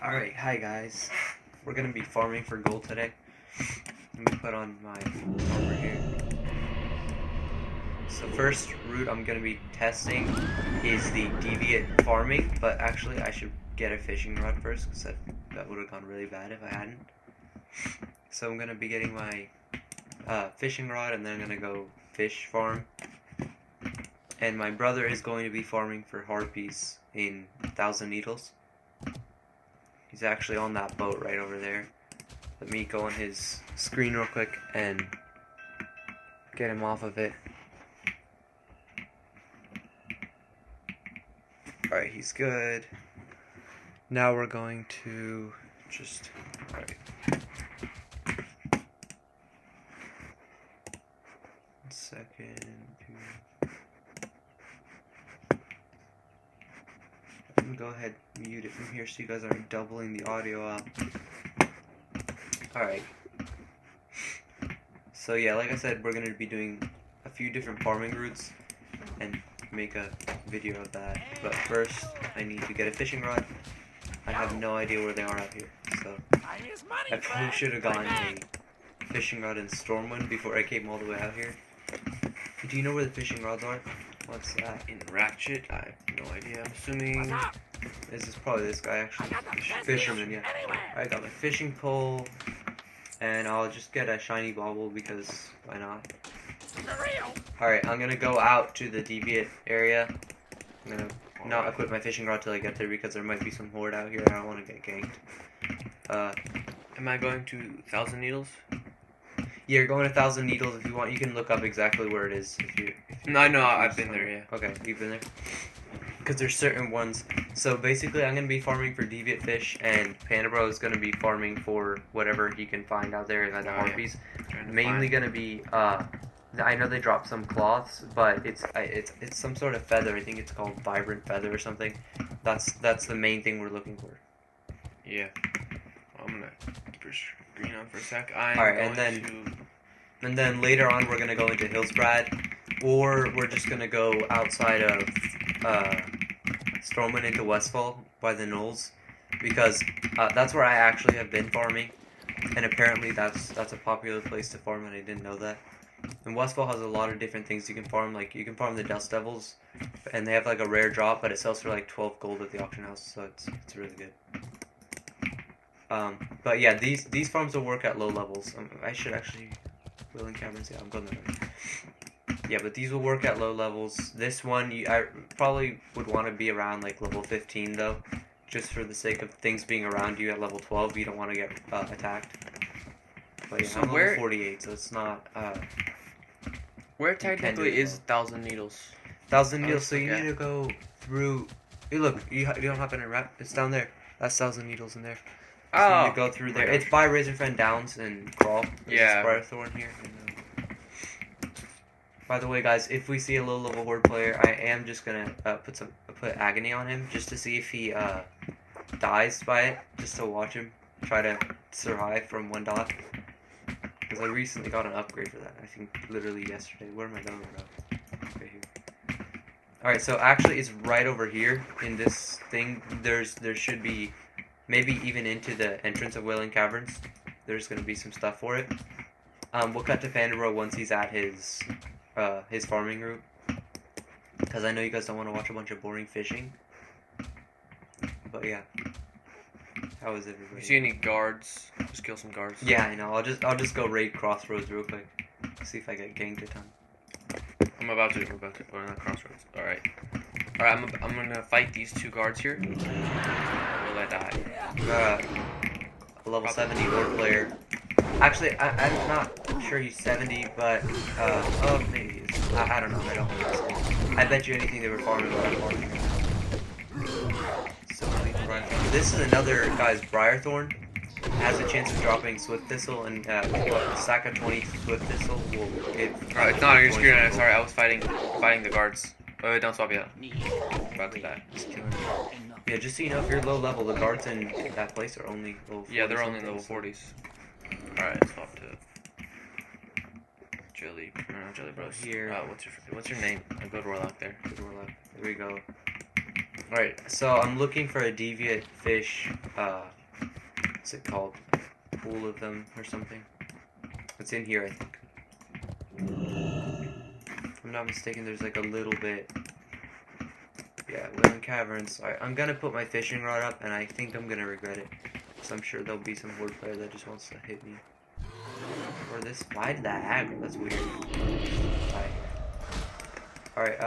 Alright, hi guys. We're gonna be farming for gold today. Let me put on my armor here. So first route I'm gonna be testing is the deviate farming, but actually I should get a fishing rod first because that would have gone really bad if I hadn't. So I'm gonna be getting my fishing rod and then I'm gonna go fish farm. And my brother is going to be farming for harpies in 1,000 Needles. He's actually on that boat right over there. Let me go on his screen real quick and get him off of it. Alright, he's good. Now we're going to just... Alright. 1 second. I'm gonna go ahead and mute it from here so you guys aren't doubling the audio up. Alright. So yeah, like I said, we're gonna be doing a few different farming routes and make a video of that. But first, I need to get a fishing rod. I have no idea where they are out here, so I probably should have gotten a fishing rod in Stormwind before I came all the way out here. Do you know where the fishing rods are? What's that? In Ratchet? I have no idea. I'm assuming this is probably this guy actually. Fisherman, yeah. I got my fishing pole, and I'll just get a shiny bauble because why not? Alright, I'm gonna go out to the deviate area. I'm gonna not equip my fishing rod till I get there because there might be some horde out here and I don't want to get ganked. Am I going to 1,000 Needles? Yeah, you're going to 1,000 Needles. If you want, you can look up exactly where it is. If you No, I've been there, yeah. Okay, you've been there? Because there's certain ones. So basically, I'm going to be farming for deviate fish, and Pandabro is going to be farming for whatever he can find out there at the harpies. Yeah. Mainly going to be, I know they drop some cloths, but it's some sort of feather. I think it's called Vibrant Feather or something. That's the main thing we're looking for. Yeah. I'm going to push green on for a sec. Alright, and then later on we're going to go into Hillsbrad, or we're just going to go outside of Stormwind into Westfall by the Knolls, because that's where I actually have been farming, and apparently that's a popular place to farm, and I didn't know that. And Westfall has a lot of different things you can farm, like you can farm the Dust Devils, and they have like a rare drop, but it sells for like 12 gold at the auction house, so it's really good. But yeah, these farms will work at low levels. I should actually... Willing Caverns, yeah, I'm going there. Yeah, but these will work at low levels. This one, I probably would want to be around like level 15 though, just for the sake of things being around you at level 12. You don't want to get attacked. But yeah, so I'm level 48, so it's not... where technically is 1,000 Needles? 1,000 Needles, so you need to go through... Hey, look, you don't have any wrap. It's down there. That's 1,000 Needles in there. So you need to go through there. It's by Razorfen Downs and Crawl. There's a Briarthorn here. By the way, guys, if we see a low level horde player, I am just gonna put agony on him just to see if he dies by it, just to watch him try to survive from 1 dot. Because I recently got an upgrade for that. I think literally yesterday. Where am I going, bro? Right here. All right, so actually, it's right over here in this thing. There should be. Maybe even into the entrance of Wailing Caverns, there's going to be some stuff for it. We'll cut to Pandabro once he's at his farming route, because I know you guys don't want to watch a bunch of boring fishing. But yeah, how is everybody? You see any guards? Just kill some guards. Yeah, I know. I'll just go raid Crossroads real quick, see if I get ganked a ton. I'm about to. Or not Crossroads. All right. I'm gonna fight these 2 guards here. Will I die? A level 70 horde player. Actually, I'm not sure he's 70, but oh, maybe he is. I don't know. I don't know. I bet you anything they were farming what I'm farming. So this is another guy's Briarthorn. Has a chance of dropping Swift Thistle, and a stack of 20 Swift Thistle will give. Alright, it's not on your screen. Sorry, I was fighting the guards. Oh, don't swap yet. About to die. Yeah, just so you know, if you're low level, the guards in that place are only level 40s. Yeah, they're only level 40s. Alright, swap to Jelly. No, Jelly Bros. Here. What's your name? A good Warlock there. Good Warlock. There we go. Alright, so I'm looking for a deviant fish, what's it called? A pool of them or something. It's in here, I think. If I'm not mistaken, there's like a little bit. Yeah, Whaling Caverns. Alright, I'm gonna put my fishing rod up, and I think I'm gonna regret it. So I'm sure there'll be some horde player that just wants to hit me. Or this. Why did that aggro? That's weird. Alright,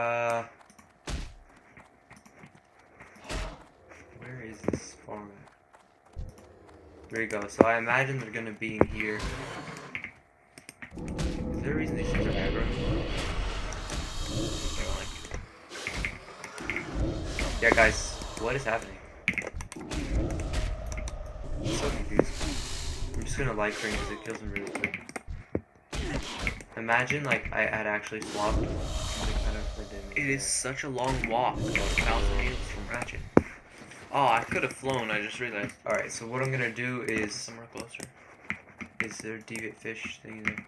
where is this farm at? There you go. So I imagine they're gonna be in here. Is there a reason these things are aggro? Yeah, guys, what is happening? I'm so confused. I'm just gonna light train because it kills him really quick. Imagine like I had actually swapped. It is such a long walk. 1,000 meters from Ratchet. Oh, I could have flown. I just realized. All right, so what I'm gonna do is Somewhere closer. Is there a deviant fish thing there?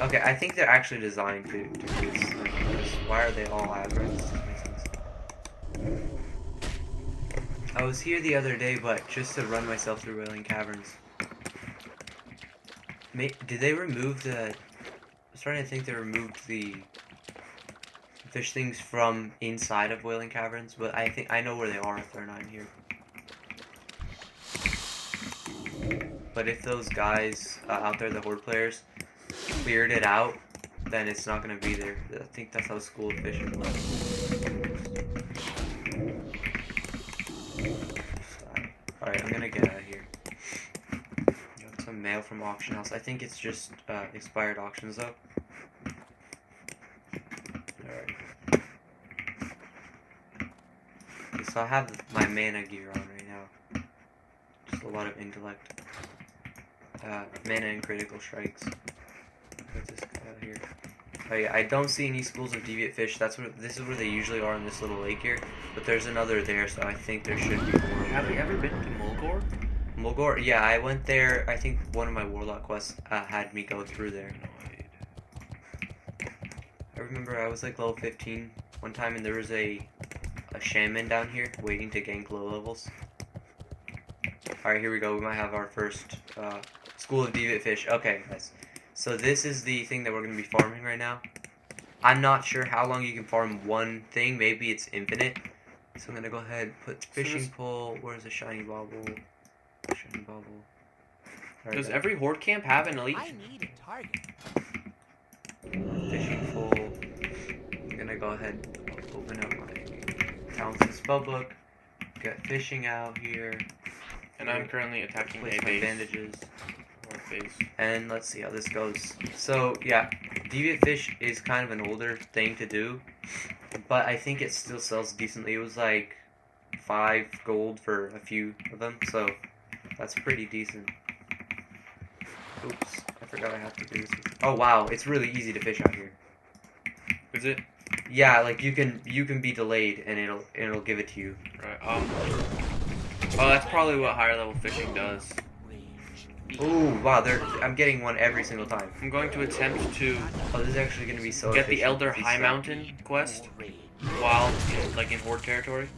Okay, I think they're actually designed to do this. Because why are they all aggro? This doesn't make sense. I was here the other day, but just to run myself through Whaling Caverns. Did they remove the... I was trying to think they removed the fish things from inside of Whaling Caverns, but I think I know where they are if they're not in here. But if those guys out there, the horde players, cleared it out, then it's not going to be there. I think that's how School of Fishing was. Alright, I'm going to get out of here. Got some mail from auction house. I think it's just expired auctions though. Alright. Okay, so I have my mana gear on right now. Just a lot of intellect. Mana and critical strikes. What's this guy out here? Oh yeah, I don't see any schools of deviant fish. This is where they usually are in this little lake here. But there's another there, so I think there should be more. Have you ever been to Mulgore? Mulgore? Yeah, I went there. I think one of my warlock quests had me go through there. I remember I was like level 15 one time, and there was a shaman down here waiting to gank low levels. Alright, here we go. We might have our first School of Deviant Fish. Okay, guys. So this is the thing that we're going to be farming right now. I'm not sure how long you can farm one thing. Maybe it's infinite. So I'm going to go ahead and put fishing pole. Where's the shiny bauble? Shiny bauble. Right, Does every horde camp have an elite? I need a target. Fishing pole. I'm going to go ahead and open up my talents and spellbook. Get fishing out here. And I'm currently attacking Place a my base. bandages. Base. And let's see how this goes. So, yeah, deviant fish is kind of an older thing to do, but I think it still sells decently. It was like 5 gold for a few of them, so that's pretty decent. Oops, I forgot I have to do this. Oh wow, it's really easy to fish out here. Is it? Yeah, like you can be delayed and it'll give it to you. Right. Oh, that's probably what higher level fishing does. Ooh, wow, I'm getting one every single time. I'm going to attempt to Oh, this is actually going to be so get the efficient. Elder These High suck. Mountain quest while in horde territory,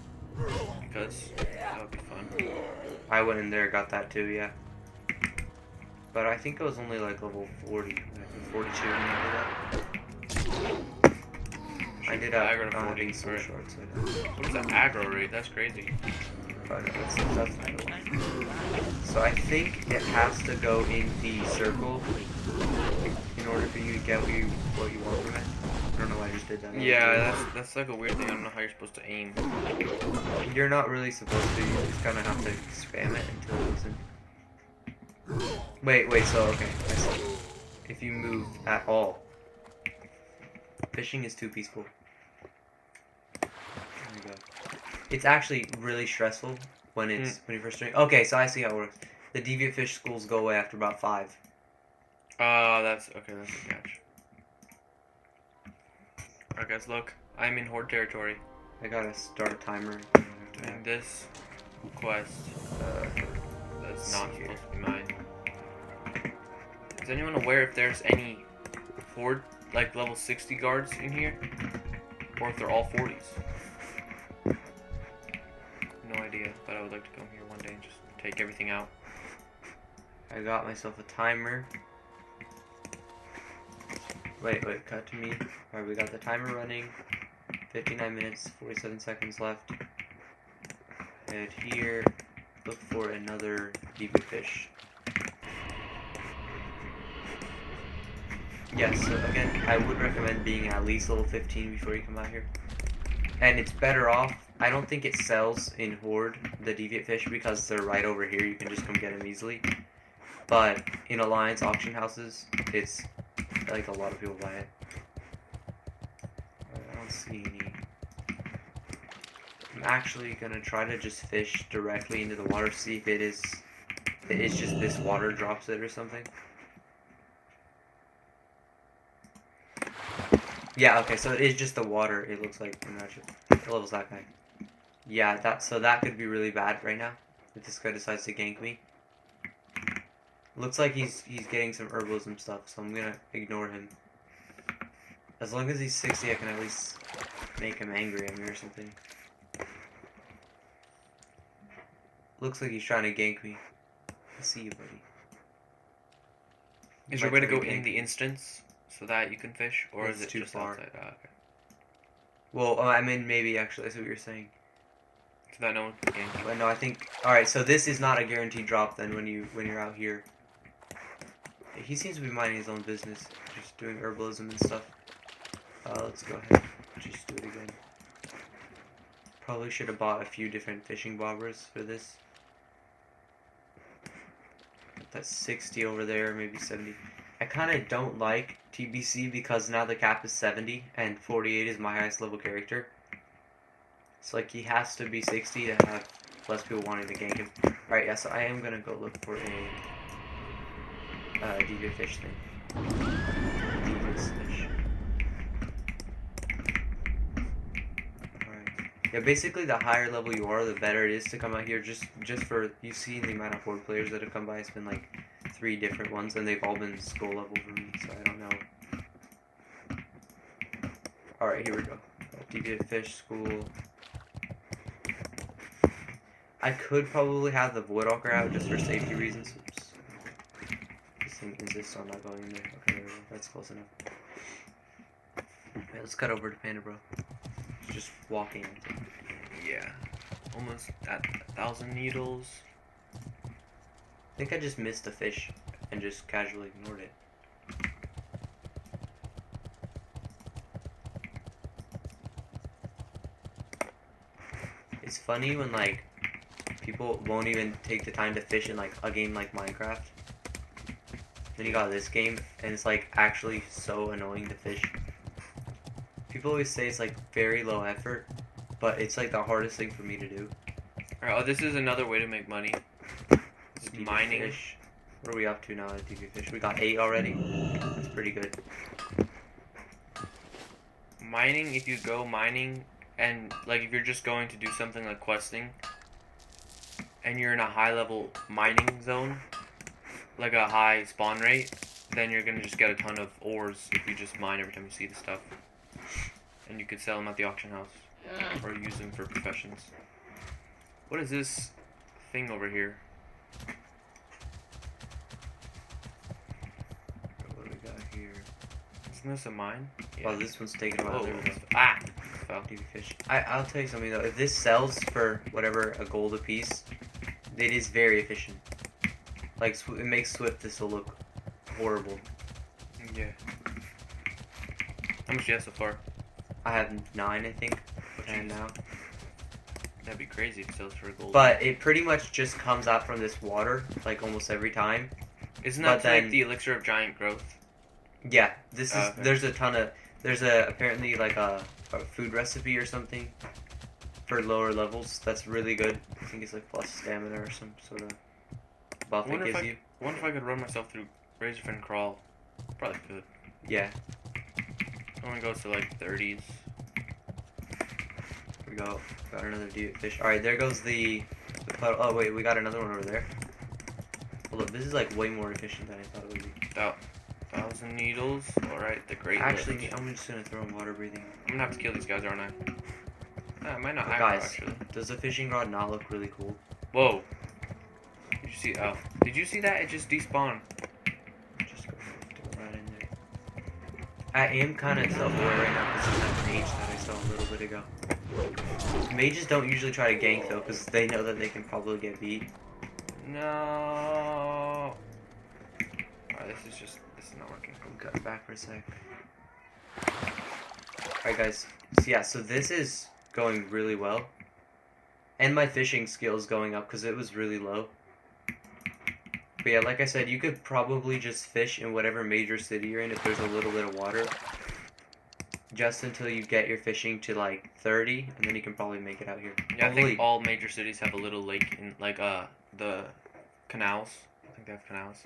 because that would be fun. I went in there, got that too, yeah. But I think it was only like level 40, like 42 when I did that. I did aggro to on 40, being so right. short, so What is that aggro rate? That's crazy. but that's not the one. So I think it has to go in the circle in order for you to get what you want from it. I don't know why I just did that. Yeah, that's like a weird thing. I don't know how you're supposed to aim. You're not really supposed to. You just kind of have to spam it until it doesn't. Wait. So okay, I see. If you move at all, fishing is too peaceful. There you go. It's actually really stressful when when you first doing. Okay, so I see how it works. The deviant fish schools go away after about 5. That's okay. That's a catch. Alright, guys, look. I'm in horde territory. I gotta start a timer. And this quest that's not see here. supposed to be mine. Is anyone aware if there's any horde, like level 60 guards in here? Or if they're all 40s? but I would like to come here one day and just take everything out. I got myself a timer. Wait, cut to me. Alright, we got the timer running. 59 minutes, 47 seconds left. Head here. Look for another deeper fish. Yes, so again, I would recommend being at least level 15 before you come out here. And it's better off. I don't think it sells in Horde, the deviant fish, because they're right over here. You can just come get them easily. But in Alliance auction houses, it's like a lot of people buy it. I don't see any. I'm actually gonna try to just fish directly into the water, see if it's just this water drops it or something. Yeah, okay, so it is just the water, it looks like. What level's that guy? Yeah, that could be really bad right now, if this guy decides to gank me. Looks like he's getting some herbalism stuff, so I'm gonna ignore him. As long as he's 60, I can at least make him angry at me or something. Looks like he's trying to gank me. I see you, buddy. Is there a way to go in the instance so that you can fish, or is it too just far. outside? Oh, okay. Well, I mean, maybe actually, I see what you're saying. So that no one can gank you. But no, I think. All right, so this is not a guaranteed drop then when you're out here. He seems to be minding his own business, just doing herbalism and stuff. Let's go ahead, just do it again. Probably should have bought a few different fishing bobbers for this. That's 60 over there, maybe 70. I kind of don't like TBC because now the cap is 70 and 48 is my highest level character. It's like he has to be 60 to have less people wanting to gank him. Alright, yeah, so I am gonna go look for a deviant fish thing. Deviant fish. Alright. Yeah, basically the higher level you are, the better it is to come out here. Just for, you've seen the amount of Horde players that have come by. It's been like 3 different ones, and they've all been skull level for me, so I don't know. Alright, here we go. Deviant fish, school. I could probably have the Voidwalker out just for safety reasons. Oops. This thing insists on not going in there. Okay, there we go. That's close enough. Okay, let's cut over to Panda Bro. Just walking. Yeah. Almost at 1,000 needles. I think I just missed a fish and just casually ignored it. It's funny when like people won't even take the time to fish in like a game like Minecraft. Then you got this game and it's like actually so annoying to fish. People always say it's like very low effort, but it's like the hardest thing for me to do. Alright, oh, this is another way to make money. It's mining. Fish. What are we up to now at DB Fish? We got 8 already. That's pretty good. Mining, if you go mining, and like if you're just going to do something like questing, and you're in a high level mining zone, like a high spawn rate, then you're gonna just get a ton of ores if you just mine every time you see the stuff. And you could sell them at the auction house, or use them for professions. What is this thing over here? What do we got here? Isn't this a mine? Yeah. Oh, this one's taking a while. Oh, There we go. ah! Fell. DB Fish. I'll tell you something though. If this sells for whatever, a gold a piece, it is very efficient. Like, it makes Swift this will look horrible. Yeah. How much do you have so far? I have 9, I think. 10 now. That'd be crazy if it sells for a gold. But it pretty much just comes out from this water, like almost every time. Isn't that like the elixir of giant growth? Yeah, this is. Okay. There's a ton of. There's apparently like a food recipe or something for lower levels. That's really good. I think it's like plus stamina or some sort of buff it gives you. I wonder if I could run myself through Razorfin Crawl. Probably could. Yeah. It only goes to like 30s. Here we go. Got another fish. All right, there goes the puddle. Oh wait, we got another one over there. Hold up, this is like way more efficient than I thought it would be. About 1,000 needles. All right, the great. Actually, lift. I'm just gonna throw in water breathing. I'm gonna have to kill these guys, aren't I? It might not But aggro, guys, actually. does the fishing rod not look really cool? Whoa. Did you see? Oh. Did you see that? It just despawned. Just go right in there. I am kind of self-aware right now because of that mage that I saw a little bit ago. Mages don't usually try to gank though because they know that they can probably get beat. No. Alright, this is not working. I'll cut back for a sec. Alright guys, so yeah, so this is going really well. And my fishing skill is going up because it was really low. But yeah, like I said, you could probably just fish in whatever major city you're in if there's a little bit of water. Just until you get your fishing to like 30, and then you can probably make it out here. Yeah, I think all major cities have a little lake in, like, the canals. I think they have canals.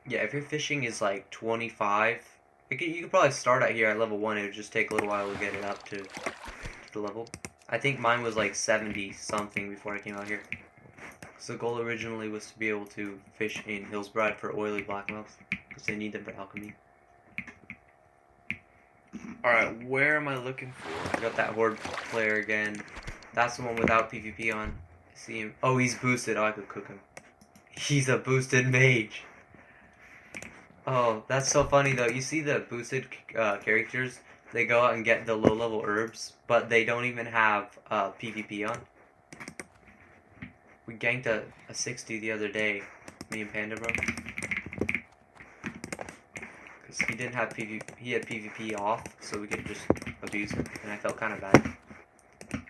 Yeah, if your fishing is like 25, you could probably start out here at level 1. It would just take a little while to get it up to the level. I think mine was like 70 something before I came out here. So the goal originally was to be able to fish in Hillsbride for oily blackmouth, because they need them for alchemy. Alright, where am I looking for? I got that horde player again. That's the one without PvP on. See him? Oh, he's boosted. Oh, I could cook him. He's a boosted mage. Oh, that's so funny though. You see the boosted characters? They go out and get the low level herbs, but they don't even have PvP on. We ganked a 60 the other day, me and Panda Bro. Because he didn't have PvP, he had PvP off, so we could just abuse him, and I felt kind of bad.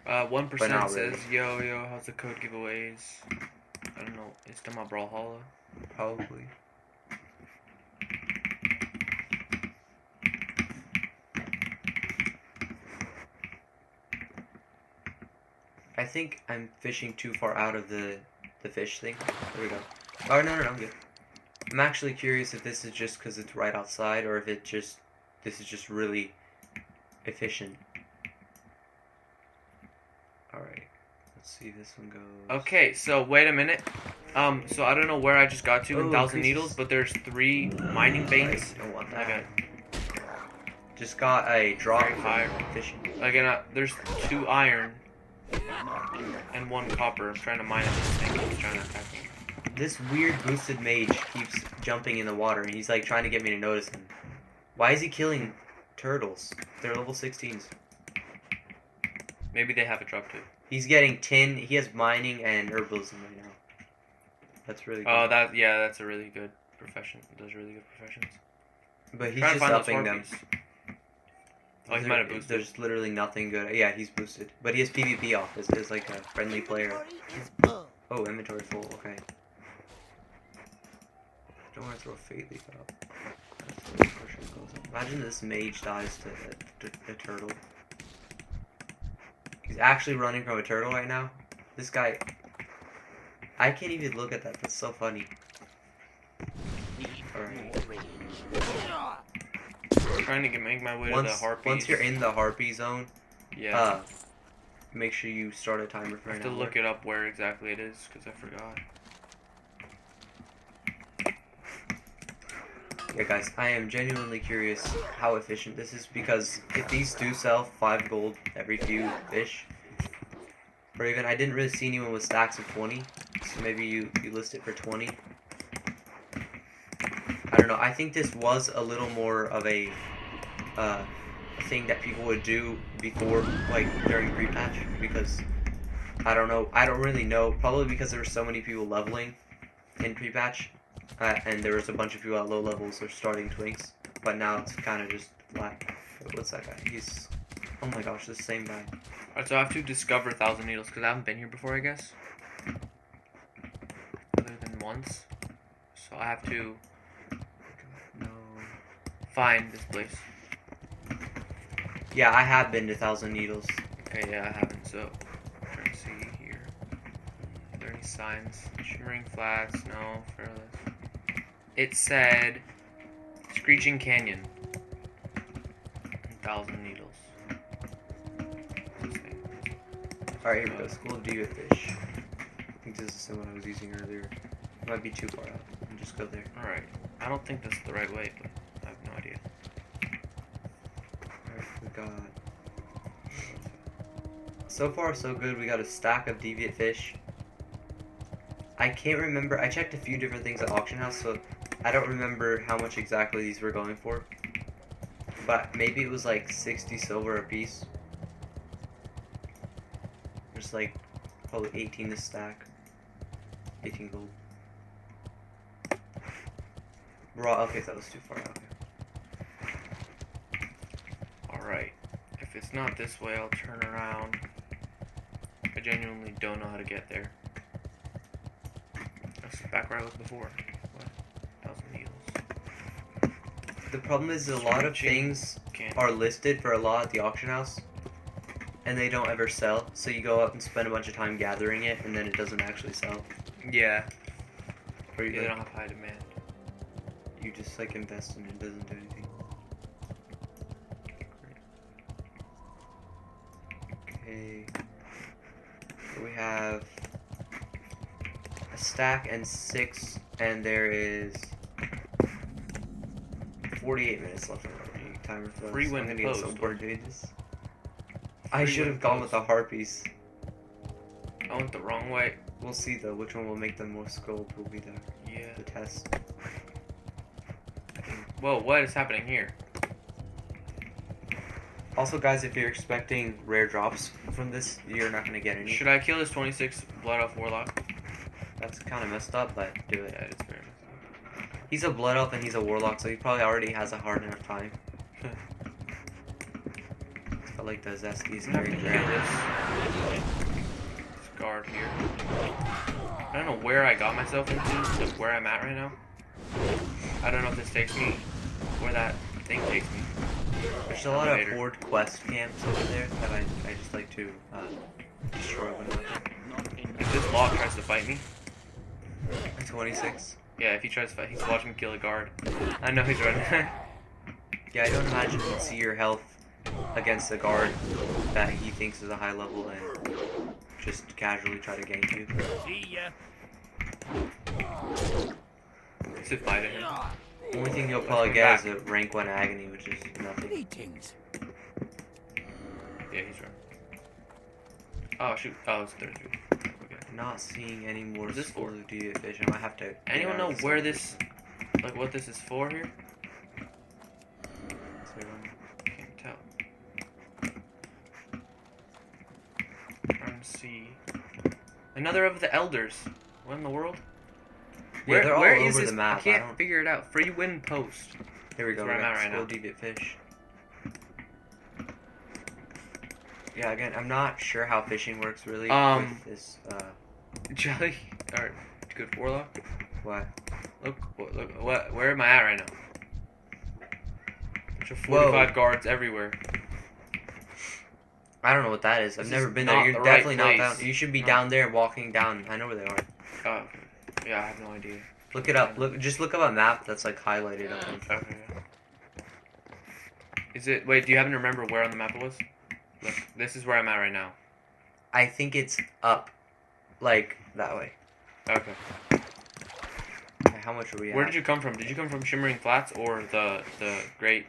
1% really. says, yo, how's the code giveaways? I don't know, it's to my Brawlhalla. Probably. I think I'm fishing too far out of the fish thing. There we go. Oh, no, I'm good. I'm actually curious if this is just because it's right outside, or if this is just really efficient. Alright, let's see, this one goes... Okay, so wait a minute. So I don't know where I just got to in Oh, 1,000 increases. Needles, but there's 3 mining veins. I don't want that. Okay. Just got a drop Very high. fishing. Again, there's 2 iron and 1 copper. I'm trying to mine it. This thing keeps trying to attack me. This weird boosted mage keeps jumping in the water, and he's like trying to get me to notice him. Why is he killing turtles? They're level 16s. Maybe they have a drop too. He's getting tin. He has mining and herbalism right now. That's really good. Oh, that's a really good profession. Those are really good professions. But he's Trying to just find those upping them. harpies. Oh, he might have boosted. There's literally nothing good. Yeah, he's boosted. But he has PvP off as like a friendly player. Oh, inventory full. Okay. Don't want to throw a fate leaf out. Imagine this mage dies to a turtle. He's actually running from a turtle right now. This guy... I can't even look at that. That's so funny. Alright. Trying to make my way to the harpies. Once you're in the harpy zone, yeah. Make sure you start a timer for I an have to hour. look it up where exactly it is, because I forgot. Yeah, guys, I am genuinely curious how efficient this is, because if these do sell 5 gold every few fish, or even, I didn't really see anyone with stacks of 20, so maybe you list it for 20. I don't know, I think this was a little more of a thing that people would do before, like, during pre-patch, because, I don't know, I don't really know, probably because there were so many people leveling in pre-patch. And there was a bunch of people at low levels or starting twinks, but now it's kind of just flat. What's that guy? He's... Oh my gosh, the same guy. Alright, so I have to discover 1,000 Needles, because I haven't been here before, I guess. Other than once. So I have to No. find this place. Yeah, I have been to 1,000 Needles. Okay, yeah, I haven't, so... I'm trying to see here. Are there any signs? Shimmering Flats, no, Fairless. It said Screeching Canyon. 1,000 Needles. Alright, here we go. School of Deer Fish. I think this is the one I was using earlier. It might be too far out. I'll just go there. Alright. I don't think that's the right way, but I have no idea. Alright, we got... So far, so good. We got a stack of deviant fish. I can't remember. I checked a few different things at auction house, so I don't remember how much exactly these were going for. But maybe it was like 60 silver a piece. There's like probably 18 to stack. 18 gold. Raw. Okay, that was too far. Okay. Alright. If it's not this way, I'll turn around. I genuinely don't know how to get there. That's back where I was before. What? 1,000 needles. The problem is a lot of things are listed for a lot at the auction house, and they don't ever sell. So you go out and spend a bunch of time gathering it, and then it doesn't actually sell. Yeah. Or you They don't have high demand. You just like invest and it doesn't do anything. Okay. So we have a stack and 6, and there is 48 minutes left on the timer for those. Free I'm win gonna get so post. bored doing this. I Free should win have gone post. with the harpies. I went the wrong way. We'll see though, which one will make the most gold will be Yeah. the test. Whoa, what is happening here? Also guys, if you're expecting rare drops from this, you're not gonna get any. Should I kill this 26 Blood Elf Warlock? That's kind of messed up, but do it. Yeah, it's very messy. He's a blood elf and he's a warlock, so he probably already has a hard enough time. I like the Zesties I'm gonna have to carrying kill around. this guard here. I don't know where I got myself into, like where I'm at right now. I don't know if this takes me where that thing takes me. There's a lot of Elevator. horde quest camps over there that I just like to destroy when I'm If this log tries to fight me, 26. yeah, if he tries to fight, he's watching me kill a guard. I know he's running. Yeah, I don't imagine he'd see your health against a guard that he thinks is a high level and just casually try to gank you. See ya. Sit fight at him. The only thing you'll probably get is a rank 1 agony, which is nothing. Greetings. Yeah, he's running. Oh shoot! Oh, it's 30 feet. Okay. I'm not seeing any more Is this schools for? of deviant fish. I might have to. get Anyone out know of this where one. this, like, what this is for here? So, Can't tell. Trying to see. Another of the elders. What in the world? Yeah, they're all where over is this? the map. I can't figure it out. Free win post. Here we go. That's where We I'm got at right school now. deviant fish. Yeah, again, I'm not sure how fishing works really with this. Jelly. Alright, good warlock. What? Look, what? Where am I at right now? Bunch of 45 guards everywhere. I don't know what that is. I've This never is been not there. You're the definitely right not place. down. You should be No. down there walking down. I know where they are. Oh, okay. Yeah, I have no idea. Look it up. Just look up a map that's like highlighted up. Okay. Is it? Wait, do you happen to remember where on the map it was? Look, this is where I'm at right now. I think it's up, like that way. Okay. Okay, how much are we at? Where did you come from? Did you come from Shimmering Flats or the great,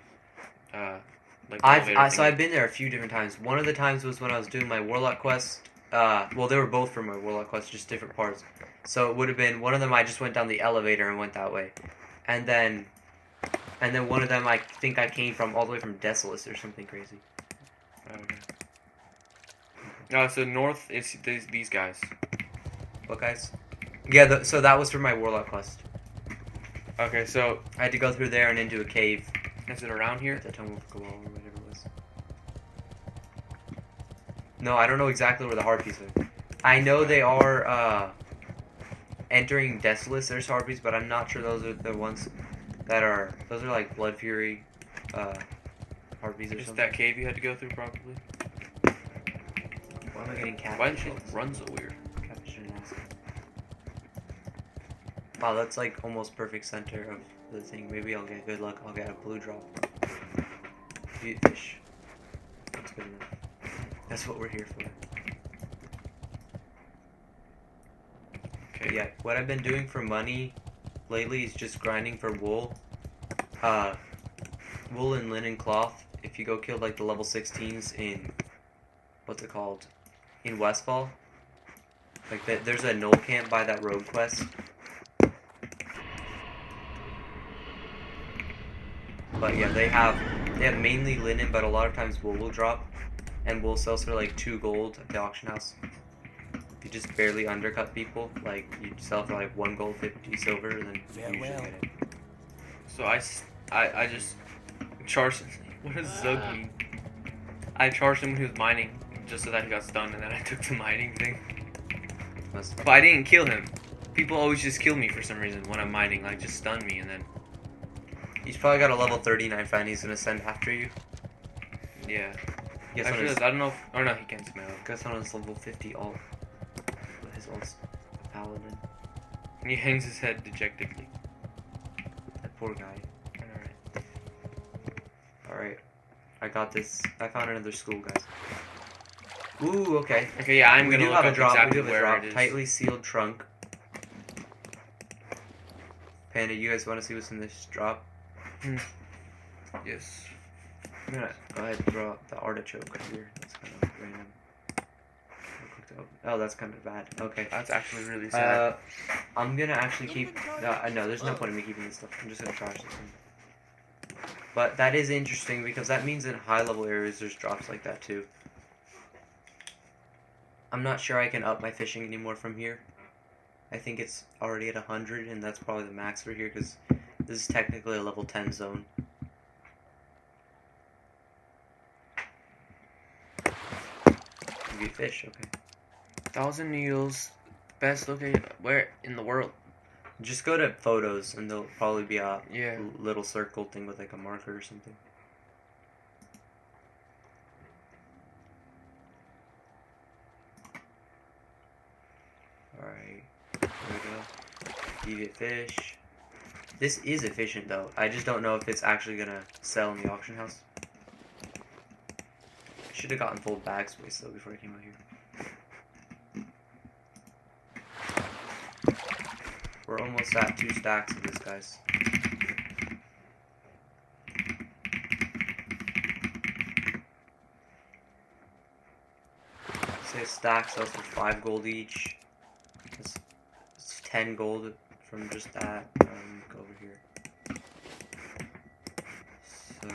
like? So I've been there a few different times. One of the times was when I was doing my warlock quest. Well, they were both from my warlock quest, just different parts. So it would have been one of them. I just went down the elevator and went that way, and then one of them I think I came from all the way from Desolus or something crazy. Okay. Oh, so north is these guys. What guys? Yeah, so that was for my warlock quest. Okay, so I had to go through there and into a cave is it around here? at the Tomb of Kabal or whatever it was. No, I don't know exactly where the harpies are. I know they are entering Desolus. There's harpies, but I'm not sure those are the ones that are. Those are like Blood Fury harpies or Is something. that cave you had to go through probably? Why am I getting catfish? Why did she run so weird? Catfish are nasty. Wow, that's like almost perfect center of the thing. Maybe I'll get good luck. I'll get a blue drop. Eat fish. That's good enough. That's what we're here for. Okay. Yeah, what I've been doing for money lately is just grinding for wool. Wool and linen cloth. If you go kill like the level 16s in what's it called? in Westfall. Like there's a knoll camp by that road quest. But yeah, they have mainly linen, but a lot of times wool will drop, and wool sells for like 2 gold at the auction house. If you just barely undercut people, like you sell for like 1 gold, 50 silver, then you usually get it. So I just charged. What does Zug mean? I charged him when he was mining, just so that he got stunned, and then I took the mining thing. But I didn't kill him. People always just kill me for some reason when I'm mining, like just stun me, and then. He's probably got a level 39 fan he's gonna send after you. Yeah. Guess Actually, I don't know if... Oh no, he can't smell. Guess on his level 50 ult. His ult's a paladin. He hangs his head dejectedly. That poor guy. Alright. I got this. I found another school, guys. Ooh, okay. Okay, yeah, I'm gonna do look have a up drop. exactly We do have a where drop. it is. Tightly sealed trunk. Panda, you guys want to see what's in this drop? Yes. I'm gonna go ahead and throw out the artichoke right here. That's kind of random. Oh, that's kind of bad. Okay. That's actually really sad. I'm gonna actually keep. No, there's no point in me keeping this stuff. I'm just gonna trash this thing. But that is interesting because that means in high level areas there's drops like that too. I'm not sure I can up my fishing anymore from here. I think it's already at 100, and that's probably the max for here because this is technically a level 10 zone. You get fish, okay. 1,000 Needles, best location where in the world? Just go to photos, and there'll probably be a Yeah. little circle thing with like a marker or something. Alright, there we go. Deviate fish. This is efficient though. I just don't know if it's actually gonna sell in the auction house. I should have gotten full bag space though before I came out here. We're almost at 2 stacks of this, guys. Say a stack sells for 5 gold each. It's 10 gold from just that. Go over here. So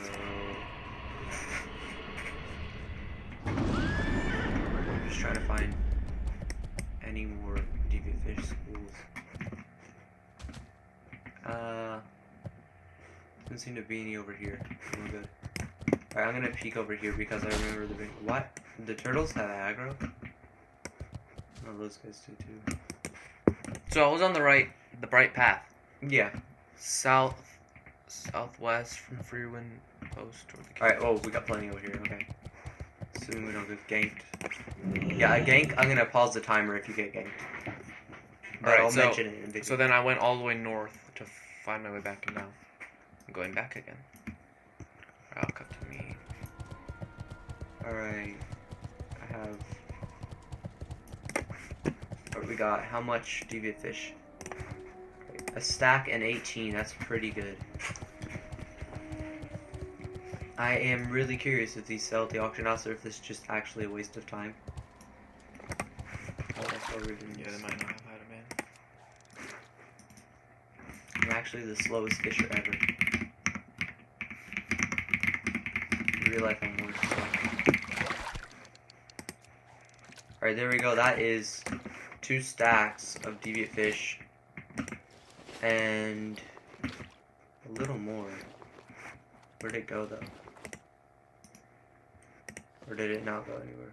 I'm just trying to find any more deviant fish schools. Doesn't seem to be any over here. We're good. Alright, I'm gonna peek over here because I remember the big. What? The turtles have aggro? Oh, those guys do too. So I was on the bright path. Yeah. Southwest from Freewind Post toward the Alright, oh, we got plenty over here. Okay. Assuming we don't get ganked. Yeah, a gank, I'm gonna pause the timer if you get ganked. But Alright, I'll mention it in video. So then I went all the way north to find my way back, and now I'm going back again. I'll cut to me. Alright. I have. What we got? How much deviant fish? A stack and 18. That's pretty good. I am really curious if these sell at the auction house or if this is just actually a waste of time. Oh, that's all we're doing. Yeah, they might not have had a man. I'm actually the slowest fisher ever. In real life, I'm more slow. Alright, there we go. That is 2 stacks of deviant fish. And a little more. Where'd it go though? Or did it not go anywhere?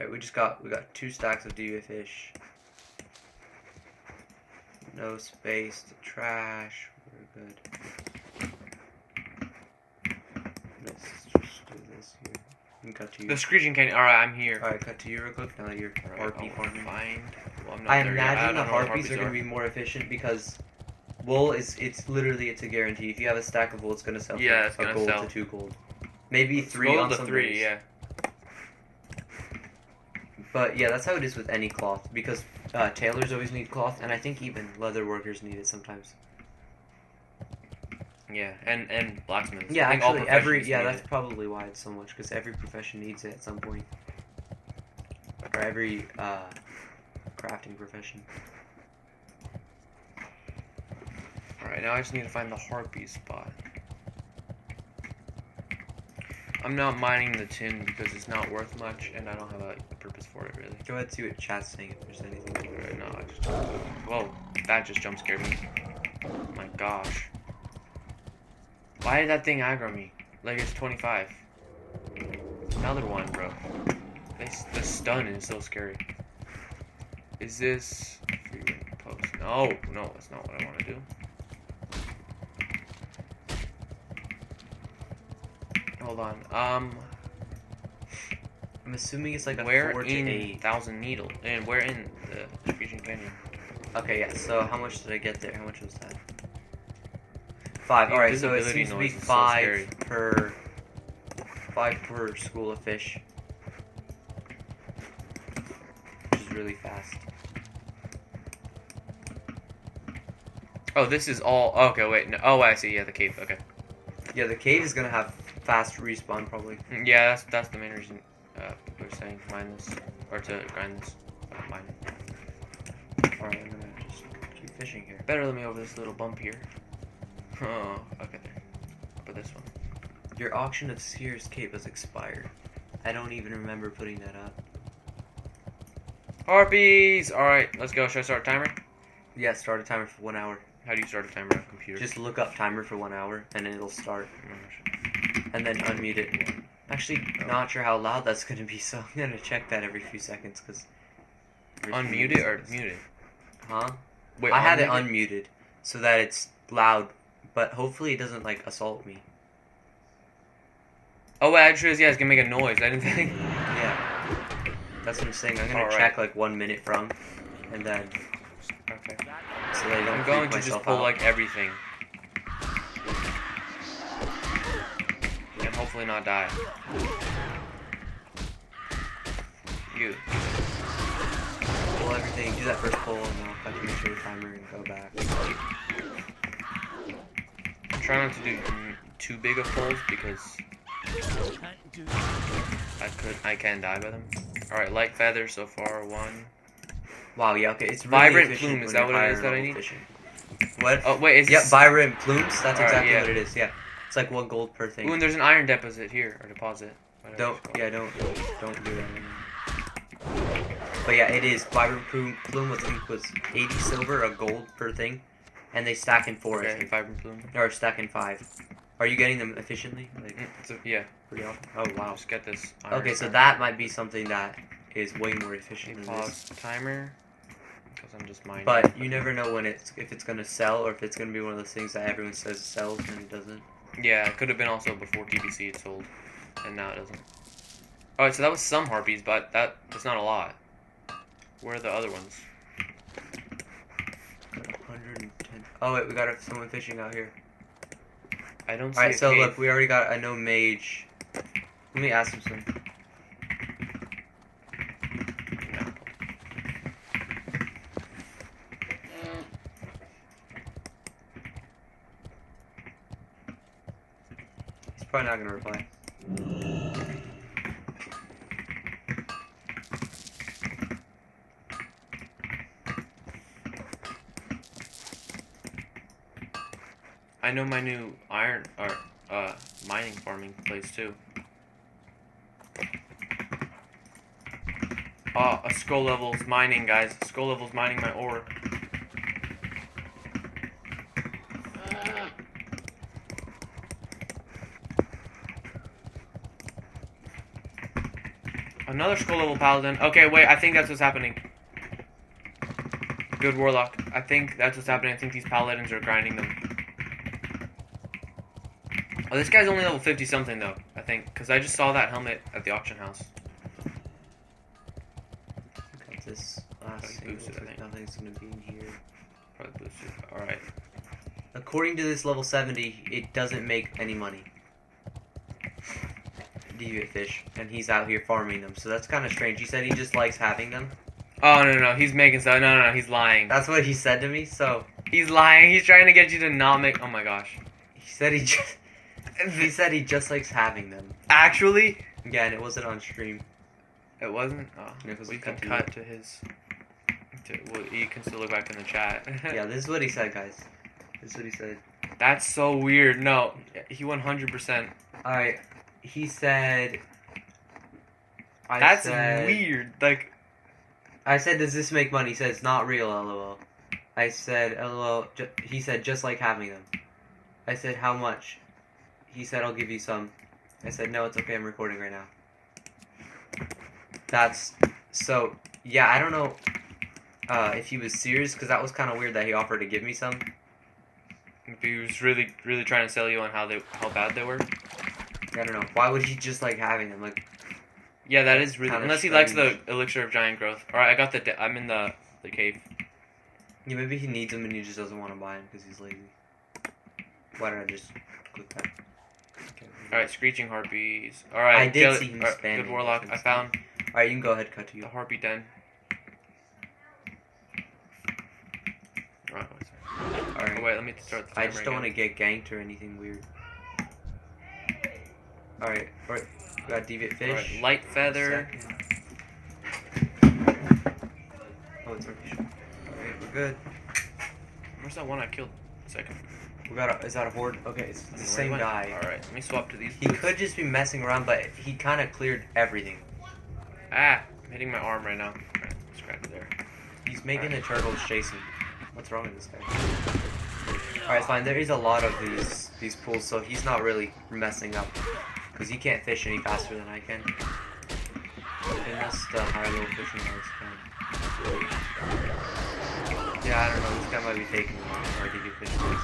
Alright, we got 2 stacks of deviant fish. No space to trash. We're good. Let's just do this here. You can cut to you. The Screeching Canyon. Alright, I'm here. Alright, cut to you real quick now that you're harpy farming. Well, I imagine the harpies are going to be more efficient because wool it's a guarantee. If you have a stack of wool, it's going to sell Yeah, for it's a gonna gold sell. to 2 gold. Maybe 3 Gold on to some 3, days. yeah. But yeah, that's how it is with any cloth because tailors always need cloth, and I think even leather workers need it sometimes. Yeah, and blacksmiths. Yeah, I think all actually, professions yeah, need that's it. probably why it's so much because every profession needs it at some point. for every crafting profession. Alright, now I just need to find the harpy spot. I'm not mining the tin because it's not worth much, and I don't have a purpose for it, really. Go ahead and see what chat's saying, if there's anything. Alright, no, I just... Whoa, that just jump scared me. Oh my gosh. Why did that thing aggro me? Like, it's 25. Another one, bro. The stun is so scary. Is this... free range post? No, no, that's not what I want to do. Hold on. I'm assuming it's like a where 4 to in 8. Thousand Needle? And where in the Distribution Canyon? Okay, yeah. So how much did I get there? How much was that? 5. All right. So it Invisibility seems to be noise is so 5 per 5 per school of fish, which is really fast. Oh, this is all... Okay, wait. No. Oh, I see. Yeah, the cave. Okay. Yeah, the cave is gonna have fast respawn probably. Yeah, that's the main reason people are saying mine this. Or to grind this. Mine it. Alright, I'm gonna just keep fishing here. Better let me over this little bump here. Oh, okay. Up at this one. Your auction of Sears Cape has expired. I don't even remember putting that up. Harpies! Alright, let's go. Should I start a timer? Yeah, start a timer for 1 hour. How do you start a timer on a computer? Just look up timer for 1 hour and it'll start. And then unmute it. Actually, not sure how loud that's gonna be, so I'm gonna check that every few seconds, because... Unmute it or mute it? Huh? Wait, I had it unmuted, so that it's loud, but hopefully it doesn't, like, assault me. Oh, wait, I just realized, yeah, it's gonna make a noise. I didn't think... Yeah. That's what I'm saying. I'm gonna Alright. check, like, 1 minute from, and then... Okay. So that I don't I'm going freak to just myself pull, out. like, everything. And hopefully not die. You. Pull everything, do that first pull, and I'll have to make sure the timer and go back. Try not to do too big of pulls because I can die by them. Alright, light feather so far, 1. Wow, yeah, okay, it's really Vibrant efficient plume, is when that you're what it is higher that I level need? fishing. What? Oh, wait, is Yep, this... vibrant plumes, that's Alright, exactly yeah. what it is, yeah. It's like 1 gold per thing. Ooh, and there's an iron deposit here, or deposit. Don't do that anymore. But yeah, it is. Vibrant plume was, I think, was 80 silver, a gold per thing. And they stack in 4, I Okay, think. vibrant plume. Or stack in 5. Are you getting them efficiently? Like, Yeah. pretty often? Oh, wow. Just get this iron Okay, so deposit. that might be something that is way more efficient than Pause this. timer. Because I'm just mining. But you never know when if it's gonna sell, or if it's gonna be one of those things that everyone says sells and it doesn't. Yeah, it could have been also before TBC it sold. And now it doesn't. Alright, so that was some harpies, but that's not a lot. Where are the other ones? 110. Oh wait, we got someone fishing out here. I don't see Alright, a so cave. look, we already got a no mage. Let me ask him something. No. He's probably not gonna reply. I know my new iron or mining farming place too. Oh, a skull levels mining, guys. Skull levels mining my ore. Another skull level paladin. Okay, wait, I think that's what's happening. Good warlock. I think that's what's happening. I think these paladins are grinding them. Oh, this guy's only level 50 something though, I think, because I just saw that helmet at the auction house. Got this last Probably single, boosted, I think. nothing's gonna be in here. Probably boosted. Alright. According to this level 70, it doesn't make any money. Deviant fish, and he's out here farming them, so that's kind of strange. He said he just likes having them. Oh, no, he's making stuff. No, he's lying. That's what he said to me, so... He's lying. He's trying to get you to not make... Oh my gosh. He said he just... He said he just likes having them. Actually? Yeah, and it wasn't on stream. It wasn't? Oh, It was we a can cut to cut to his... well, you can still look back in the chat. Yeah, this is what he said, guys. This is what he said. That's so weird. No, he 100%. Alright, he said... That's weird. Like... I said, does this make money? He said, it's not real, lol. I said, lol. He said, just like having them. I said, how much? He said, I'll give you some. I said, no, it's okay, I'm recording right now. That's... So, yeah, I don't know if he was serious, because that was kind of weird that he offered to give me some. If he was really, really trying to sell you on how bad they were. I don't know. Why would he just like having them? Like... Yeah, that is really... Unless he likes the strange. elixir of giant growth. Alright, I got the... I'm in the cave. Yeah, maybe he needs them and he just doesn't want to buy them because he's lazy. Why did I just click that? Okay. Alright, screeching harpies. Alright, I did see him alright, spamming. good warlock. I found Alright, you can go ahead, cut to the you. harpy den. Alright, Alright. oh, wait, let me start the I timer just don't want to again. get ganked or anything weird. Alright, we got deviant fish. Alright, light feather. Oh, it's our fish. Alright, we're good. Where's that one I killed? Second. We got is that a horde? Okay, it's the same guy. Alright, let me swap to these. He could just be messing around, but he kind of cleared everything. Ah, I'm hitting my arm right now. Alright, scratch it there. He's making the turtles chasing. What's wrong with this guy? Alright, it's fine. There is a lot of these pools, so he's not really messing up. Because he can't fish any faster than I can. Unless the higher level fishing guys can. Yeah, I don't know. This guy might be taking hard to get fishing guys.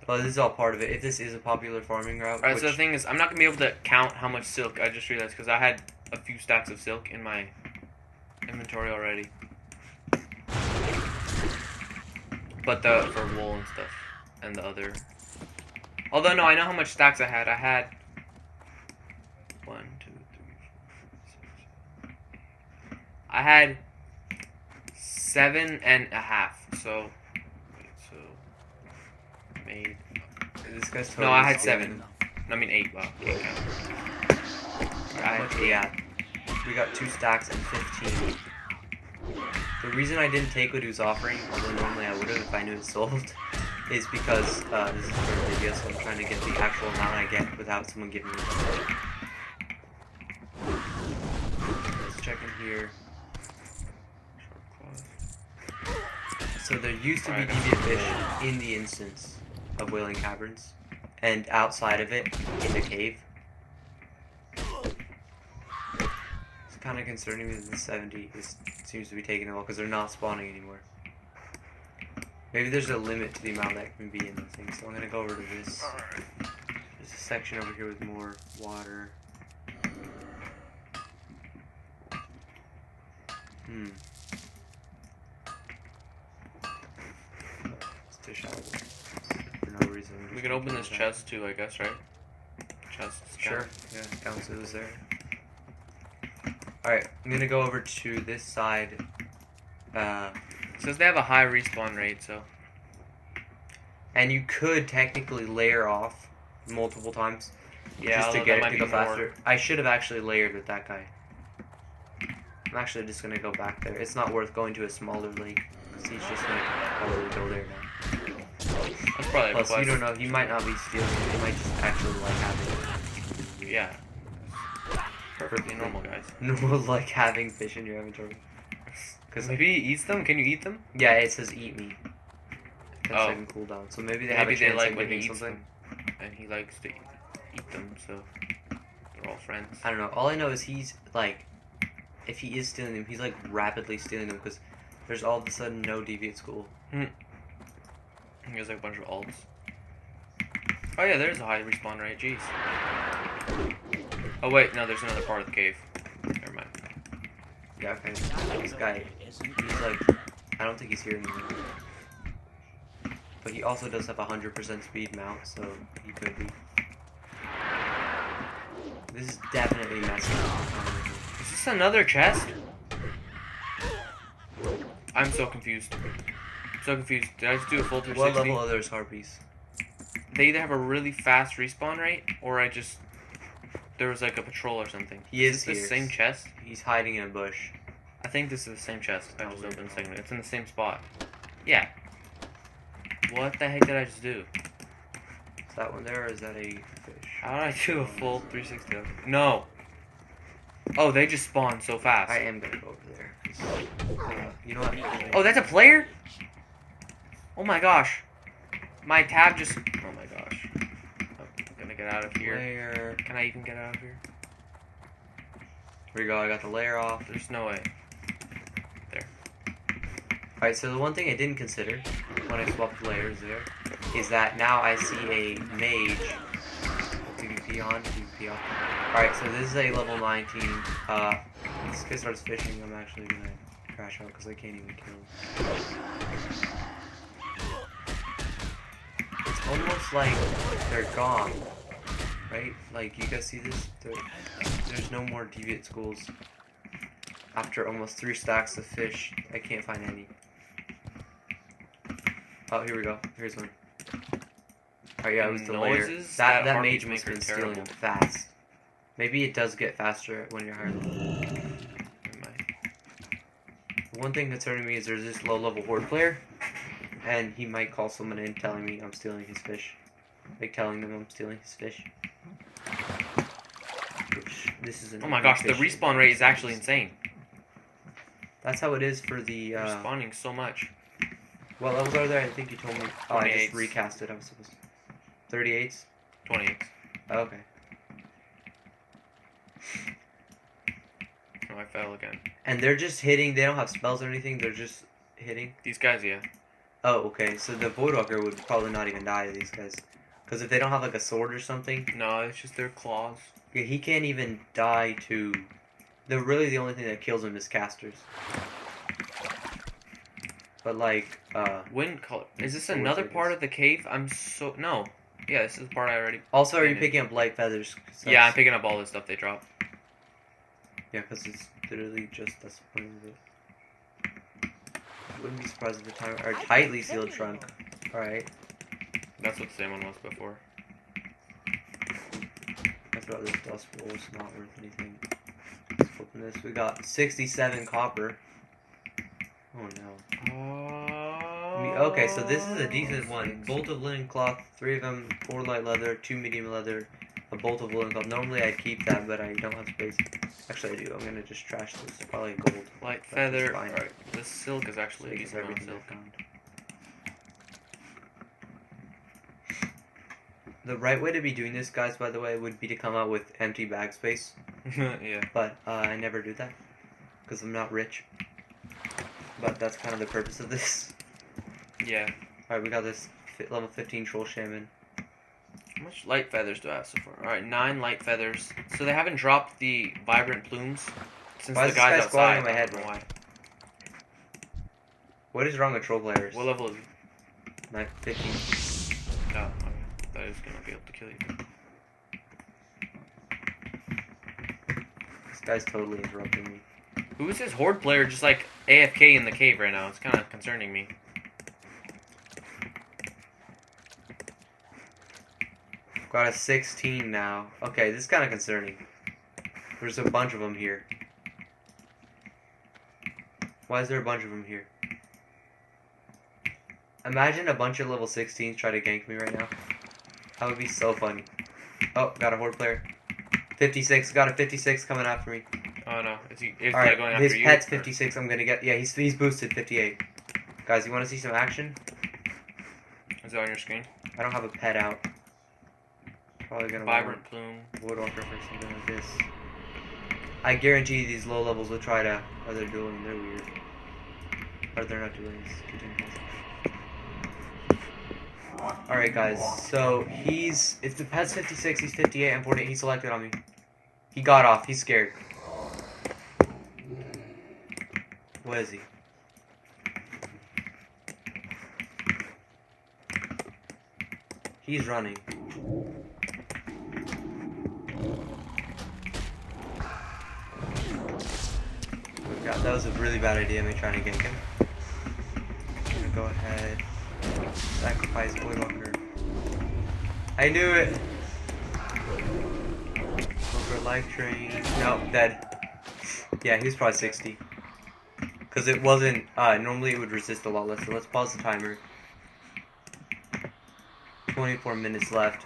But this is all part of it. If this is a popular farming route. Alright, so the thing is, I'm not going to be able to count how much silk. I just realized because I had a few stacks of silk in my inventory already. But for wool and stuff. And the other. Although, no, I know how much stacks I had. I had 1, 2, 3, 4, 5, 6. I had 7.5. So, made. This guy's totally No, I had stealing. 7. I mean 8. Wow, can't count. I had 8. Yeah. We got 2 stacks and 15. The reason I didn't take what he was offering, although normally I would have if I knew it sold, is because this is for a video, so I'm trying to get the actual amount I get without someone giving me something. Let's check in here. So there used to be deviant fish in the instance of Wailing Caverns, and outside of it, in the cave. It's kind of concerning me that the 70 seems to be taking them all, because they're not spawning anymore. Maybe there's a limit to the amount that can be in the thing, so I'm going to go over to this. There's a section over here with more water. Let's dish out for no reason. We can open this chest too, I guess, right? Chest. Sure. Yeah, counts it was there. Alright, I'm going to go over to this side. It says they have a high respawn rate, so. And you could technically layer off multiple times. Yeah, just to get it might to be go more. faster. I should have actually layered with that guy. I'm actually just gonna go back there. It's not worth going to a smaller lake because he's just gonna probably go there now. That's probably a Plus, quest. you don't know. He might not be stealing it. He might just actually like having it. Yeah. Perfectly normal, guys. Normal like having fish in your inventory. Cause Maybe he eats them? Can you eat them? yeah, it says eat me. 10 Oh. second cooldown. So maybe they have a Maybe they chance like of when he getting eats something. them. And he likes to eat them, so they're all friends. I don't know. All I know is he's like, if he is stealing them, he's like rapidly stealing them because there's all of a sudden no deviant school. He has like a bunch of alts. Oh yeah, there's a high respawn rate. Jeez. Oh wait, no, there's another part of the cave. Never mind. Yeah, okay. This guy, he's like, I don't think he's here anymore. But he also does have 100% speed mount, so he could be. This is definitely messing up. Is this another chest? I'm so confused. So confused. Did I just do a full 360? What level are those harpies? They either have a really fast respawn rate, or I just there was like a patrol or something. He is this here. the same chest? He's hiding in a bush. I think this is the same chest. I just Probably opened a not. second ago. It's in the same spot. Yeah. What the heck did I just do? Is that one there or is that a fish? How did I do a full 360? No. Oh, they just spawned so fast. I am gonna go over there. You know what? Oh, that's a player? Oh my gosh. My tab just... Oh my gosh. I'm gonna get out of here. Layer. Can I even get out of here? Here we go. I got the layer off. There's no way. Alright, so the one thing I didn't consider when I swapped layers there is that now I see a mage. PvP on, PvP off. Alright, so this is a level 19. This guy starts fishing. I'm actually gonna crash out because I can't even kill him. It's almost like they're gone. Right? Like, you guys see this? There's no more deviant schools. After almost 3 stacks of fish, I can't find any. Oh, here we go. Here's one. Alright, yeah, it was the layer. That mage must have been stealing them fast. Maybe it does get faster when you're higher level. One thing concerning me is there's this low-level horde player, and he might call someone in telling me I'm stealing his fish. Like, telling them I'm stealing his fish. Which, this is oh my gosh, the respawn rate is actually insane. That's how it is for the, They're spawning so much. What levels are there? I think you told me. Oh, I just 28s. recast it. I was supposed to. 38s? 28. Oh, okay. Oh, I fell again. And they're just hitting. They don't have spells or anything. They're just hitting. These guys, yeah. Oh, okay. So the Voidwalker would probably not even die to these guys. Because if they don't have like a sword or something. No, it's just their claws. Yeah, he can't even die to. Really the only thing that kills him is casters. But like, Wind color. Is this another part of the cave? No. Yeah, this is the part I already. Also, are you painted. picking up light feathers? Yeah, I'm picking up all this stuff they drop. Yeah, because it's literally just that's the point of it. Wouldn't be surprised if the timer or tightly sealed trunk. All right. That's what the same one was before. I thought this dust bowl was not worth anything. Let's open this. We got 67 copper. Oh no. Okay, so this is a decent one. Bolt of linen cloth, 3 of them, 4 light leather, 2 medium leather, a bolt of woolen cloth. Normally I'd keep that, but I don't have space. Actually I do. I'm gonna just trash this. Probably gold. Light That's feather. fine. Alright, this silk is actually a Take decent amount of everything silk. I found. The right way to be doing this, guys, by the way, would be to come out with empty bag space. Yeah. But I never do that because I'm not rich. But that's kind of the purpose of this. Yeah. Alright, we got this level 15 troll shaman. How much light feathers do I have so far? Alright, 9 light feathers. So they haven't dropped the vibrant plumes since Why the is this guy guy's squatting outside. on my head, I don't know bro? why. What is wrong with troll players? What level is he? 15. Oh, okay. That is gonna be able to kill you. This guy's totally interrupting me. Who is this horde player just like AFK in the cave right now? It's kind of concerning me. Got a 16 now. Okay, this is kind of concerning. There's a bunch of them here. Why is there a bunch of them here? Imagine a bunch of level 16s try to gank me right now. That would be so funny. Oh, got a horde player. 56, got a 56 coming after me. Oh no, is he going Alright, after his you? pet's 56, I'm gonna get, yeah, he's boosted 58. Guys, you wanna see some action? Is it on your screen? I don't have a pet out. Probably gonna Vibrant plume. Woodwalker for something like this. I guarantee these low levels will try to, or they're dueling, they're weird. Or they're not dueling, it's continuing. Alright guys, so if the pet's 56, he's 58, I'm 48, he selected on me. He got off, he's scared. What is he? He's running. God, that was a really bad idea, me trying to gank him. I'm gonna go ahead. Sacrifice Voidwalker. I knew it! Go Like train. Nope, dead. Yeah, he was probably 60. Because it wasn't, normally it would resist a lot less. So let's pause the timer. 24 minutes left.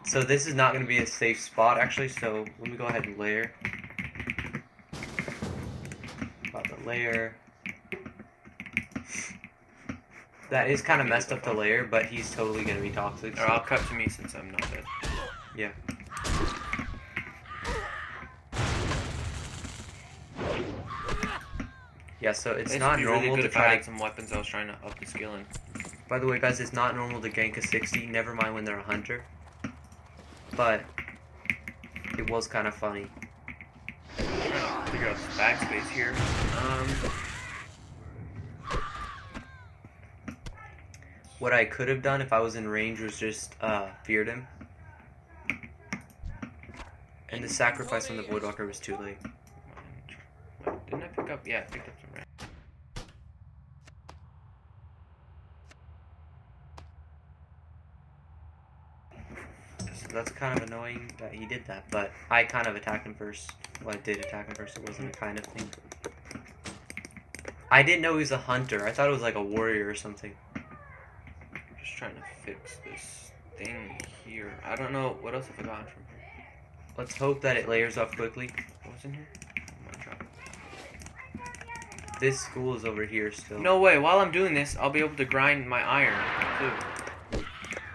So this is not going to be a safe spot, actually. So let me go ahead and layer. About the layer. That is kind of messed up to layer, but he's totally going to be toxic. So. Or I'll cut to me since I'm not dead. Yeah. Yeah, so it's not normal really good to if I try had to... some weapons I was trying to up the skill in. By the way, guys, it's not normal to gank a 60, never mind when they're a hunter. But it was kind of funny. I'm trying to figure out this backspace here. What I could have done if I was in range was just feared him. And the sacrifice on the Voidwalker was too late. Wait, didn't I pick up? Yeah, I picked up some range. So that's kind of annoying that he did that, but I kind of attacked him first. Well, I did attack him first, it wasn't a kind of thing. I didn't know he was a hunter. I thought it was like a warrior or something. Just trying to fix this thing here. I don't know what else have I gotten from here. Let's hope that it layers up quickly. What's in here? Oh my god. This school is over here still. No way. While I'm doing this, I'll be able to grind my iron too.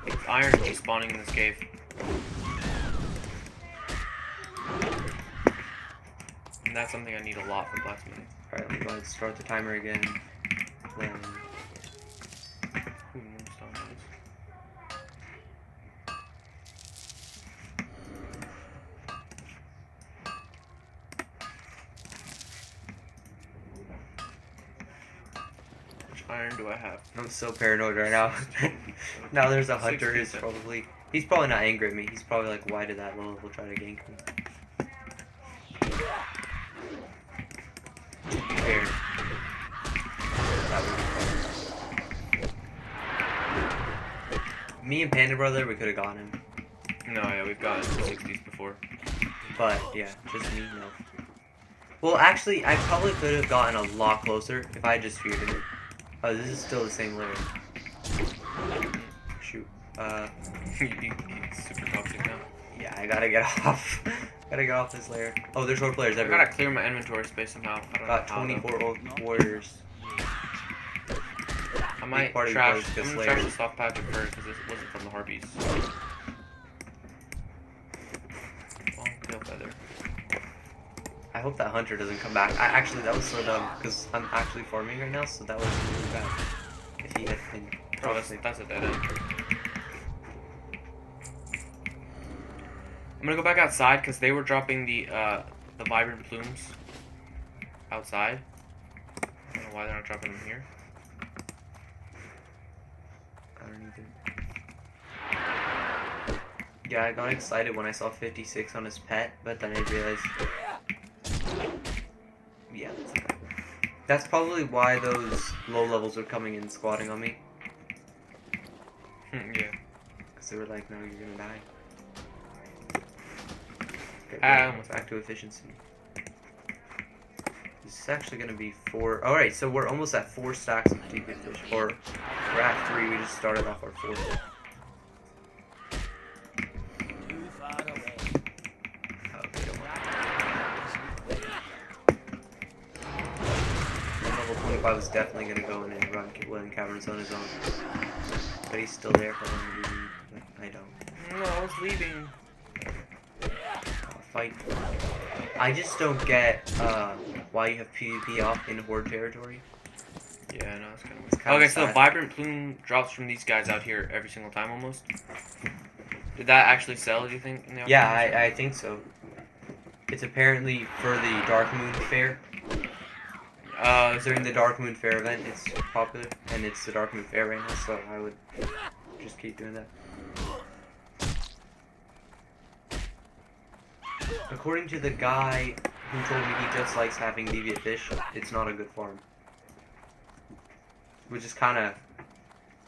It's iron is spawning in this cave. And that's something I need a lot for blacksmithing. Alright, let me go ahead and start the timer again. Then... Ooh, moonstone is. Which iron do I have? I'm so paranoid right now. Now there's a hunter who's 60%. probably... He's probably not angry at me. He's probably like, why did that low level try to gank me? Here. That would be fun. Me and Panda Brother, we could have gotten him. No, yeah, we've gotten 60s before. But, yeah, just me, no. Well, actually, I probably could have gotten a lot closer if I just feared him. Oh, this is still the same layer. Shoot. He's super toxic now. Yeah, I gotta get off. Gotta get off this layer. Oh, there's more players I everywhere. gotta clear my inventory space somehow. I don't Got know how, 24 old warriors. I might party trash. boys get I'm gonna slayed. trash the soft patch at first because this wasn't from the Harpies. Long tail feather. I hope that hunter doesn't come back. Actually, that was so dumb because I'm actually farming right now, so that was really bad. If he had been. Oh, that's a dead end. I'm gonna go back outside because they were dropping the vibrant plumes outside. I don't know why they're not dropping them here. I don't either. Yeah, I got excited when I saw 56 on his pet, but then I realized. Yeah, that's probably why those low levels were coming in squatting on me. Yeah. Because they were like, no, you're gonna die. Almost back to efficiency. This is actually gonna be 4. Alright, so we're almost at 4 stacks of deep fish. Or we're at 3, we just started off our 4th. Okay, don't worry. Level 25 is definitely gonna go in and run William Caverns on his own. But he's still there for one reason. I don't. No, I was leaving. Fight. I just don't get why you have PvP off in Horde territory. Yeah, no, it's kind of kinda okay, so sad. vibrant plume drops from these guys out here every single time almost. Did that actually sell, do you think? In the Yeah, auction? I think so. It's apparently for the Dark Moon Fair. During the Dark Moon Fair event, it's popular, and it's the Dark Moon Fair right now, so I would just keep doing that. According to the guy who told me he just likes having deviant fish, it's not a good farm. Which is kind of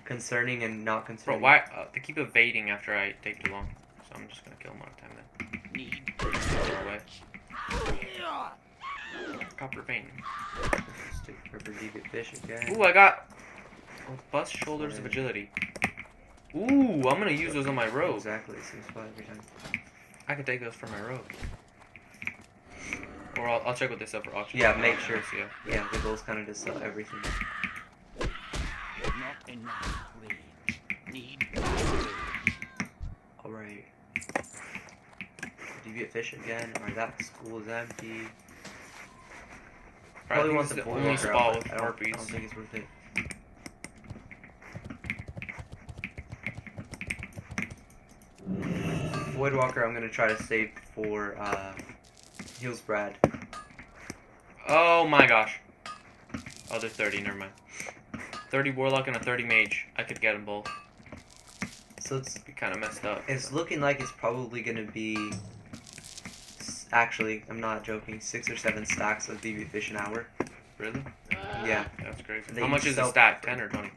concerning and not Bro, concerning. why? They keep evading after I take too long, so I'm just gonna kill them all the time then. Away. Copper vein. Stick rubber deviant fish again. Ooh, I got bust shoulders of agility. Ooh, I'm gonna use those on my rogue. Exactly, same spot every time. I could take those for my rogue. Or I'll check what they sell for auction. Yeah, make sure. Yeah. Yeah, the goal's kind of to sell everything. Not enough range. Need Alright. Deviant fish again. Alright, that school is empty. Probably I want think the it's the only Voidwalker spot out, with but I don't harpies. think it's worth it. Voidwalker I'm gonna try to save for Heals Brad. Oh my gosh. Oh, they're 30, never mind. 30 Warlock and a 30 Mage. I could get them both. So it's Be kind of messed up. looking like it's probably gonna be. Actually, I'm not joking. 6 or 7 stacks of deviant fish an hour. Really? Yeah. That's crazy. They How much is a sell- stack? 10 or 20?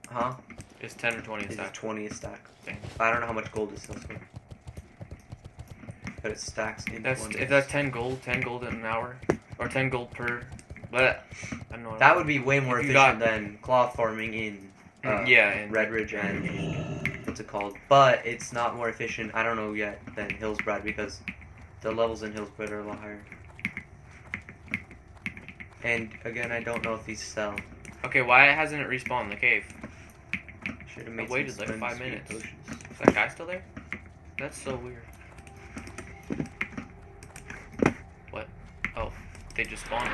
Huh? It's 10 or 20 a It's stack. 20 a stack. Dang. I don't know how much gold it sells for. But it stacks in That's 20. if that's 10 gold in an hour, or 10 gold per. But I don't know. That would be way more If you efficient got- than cloth farming in Yeah, and Red Ridge and what's it called? But it's not more efficient. I don't know yet than Hillsbrad because the levels in Hillsbrad are a lot higher. And again, I don't know if these sell. Okay, why hasn't it respawned in the cave? Should have made waited some like sprint 5 speed minutes. potions. Is that guy still there? That's so weird. What? Oh, they just spawned.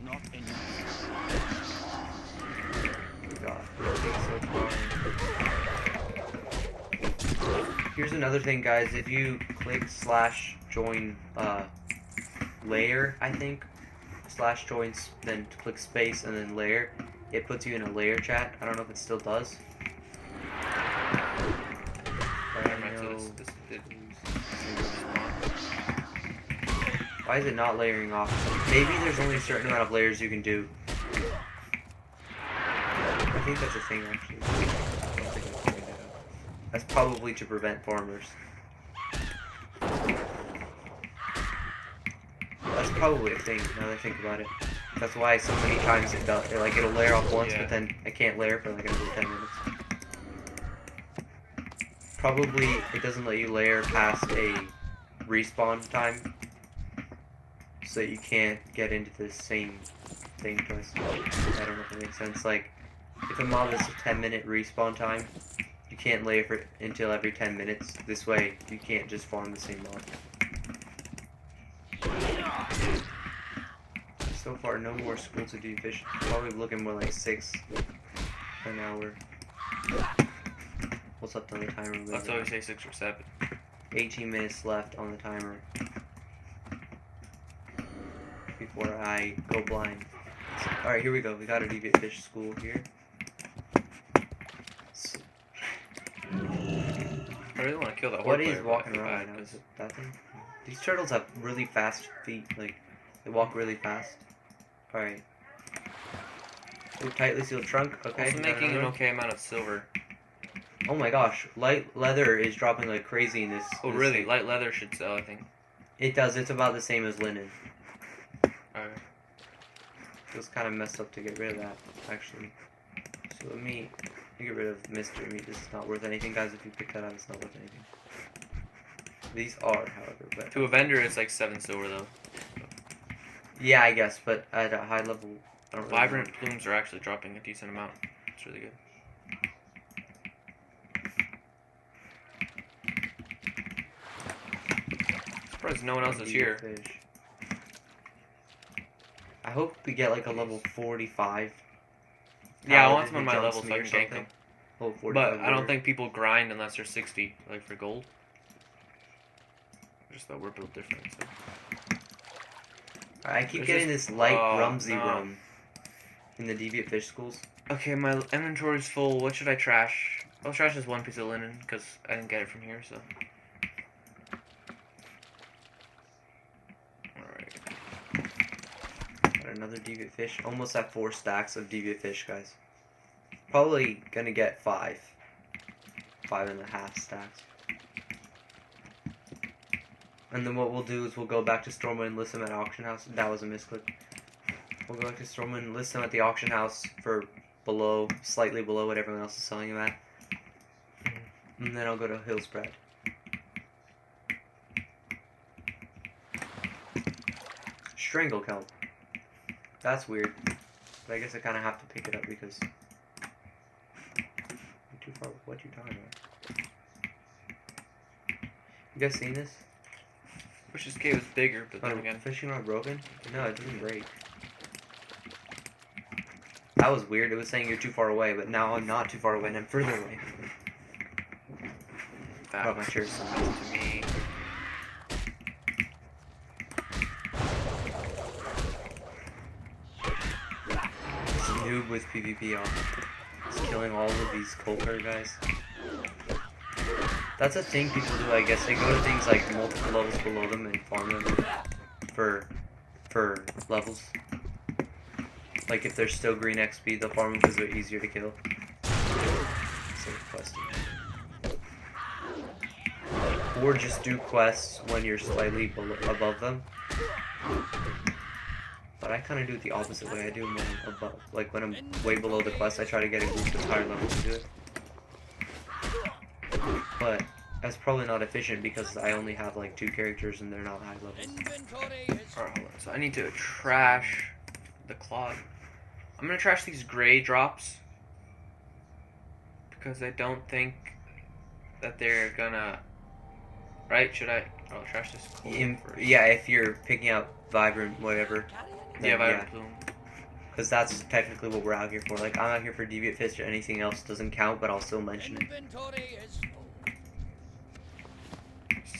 not enough. We got everything so far. Here's another thing, guys. If you click /join layer, I think /join, then click space and then layer, it puts you in a layer chat. I don't know if it still does. But I Alright, so know. this did respawn. Why is it not layering off? Maybe there's only a certain amount of layers you can do. I think that's a thing, actually. I don't think I figured it out. That's probably to prevent farmers. That's probably a thing, now that I think about it. That's why so many times it does, like, it'll layer off once, Yeah. but then I can't layer for like another 10 minutes. Probably it doesn't let you layer past a respawn time, so you can't get into the same thing twice. I don't know if that makes sense. Like, if a mob is a 10-minute respawn time, you can't layer for until every 10 minutes. This way, you can't just farm the same mob. So far, no more school to do fish. Probably looking more like 6 an hour. What's up on the timer? Let's always say 6 or 7. 18 minutes left on the timer before I go blind. Alright, here we go. We got a deviant fish school here. So, I really want to kill that what horde is player, walking but I feel around bad right now? 'cause Is it that thing? These turtles have really fast feet. Like, they walk really fast. Alright. Ooh, tightly sealed trunk. Okay. also got making an another. okay amount of silver. Oh my gosh, light leather is dropping like crazy in this. Oh, this really? thing. Light leather should sell, I think. It does. It's about the same as linen. Alright. It was kind of messed up to get rid of that, actually. So let me get rid of mystery meat. This is not worth anything, guys. If you pick that up, it's not worth anything. These are, however, but To a vendor, it's like 7 silver, though. yeah, I guess. But at a high level, I don't really Vibrant know. plumes are actually dropping a decent amount. It's really good. Surprised no one else is here. Fish. I hope we get like a level 45. Yeah, I paladin want some on who my jumps level so me I or can gank something. them. Level 45 But I don't warrior. think people grind unless they're 60, like for gold. Just that we're built different. So. I keep There's getting this light oh, Rumsey no. rum in the deviant fish schools. Okay, my inventory's full. What should I trash? I'll trash this one piece of linen because I didn't get it from here. So. Alright. Got another deviant fish. Almost at 4 stacks of deviant fish, guys. Probably gonna get 5. 5.5 stacks. And then what we'll do is we'll go back to Stormwind and list them at auction house. That was a misclick. We'll go back to Stormwind and list them at the auction house for slightly below what everyone else is selling them at. And then I'll go to Hillspread. Strangle kelp. That's weird. But I guess I kind of have to pick it up because I'm too far. What you talking about? You guys seen this? Wish this cave was bigger, but then Oh, again. fishing rod broken? No, it didn't break. That was weird. It was saying you're too far away, but now I'm not too far away and I'm further away. That Oh, my shirt's so to me. This noob with PvP on. It's killing all of these Colker guys. That's a thing people do, I guess. They go to things like multiple levels below them and farm them for levels. Like if they're still green XP, they'll farm them because they're easier to kill. So questing. Or just do quests when you're slightly above them. But I kind of do it the opposite way. I do them when I'm above. Like when I'm way below the quest, I try to get a group that's higher level to do it. But that's probably not efficient because I only have like 2 characters and they're not high level. Alright, hold on. So I need to trash the clog. I'm gonna trash these gray drops because I don't think that they're gonna. Right? Should I? Oh, trash this. Yeah, if you're picking up Vibrant, whatever. Yeah, Vibrant Plume. Because that's technically what we're out here for. Like, I'm out here for Deviant Fist or anything else doesn't count, but I'll still mention it.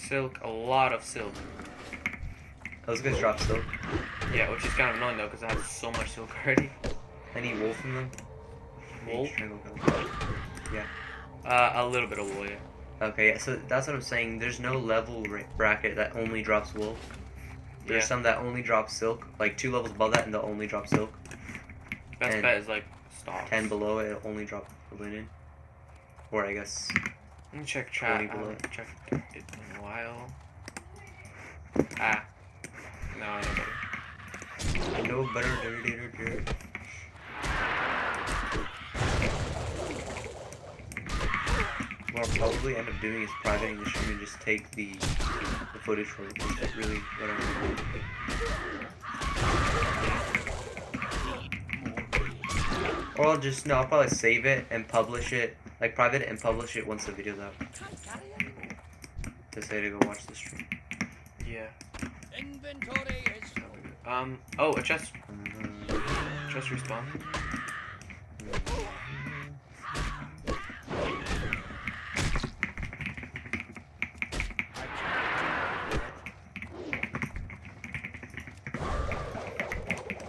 Silk, a lot of silk. Those guys drop silk. Yeah, which is kind of annoying though because I have so much silk already. Any wool from them? Wool? Yeah. A little bit of wool, yeah. Okay, yeah, so that's what I'm saying. There's no level bracket that only drops wool. There's Yeah. some that only drop silk, like 2 levels above that, and they'll only drop silk. Best And bet is like stocks. 10 below it, it'll only drop linen. Or I guess. Let me check chat. 20 I below. haven't checked it in a while. Ah. No, I know better. I know better. What I'll probably end up doing is privating the stream and just take the footage from it. That's really what I'm going to do. Or I'll probably save it and publish it, like private it and publish it once the video's out. To say to go watch the stream. Yeah. Oh, a chest. Chest respawn.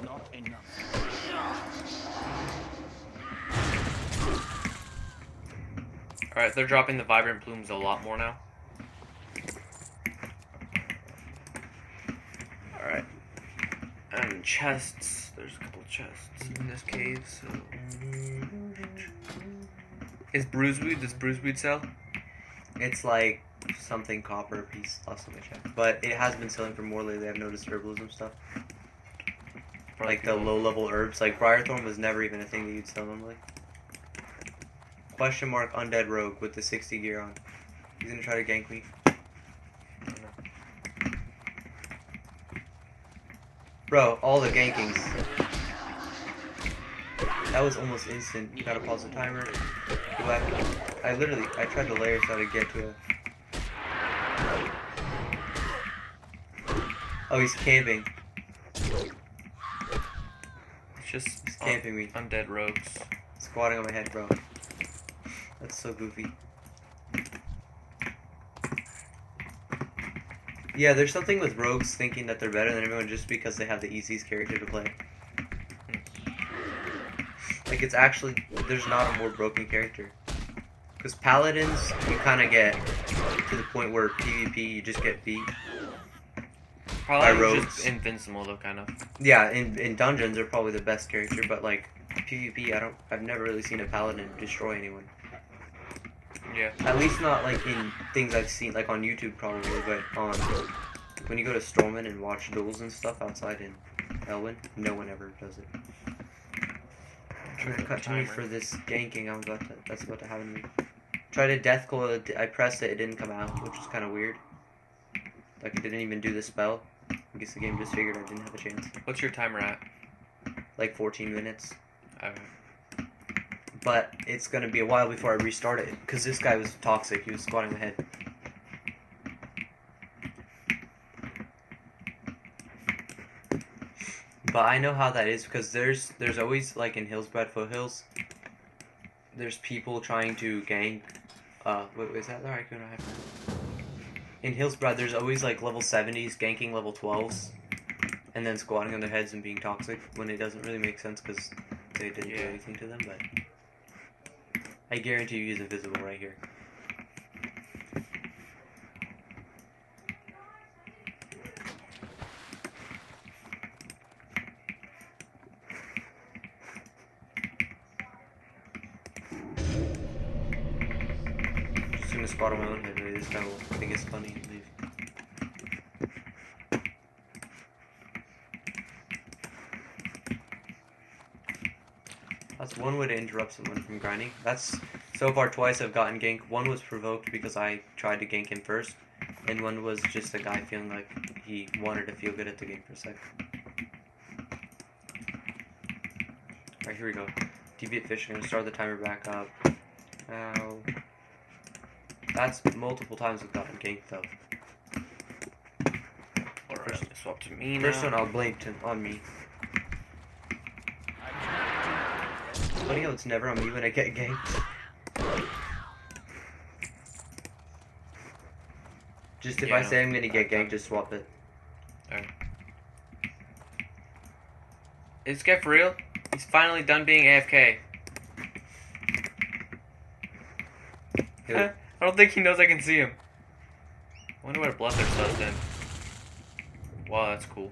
Not enough. Alright, they're dropping the vibrant plumes a lot more now. Alright. And chests. There's a couple of chests in this cave, so. Is bruiseweed? Does bruiseweed sell? It's like something copper a piece, last time I checked. But it has been selling for more lately. I've noticed herbalism stuff. Like the low level herbs. Like Briarthorn was never even a thing that you'd sell normally. Question mark undead rogue with the 60 gear on. He's gonna try to gank me. Bro, all the gankings. That was almost instant. You gotta pause the timer. Go back. I tried to layer so I could get to it. Oh, he's camping. It's just He's camping me. undead rogues. Squatting on my head, bro. That's so goofy. Yeah, there's something with rogues thinking that they're better than everyone just because they have the easiest character to play. Like, it's actually, there's not a more broken character. Because paladins, you kind of get to the point where PvP, you just get beat. Probably rogues. just invincible though, kind of. Yeah, in dungeons, they're probably the best character, but like, PvP, I've never really seen a paladin destroy anyone. Yeah. At least not like in things I've seen, like on YouTube probably, but on when you go to Stolman and watch duels and stuff outside in Elwyn, no one ever does it. Trying to cut to me for this ganking that's about to happen to me. Tried to death coil, I pressed it, it didn't come out, which was kind of weird. Like, it didn't even do the spell. I guess the game just figured I didn't have a chance. What's your timer at? Like 14 minutes. Okay. But it's gonna be a while before I restart it, because this guy was toxic, he was squatting my head. But I know how that is, because there's always, like in Hillsbrad Foothills, there's people trying to gank, wait, is that the Raccoon I have? In Hillsbrad, there's always like level 70s ganking level 12s, and then squatting on their heads and being toxic, when it doesn't really make sense, because they didn't do anything to them, but I guarantee you he's invisible right here. Just gonna spot on my own head, really. This guy will think it's funny and leave. That's one way to interrupt someone from grinding. That's so far twice I've gotten gank. One was provoked because I tried to gank him first, and one was just a guy feeling like he wanted to feel good at the game for a sec. Alright, here we go. TB Fish, I'm gonna start the timer back up. Ow. That's multiple times I've gotten ganked though. Alright, swap to me now. First one I'll blame on me. Funny how it's never on me when I get ganked. Just if I say I'm gonna get ganked, just swap it. Alright. Is this guy for real? He's finally done being AFK. I don't think he knows I can see him. I wonder what Bloodthirst does then. Wow, that's cool.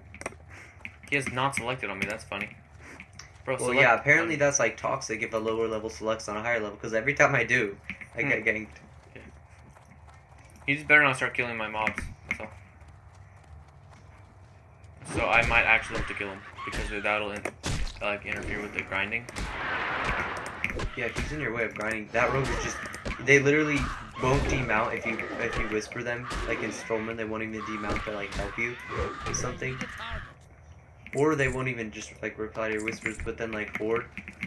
He has not selected on me, that's funny. Bro, well, yeah, apparently that's like toxic if a lower level selects on a higher level, because every time I do, I get ganked. Yeah. He just better not start killing my mobs, that's all. So I might actually have to kill him, because that'll like interfere with the grinding. Yeah, if he's in your way of grinding, that rogue is just, they literally won't demount if you whisper them, like in Strowman, they won't even demount to like help you with something. Or they won't even just like reply to your whispers, but then like Horde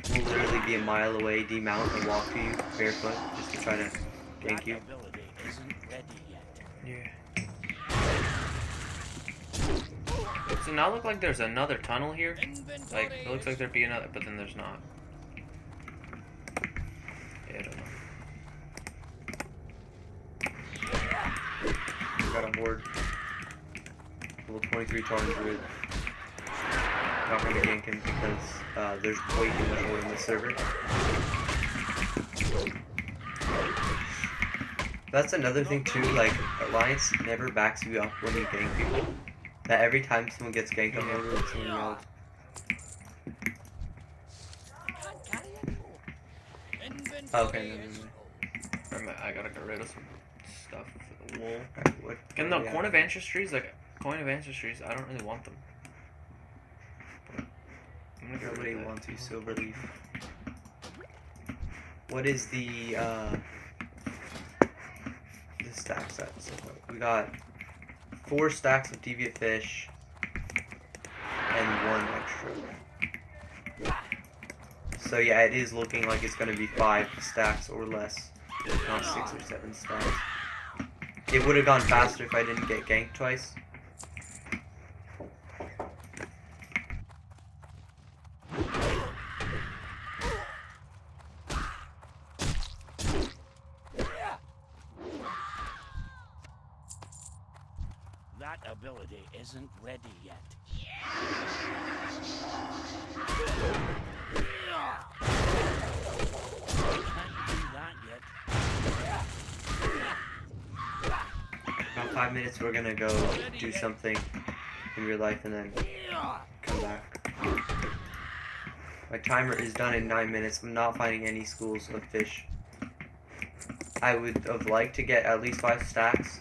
will literally be a mile away, demount and walk to you barefoot just to try to gank you. Yeah. Does it not look like there's another tunnel here? Like, it looks like there'd be another, but then there's not. Yeah, I don't know. Got a Horde. Level 23 Charged Druid. Not gonna gank him because there's way too much Horde in this server. That's another thing too, like, Alliance never backs you up when you gank people. That every time someone gets ganked on Horde, someone yells. Okay, no. I gotta get rid of some stuff for the wool. What? And no, Coin of Ancestries, like, Coin of Ancestries, I don't really want them. I'm gonna get Nobody rid of wants you, Silverleaf. What is the stack set? So we got 4 stacks of Deviant Fish and 1 extra. So yeah, it is looking like it's gonna be 5 stacks or less, not 6 or 7 stacks. It would have gone faster if I didn't get ganked twice. That ability isn't ready yet. About 5 minutes, we're gonna go do something in real life and then come back. My timer is done in 9 minutes. I'm not finding any schools of fish. I would have liked to get at least 5 stacks.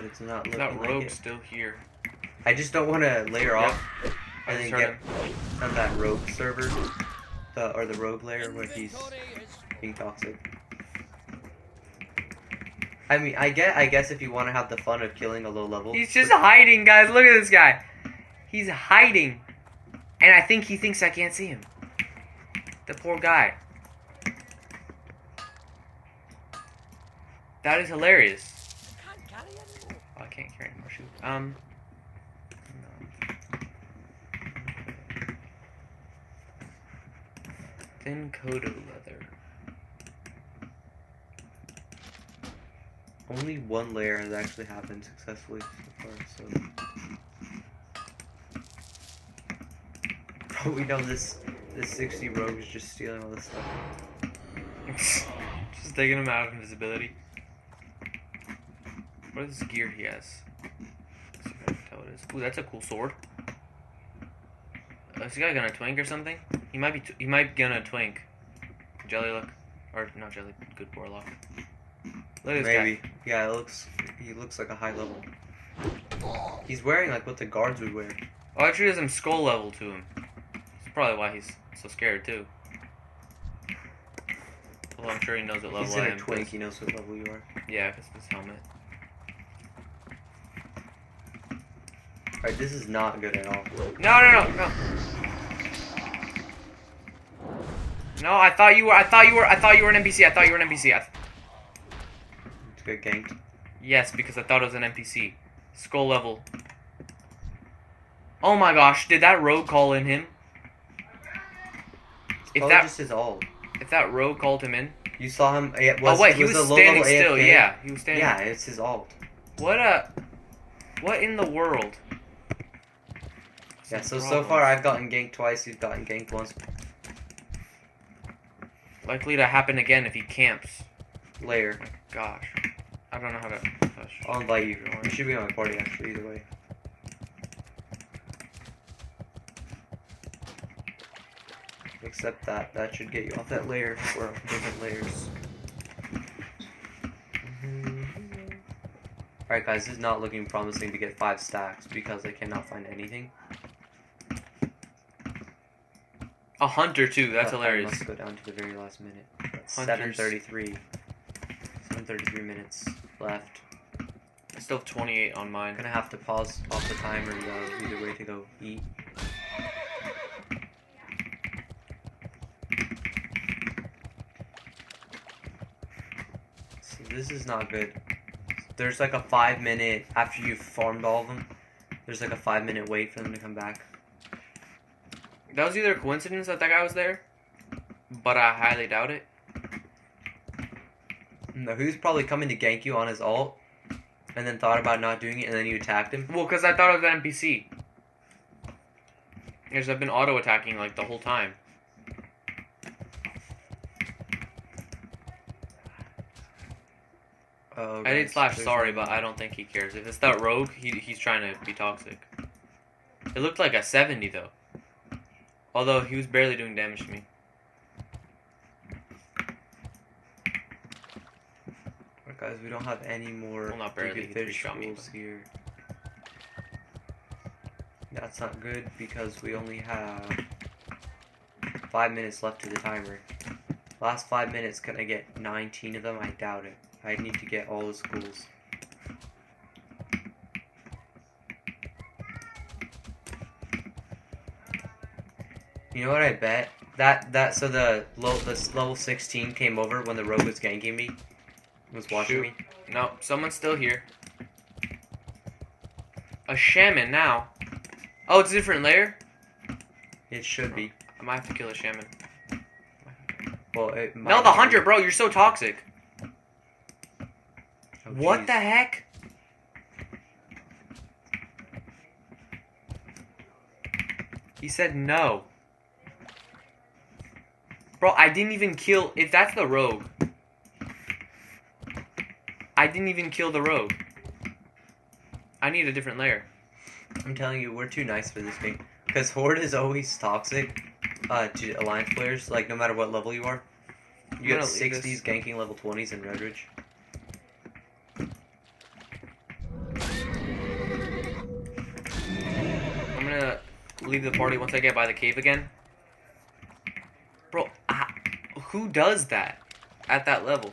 it's not looking That like rogue's it. still here. I just don't want to layer Yep. off I and then just get heard him. on that rogue server, or the rogue layer where he's being toxic. I mean, I guess if you want to have the fun of killing a low level. He's just hiding, guys. Look at this guy. He's hiding. And I think he thinks I can't see him. The poor guy. That is hilarious. Oh, I can't carry anymore. Shoot. No. Thin coat of leather. Only one layer has actually happened successfully so far, so. But we know this 60 rogue is just stealing all this stuff. Just taking him out of invisibility. What is this gear he has? Let's see if I can tell what it is. Ooh, that's a cool sword. Is this guy gonna twink or something? He might be. He might gonna twink. Jelly look, or not jelly. Good warlock. Look at this Maybe. guy. Yeah, he looks like a high level. He's wearing like what the guards would wear. Oh, actually, there's some skull level to him. That's probably why he's so scared too. Well, I'm sure he knows what level He's I in a am. twink, he knows what level you are. Yeah, because of his helmet. Alright, this is not good at all. No. No, I thought you were an NPC. I thought you were an NPC. To get ganked. Yes, because I thought it was an NPC. Skull level. Oh my gosh, did that rogue call in him? Probably just his ult. If that rogue called him in. You saw him. He He was a standing low-level still. AFK. Yeah, he was standing. Yeah, it's his ult. What in the world? Yeah, so far I've gotten ganked twice, he's gotten ganked once. Likely to happen again if he camps. Layer. Gosh. I don't know how to push. I'll invite you. You should be on my party actually, either way. Except that should get you off that layer or different layers. Alright guys, this is not looking promising to get 5 stacks because I cannot find anything. A hunter too, that's hilarious. I must go down to the very last minute. That's Hunters. 7:33. 7:33 minutes left. I still have 28 on mine. I'm gonna have to pause off the timer and go either way to go eat. So this is not good. There's like a 5-minute, after you've farmed all of them, there's like a 5-minute wait for them to come back. That was either a coincidence that guy was there, but I highly doubt it. No, he was probably coming to gank you on his ult, and then thought about not doing it, and then you attacked him. Well, because I thought it was an NPC. Because I've been auto-attacking like the whole time. Oh, I did guys, slash there's sorry, no- but I don't think he cares. If it's that rogue, he's trying to be toxic. It looked like a 70 though. Although he was barely doing damage to me. Alright, guys, we don't have any more Well, not barely, he fish three-shot me, schools here. That's not good because we only have 5 minutes left to the timer. Last 5 minutes, can I get 19 of them? I doubt it. I need to get all the schools. You know what I bet? So the level 16 came over when the rogue was ganking me. Was watching Shoot. me. No, someone's still here. A shaman now. Oh, it's a different layer? It should be. I might have to kill a shaman. Well, it might No, the not be. hunter, bro, you're so toxic. Oh, What jeez. the heck? He said no. Bro, I didn't even kill... If that's the rogue. I didn't even kill the rogue. I need a different layer. I'm telling you, we're too nice for this game. Because Horde is always toxic to Alliance players, like no matter what level you are. You I'm get gonna leave 60s this. ganking level 20s in Red Ridge. leave the party once I get by the cave again. Bro, who does that at that level?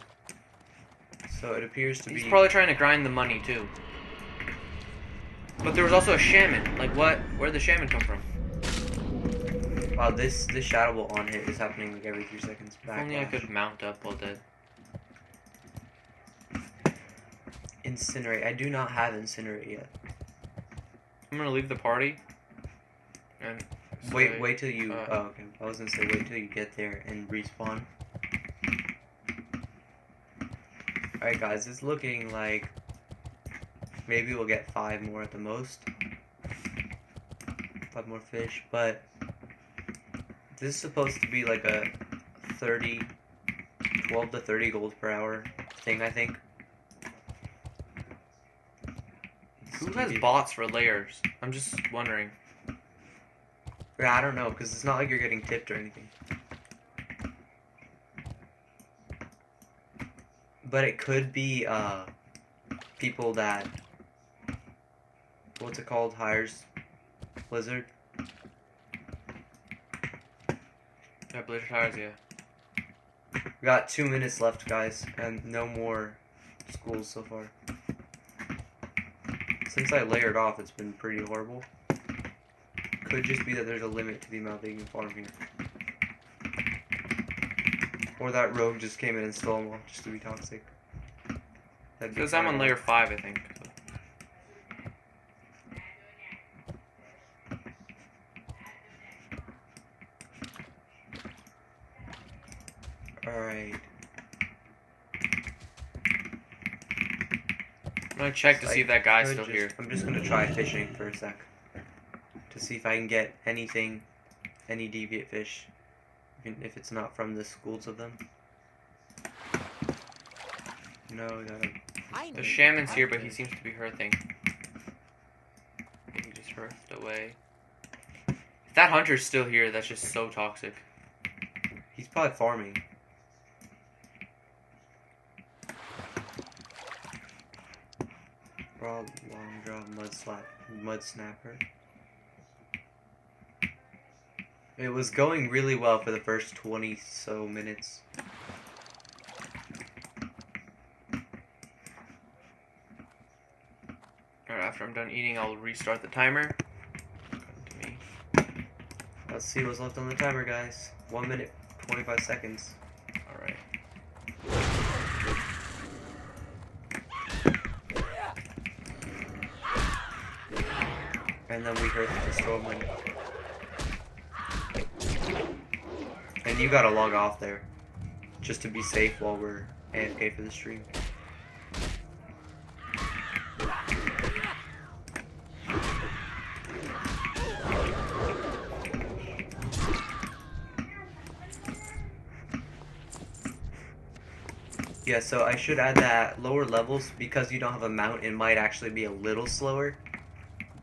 So it appears to be. He's probably trying to grind the money too. But there was also a shaman. Like what? Where'd the shaman come from? Wow, this shadow ball on hit is happening like every 3 seconds. If only I could mount up while dead. Incinerate. I do not have incinerate yet. I'm gonna leave the party. And Wait till you. Oh, okay. I was gonna say wait till you get there and respawn. Alright, guys, it's looking like maybe we'll get 5 more at the most. 5 more fish, but this is supposed to be like a 12 to 30 gold per hour thing, I think. Who has bots for layers? I'm just wondering. Yeah, I don't know, because it's not like you're getting tipped or anything. But it could be people that, what's it called, hires Blizzard. Yeah, Blizzard hires, yeah. We got 2 minutes left, guys, and no more schools so far. Since I layered off, it's been pretty horrible. Could just be that there's a limit to the amount that you can farm here. Or that rogue just came in and stole them all just to be toxic. Because I'm on layer 5, I think. Alright. I'm gonna check to see if that guy's still here. I'm just gonna try fishing for a sec. To see if I can get anything, any deviate fish. Even if it's not from the schools of them. No, we gotta. The shaman's here, but he seems to be hearthing. He just hearthed away. If that hunter's still here, that's just so toxic. He's probably farming. Raw, long draw, mud snapper. It was going really well for the first 20 so minutes. Alright, after I'm done eating, I'll restart the timer. Come to me. Let's see what's left on the timer, guys. 1 minute, 25 seconds. Alright. And then we heard the storm wind. And you gotta log off there. Just to be safe while we're AFK for the stream. Yeah, so I should add that lower levels, because you don't have a mount, it might actually be a little slower.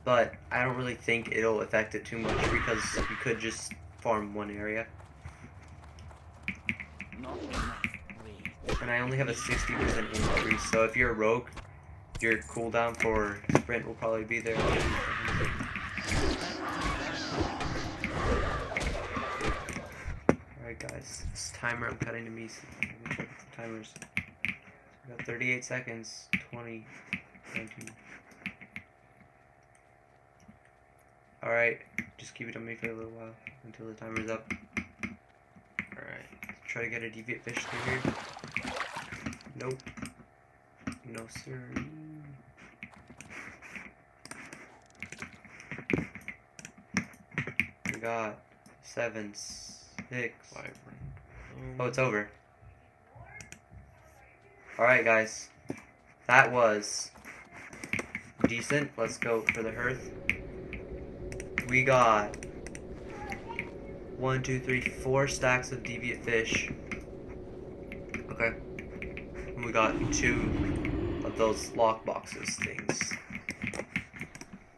But I don't really think it'll affect it too much, because you could just farm one area. And I only have a 60% increase, so if you're a rogue, your cooldown for sprint will probably be there. Alright guys, this timer I'm cutting to me, so I'm gonna check the timers. We got 38 seconds, 20, 19. Alright, just keep it on me for a little while, until the timer's up. Alright, try to get a deviate fish through here. Nope. No sir. We got 7, 6. Oh, it's over. Alright guys. That was decent. Let's go for the hearth. We got 1, 2, 3, 4 stacks of deviate fish. Okay. And we got 2 of those lock boxes things.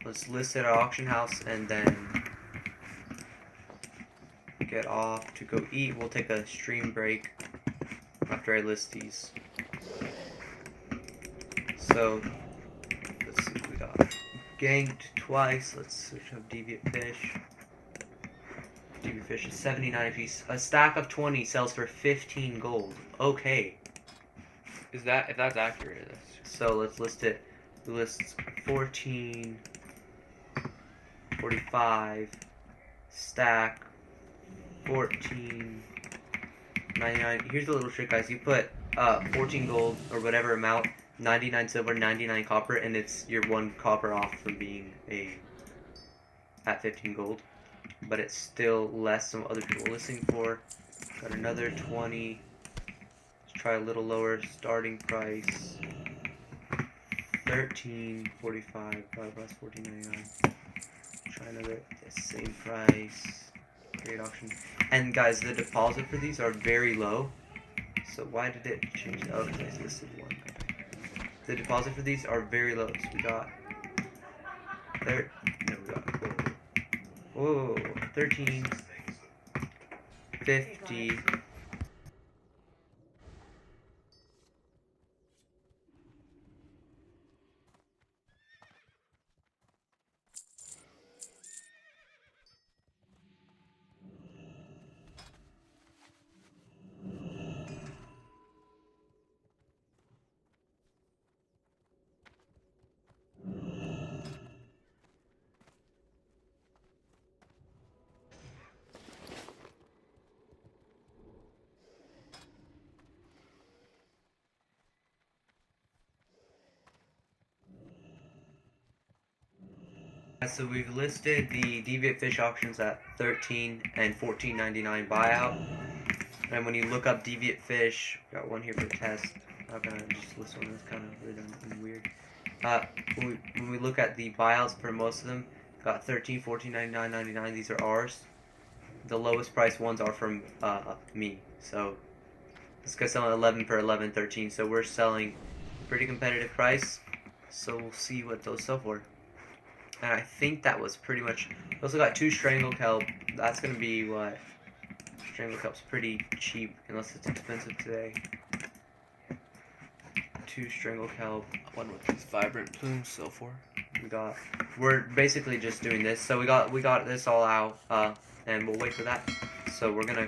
Let's list at our auction house and then get off to go eat. We'll take a stream break after I list these. So let's see what we got. Ganked twice. Let's switch up deviate fish. fish is 79 a piece. A stack of 20 sells for 15 gold. Okay. If that's accurate, that's... So let's list it. We list 14, 45, stack, 14, 99. Here's the little trick, guys. You put 14 gold or whatever amount, 99 silver, 99 copper, and you're 1 copper off from being at 15 gold. But it's still less than what other people are listing for. Got another 20. Let's try a little lower starting price. 13.45 plus 14.99. Try another same price. Great auction. And guys, the deposit for these are very low. So why did it change? Oh, because I listed 1. The deposit for these are very low. So we got whoa, 13, 50. So we've listed the deviant fish auctions at 13 and 14.99 buyout. And when you look up deviant fish, got one here for test. I'm gonna just list one that's kind of redundant and weird. When we look at the buyouts for most of them, got 13, 14.99, 99. These are ours. The lowest price ones are from me. So this guy's selling 11 for 11, 13. So we're selling a pretty competitive price. So we'll see what those sell for. And I think that was pretty much. We also got 2 strangle kelp. That's gonna be what? Strangle kelp's pretty cheap unless it's expensive today. 2 strangle kelp. I wonder what these vibrant plumes sell for. We're basically just doing this. So we got this all out, and we'll wait for that. So we're gonna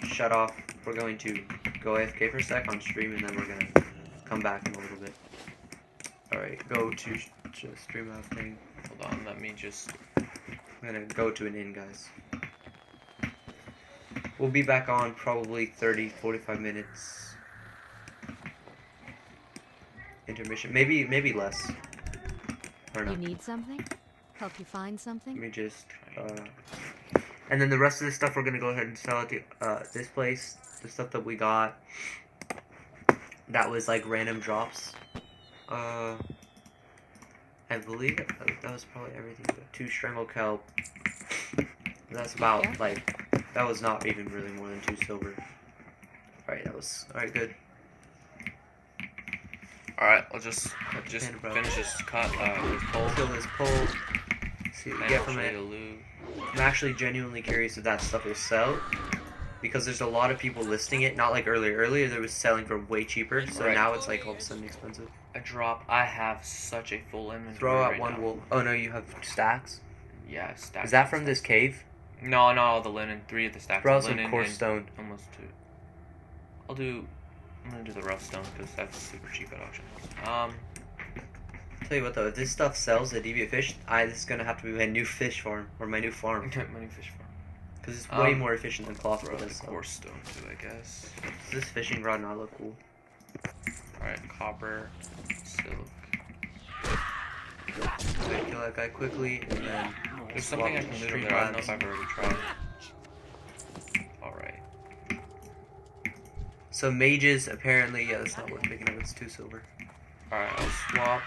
shut off. We're going to go AFK for a sec on stream, and then we're gonna come back in a little bit. All right, go to stream out thing. Hold on, let me just... I'm gonna go to an inn, guys. We'll be back on probably 30, 45 minutes. Intermission, maybe less. Or You not. need something? Help you find something? Let me just, and then the rest of this stuff we're gonna go ahead and sell at this place. The stuff that we got, that was like random drops. I believe that was probably everything. 2 strangle kelp. That's about like, that was not even really more than 2 silver. Alright, alright, good. Alright, I'll just finish this cut, this pole. Kill this pole. See what we get from it. I'm actually genuinely curious if that stuff will sell. Because there's a lot of people listing it, not like earlier. Earlier there was selling for way cheaper, so now it's like all of a sudden expensive. A drop. I have such a full inventory. Throw out right 1 now. wool. Oh no, you have stacks? Yeah, stacks. Is that from this cave? No, all the linen. 3 of the stacks. Throw out of some linen coarse and stone. Almost 2. I'm gonna do the rough stone because that's super cheap at auction. Tell you what though, if this stuff sells at deviant fish, this is gonna have to be my new fish farm or my new farm. My new fish farm. Because it's way more efficient than cloth Throw the does. coarse stone too, I guess. Does this fishing rod not look cool? Alright, copper, silk. So kill that guy quickly, and then There's something I can do there. I don't know if I've already tried. Alright. So mages, apparently, yeah, that's not worth picking up. It's 2 silver. Alright, I'll swap.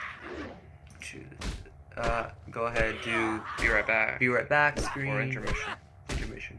Go ahead, do Be right back. be right back. Screen. Or intermission. Intermission.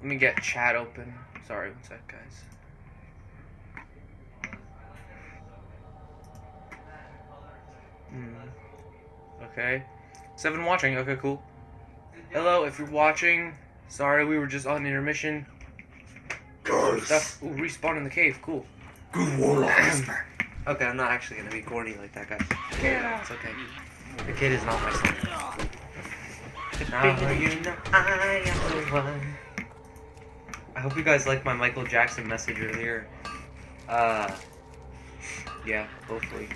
Let me get chat open. Sorry, one sec, guys. Okay. 7 watching. Okay, cool. Hello, if you're watching. Sorry, we were just on intermission. Stuff. Ooh, respawn in the cave. Cool. Good warlock whisper. Okay, I'm not actually gonna be corny like that, guys. Yeah. It's okay. The kid is not my son. Now you know I am the one. I hope you guys liked my Michael Jackson message earlier. Yeah, hopefully.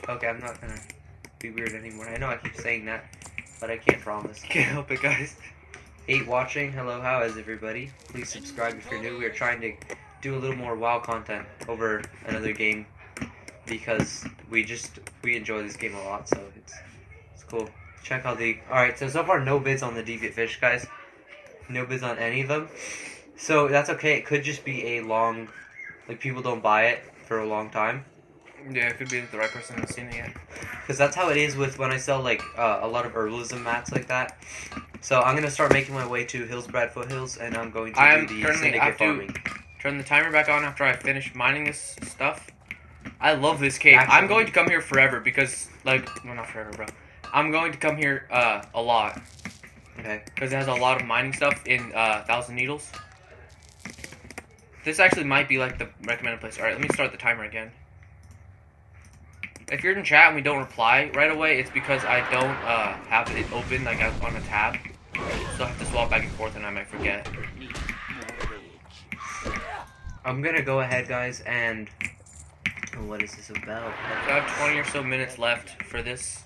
Okay, I'm not gonna be weird anymore. I know I keep saying that, but I can't promise. Can't help it, guys. 8 watching. Hello, how is everybody? Please subscribe if you're new. We are trying to do a little more WoW content over another game because we enjoy this game a lot, so it's cool. Check out the. Alright, so far no bids on the Deviant Fish, guys. No bids on any of them. So that's okay. It could just be a long, like people don't buy it for a long time. Yeah, it could be the right person that's seen it yet. Because that's how it is with when I sell like a lot of herbalism mats like that. So I'm gonna start making my way to Hillsbrad Foothills, and I'm going to do the syndicate farming. Turn the timer back on after I finish mining this stuff. I love this cave. Actually, I'm going to come here forever because, like, well, not forever, bro. I'm going to come here a lot. Okay. Because it has a lot of mining stuff in 1,000 Needles. This actually might be like the recommended place. Alright, let me start the timer again. If you're in chat and we don't reply right away, it's because I don't have it open like on a tab. So I have to swap back and forth and I might forget. I'm gonna go ahead, guys, and what is this about? So I have 20 or so minutes left for this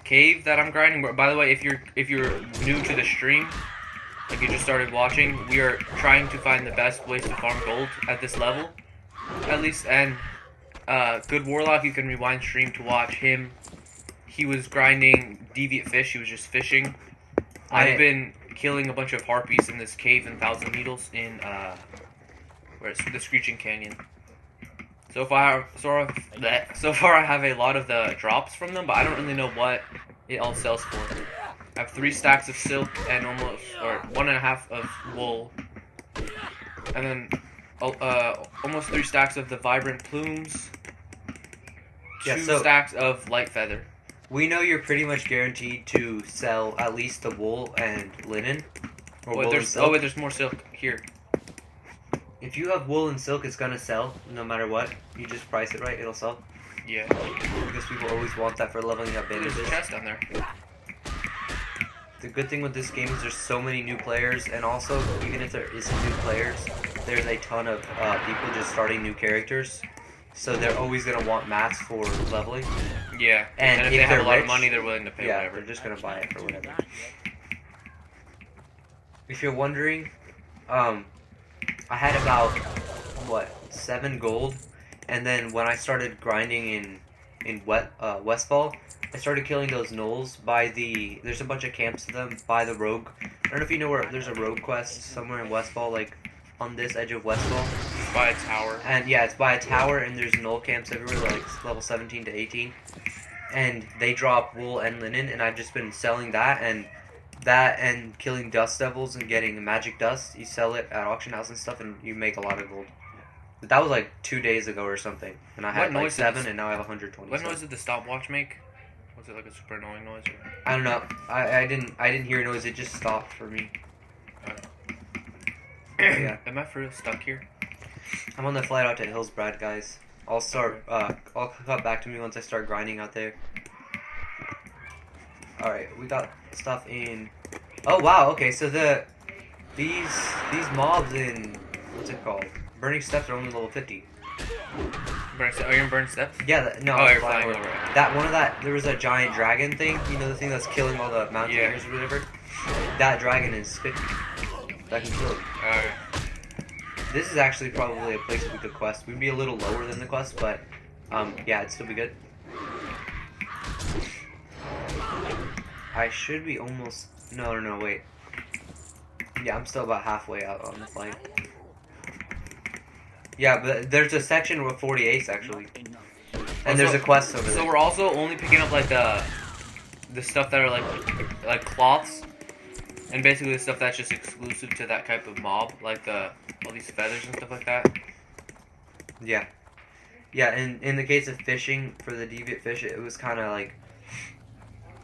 cave that I'm grinding. By the way, if you're new to the stream, like you just started watching, we are trying to find the best ways to farm gold at this level, at least. And Good Warlock, you can rewind stream to watch him. He was grinding Deviant Fish. He was just fishing. I've been killing a bunch of harpies in this cave in 1,000 Needles in where's the Screeching Canyon. So far I have a lot of the drops from them, but I don't really know what it all sells for. I have 3 stacks of silk and almost 1.5 of wool, and then almost 3 stacks of the vibrant plumes. 2 stacks of light feather. We know you're pretty much guaranteed to sell at least the wool and linen. Or wool and silk. Oh wait, there's more silk here. If you have wool and silk, it's gonna sell no matter what. You just price it right, it'll sell. Yeah. Because people always want that for leveling up There's bandages. a chest down there. The good thing with this game is there's so many new players, and also even if there isn't new players, there's a ton of people just starting new characters. So they're always gonna want mats for leveling. Yeah. And if if they have they're a lot of rich, money, they're willing to pay Yeah, whatever. they're just gonna buy it for whatever. If you're wondering, I had about 7 gold, and then when I started grinding in Westfall, I started killing those gnolls by the. There's a bunch of camps of them by the rogue. I don't know if you know where there's a rogue quest somewhere in Westfall, like on this edge of Westfall. By a tower. And yeah, it's by a tower, and there's gnoll camps everywhere, like level 17 to 18. And they drop wool and linen, and I've just been selling that and killing dust devils and getting magic dust. You sell it at auction house and stuff, and you make a lot of gold. But that was like 2 days ago or something, and I had like 7, and now I have 120. What noise did the stopwatch make? Was it like a super annoying noise? Or? I don't know. I didn't hear a noise. It just stopped for me. Yeah. Am I for real stuck here? I'm on the flight out to Hillsbrad, guys. I'll cut back to me once I start grinding out there. Alright, we got stuff in. Oh wow, okay, so these mobs in what's it called? Burning Steps are only level 50. Are you in Burn Steps? Yeah, no, Oh, I'm you're flying over it. There was a giant dragon thing, you know, the thing that's killing all the mountaineers or whatever? That dragon is 50. That can kill it. Alright. This is actually probably a place we could quest. We'd be a little lower than the quest, but yeah, it'd still be good. I should be almost. No, wait. Yeah, I'm still about halfway out on the flight. Yeah, but there's a section with 48s actually, Not enough. and there's a quest over So there. we're also only picking up like the stuff that are like cloths, and basically the stuff that's just exclusive to that type of mob, like all these feathers and stuff like that. Yeah. Yeah, and in the case of fishing, for the deviant fish, it was kind of like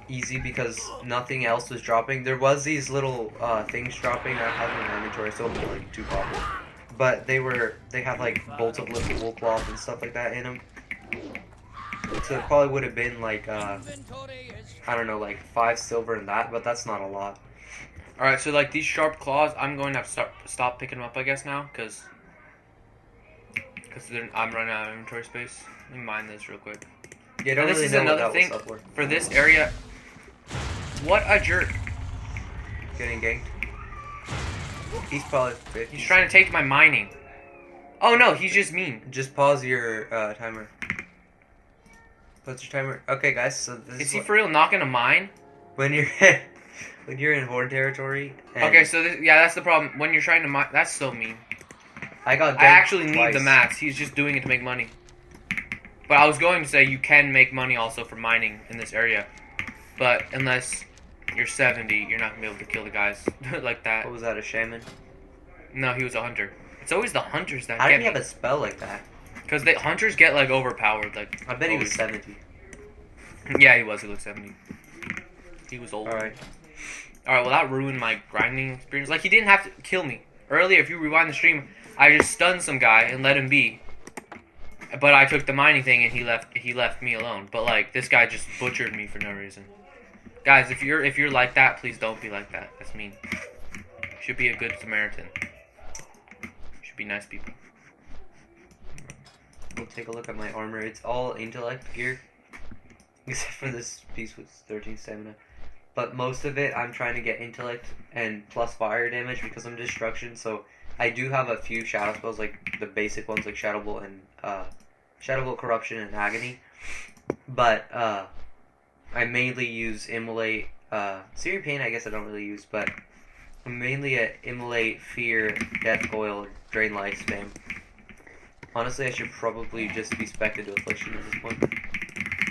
easy because nothing else was dropping. There was these little things dropping that I have in my inventory, so they're like 2 copper. But they have like bolts of little wool cloth and stuff like that in them. So it probably would have been like, I don't know, like 5 silver in that, but that's not a lot. Alright, so like these sharp claws, I'm going to have to stop picking them up, I guess, now, because I'm running out of inventory space. Let me mine this real quick. Yeah, I don't And this really is know what another that thing was up for. for this area. What a jerk. Getting ganked. He's probably... He's trying to take my mining. Oh no, he's just mean. Just pause your timer. What's your timer? Okay, guys, so this Is is he what, for real not gonna mine? when you're when you're in horde territory. And Okay, so yeah, that's the problem. When you're trying to mine, that's so mean. I got. I actually need twice. the mats. He's just doing it to make money. But I was going to say you can make money also from mining in this area, but unless you're 70, you're not gonna be able to kill the guys like that. What was that? A shaman? No, he was a hunter. It's always the hunters that How get did he me. have a spell like that? Because the hunters get like overpowered. Like I bet he was always. 70. Yeah, he was. He looked 70. He was old. All right. Alright, well that ruined my grinding experience. Like, he didn't have to kill me. Earlier, if you rewind the stream, I just stunned some guy and let him be. But I took the mining thing and he left me alone. But like, this guy just butchered me for no reason. Guys, if you're like that, please don't be like that. That's mean. You should be a good Samaritan. You should be nice people. We'll take a look at my armor. It's all intellect gear. Except for this piece with 13 stamina. But most of it, I'm trying to get intellect and plus fire damage because I'm destruction. So I do have a few shadow spells, like the basic ones, like Shadow Bolt and Shadow Bolt, Corruption, and Agony. But I mainly use Immolate. Searing Pain, I guess I don't really use, but I'm mainly at Immolate, Fear, Death Coil, Drain Life spam. Honestly, I should probably just be spec'd to Affliction at this point.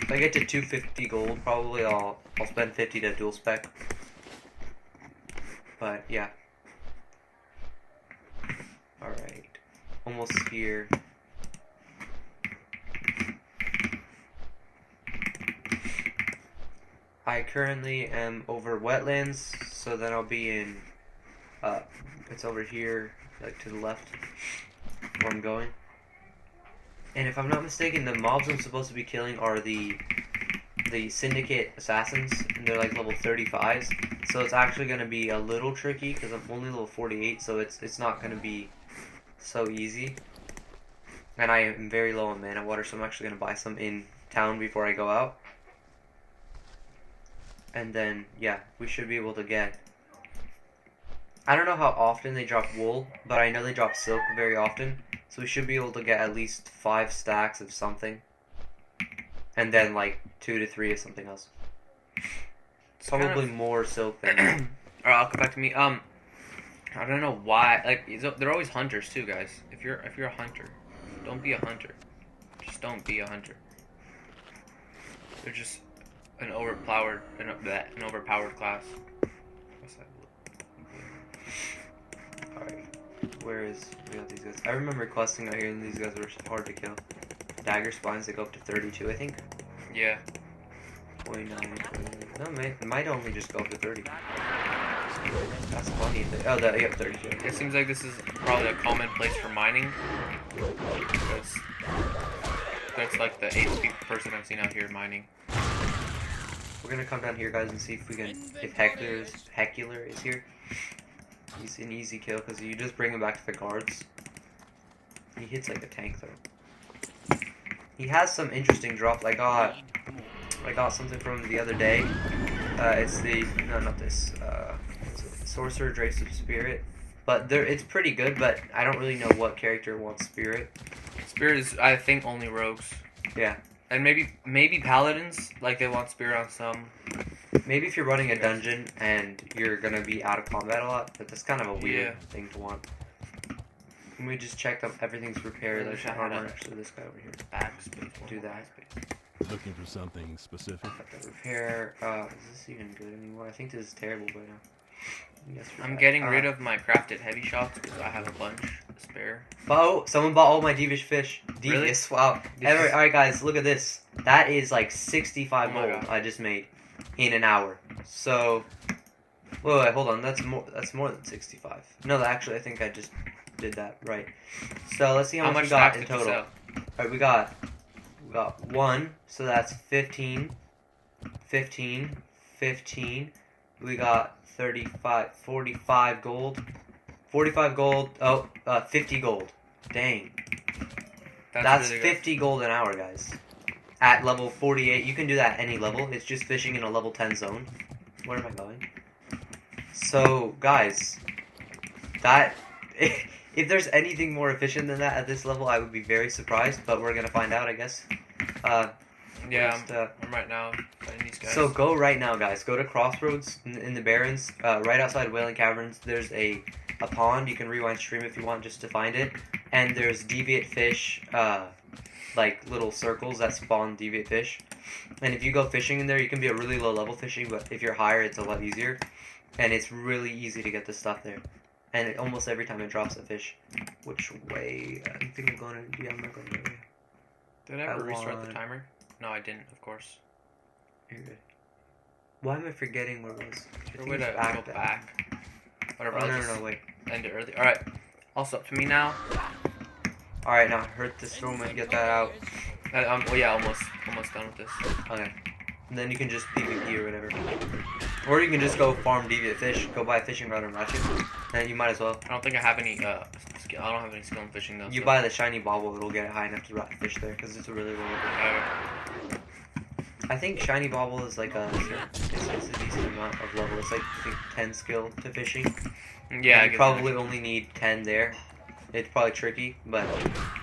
If I get to 250 gold, probably I'll spend 50 to dual spec. But yeah. Alright. Almost here. I currently am over wetlands, so then I'll be in it's over here, like to the left where I'm going. And if I'm not mistaken, the mobs I'm supposed to be killing are the Syndicate Assassins, and they're like level 35s. So it's actually going to be a little tricky because I'm only level 48, so it's not going to be so easy. And I am very low on mana water, so I'm actually going to buy some in town before I go out. And then, yeah, we should be able to get... I don't know how often they drop wool, but I know they drop silk very often. So we should be able to get at least 5 stacks of something. And then like 2 to 3 of something else. It's Probably kind of... more silk than... Alright, I'll come back to me. I don't know why. Like, they're always hunters too, guys. If you're a hunter, don't be a hunter. Just don't be a hunter. They're just an overpowered class. What's that? Alright, we got these guys. I remember questing out here and these guys were hard to kill. Dagger spines, they go up to 32, I think. Yeah. 29, 28. No, it might only just go up to 30. That's funny. Oh, yeah, 32. It seems like this is probably a common place for mining. That's like the 8th person I've seen out here mining. We're gonna come down here, guys, and see if we can, if Hecular is here. He's an easy kill because you just bring him back to the guards. He hits like a tank though. He has some interesting drops. I got something from the other day. It's the not this. Sorcerer Drace of Spirit, but it's pretty good. But I don't really know what character wants Spirit. Spirit is, I think, only rogues. Yeah. And maybe paladins, like they want Spirit on some. Maybe if you're running a dungeon and you're gonna be out of combat a lot, but that's kind of a weird thing to want. Can we just check that everything's repaired? Yeah, Like I the had armor. a- So this guy over here. Backspace. Do that. Looking for something specific? Got the repair. Is this even good anymore? I think this is terrible by now. Yes, I'm getting rid of my crafted heavy shots because I have a bunch spare. Oh, someone bought all my devious fish. Devious, Really? wow. This is- Alright, guys, look at this. That is like 65 Oh my gold God. I just made in an hour. So, wait, hold on. That's more than 65. No, actually, I think I just did that right. So let's see how, much we got stacks in did you total. sell? Alright, we got 1, so that's 15, 15, 15. We got 35, 45 gold, 45 gold. Oh, 50 gold. Dang. That's really 50 gold an hour, guys. At level 48, you can do that at any level. It's just fishing in a level 10 zone. Where am I going? So, guys, that if there's anything more efficient than that at this level, I would be very surprised. But we're gonna find out, I guess. Yeah, Just, I'm right now fighting these guys. So go right now, guys. Go to Crossroads in the Barrens, right outside Whaling Caverns. There's a pond. You can rewind stream if you want just to find it. And there's deviate fish, like little circles that spawn deviate fish. And if you go fishing in there, you can be a really low level fishing, but if you're higher, it's a lot easier. And it's really easy to get the stuff there. And almost every time it drops a fish. Which way? I think I'm going to. Yeah, I'm not going that way. Did I ever I restart want- the timer? No, I didn't, of course. You're good. Why am I forgetting where it was? I Or think wait, it's I go there. back. Whatever, Oh, I'll no, just no, wait. end it early. Alright, also up to me now. Alright, now hurt this storm and get that out. Well, yeah, almost done with this. Okay. And then you can just PvP or whatever. Or you can just go farm deviate fish, go buy a fishing rod and ratchet. And you might as well. I don't think I have any, skill. I don't have any skill in fishing though. You so- buy the shiny bobble, it'll get it high enough to rat fish there, because it's a really low level. I think shiny bobble is like it's a decent amount of level. It's like, I think, 10 skill to fishing. Yeah, I And you guess probably only need 10 there. It's probably tricky, but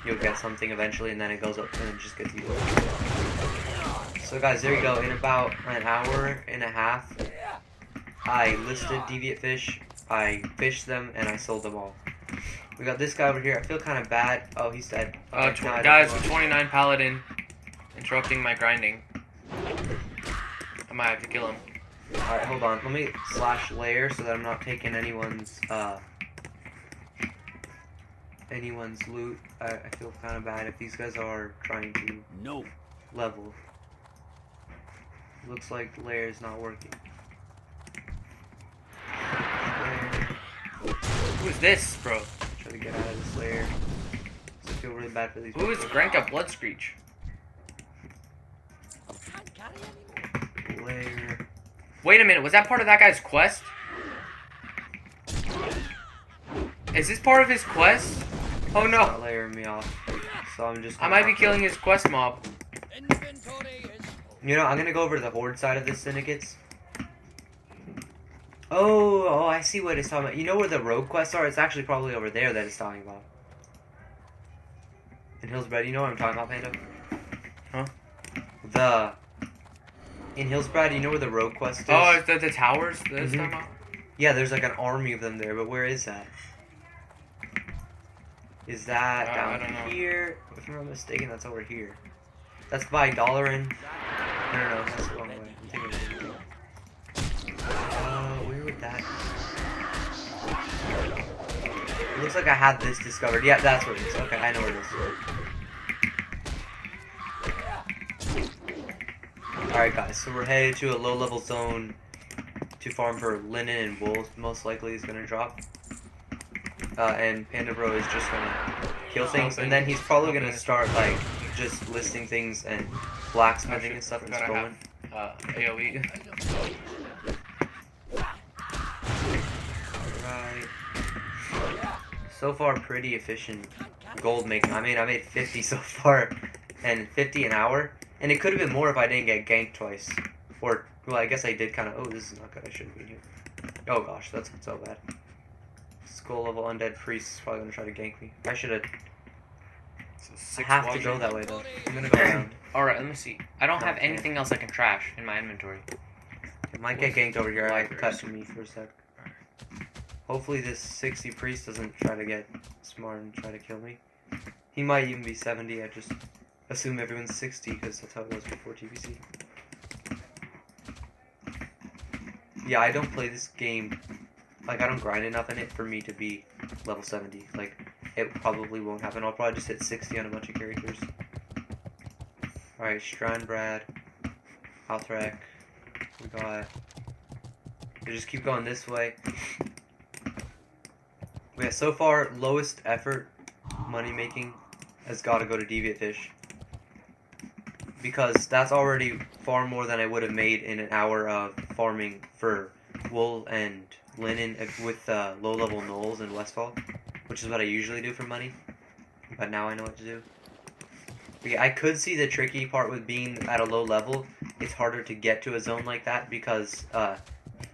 you'll get something eventually, and then it goes up, and it just gets easier. So guys, there you go. In about an hour and a half, I listed deviate fish, I fished them, and I sold them all. We got this guy over here. I feel kind of bad. Oh, he's dead. Okay, no, I don't guys, feel bad. 29 paladin interrupting my grinding. I might have to kill him. Alright, hold on. Let me slash layer so that I'm not taking anyone's loot. I feel kind of bad if these guys are trying to No. level. Looks like the layer is not working. Layer. Who is this, bro? Try to get out of this layer. So I feel really bad for these Who is people. Granka Blood Screech? Layer. Wait a minute, was that part of that guy's quest? Is this part of his quest? Oh no! Not layering me off. So I'm just. I might be killing his quest mob. You know, I'm gonna go over to the horde side of this syndicates. Oh, I see what it's talking about. You know where the rogue quests are? It's actually probably over there that it's talking about. In Hillsbrad, you know what I'm talking about, Panda? Huh? In Hillsbrad, you know where the rogue quest is? Oh, is that the towers this Mhm. time out? Yeah, there's like an army of them there, but where is that? Is that I down don't know. here? If I'm not mistaken, that's over here. That's by Dollarin. No, that's the wrong way. I'm thinking of it. Where would that be? It looks like I had this discovered. Yeah, that's where it is. Okay, I know where it is. Alright guys, so we're headed to a low-level zone to farm for linen and wool, most likely is going to drop. And Panda Bro is just going to kill things, and then he's probably going to start, like, just listing things and blacksmithing and stuff and Forgot I scrolling. AoE. Alright. So far, pretty efficient gold making. I mean, I made 50 so far, and 50 an hour. And it could have been more if I didn't get ganked twice. Or, well, I guess I did kind of. Oh, this is not good. I shouldn't be here. Oh gosh, that's so bad. Skull level undead priest is probably gonna try to gank me. I should have. I have to go that way though. I'm gonna go around. Alright, let me see. I don't have Okay. anything else I can trash in my inventory. It might get ganked over here. I cut to me for a sec. Hopefully this 60 priest doesn't try to get smart and try to kill me. He might even be 70. I just assume everyone's 60 because that's how it was before TBC. Yeah, I don't play this game, like I don't grind enough in it for me to be level 70. Like, it probably won't happen. I'll probably just hit 60 on a bunch of characters. Alright, Strand Brad, Altrek, we got... We just keep going this way. Yeah, so far, lowest effort money making has got to go to Deviant Fish. Because that's already far more than I would have made in an hour of farming for wool and linen with low-level gnolls in Westfall, which is what I usually do for money. But now I know what to do. But yeah, I could see the tricky part with being at a low level. It's harder to get to a zone like that because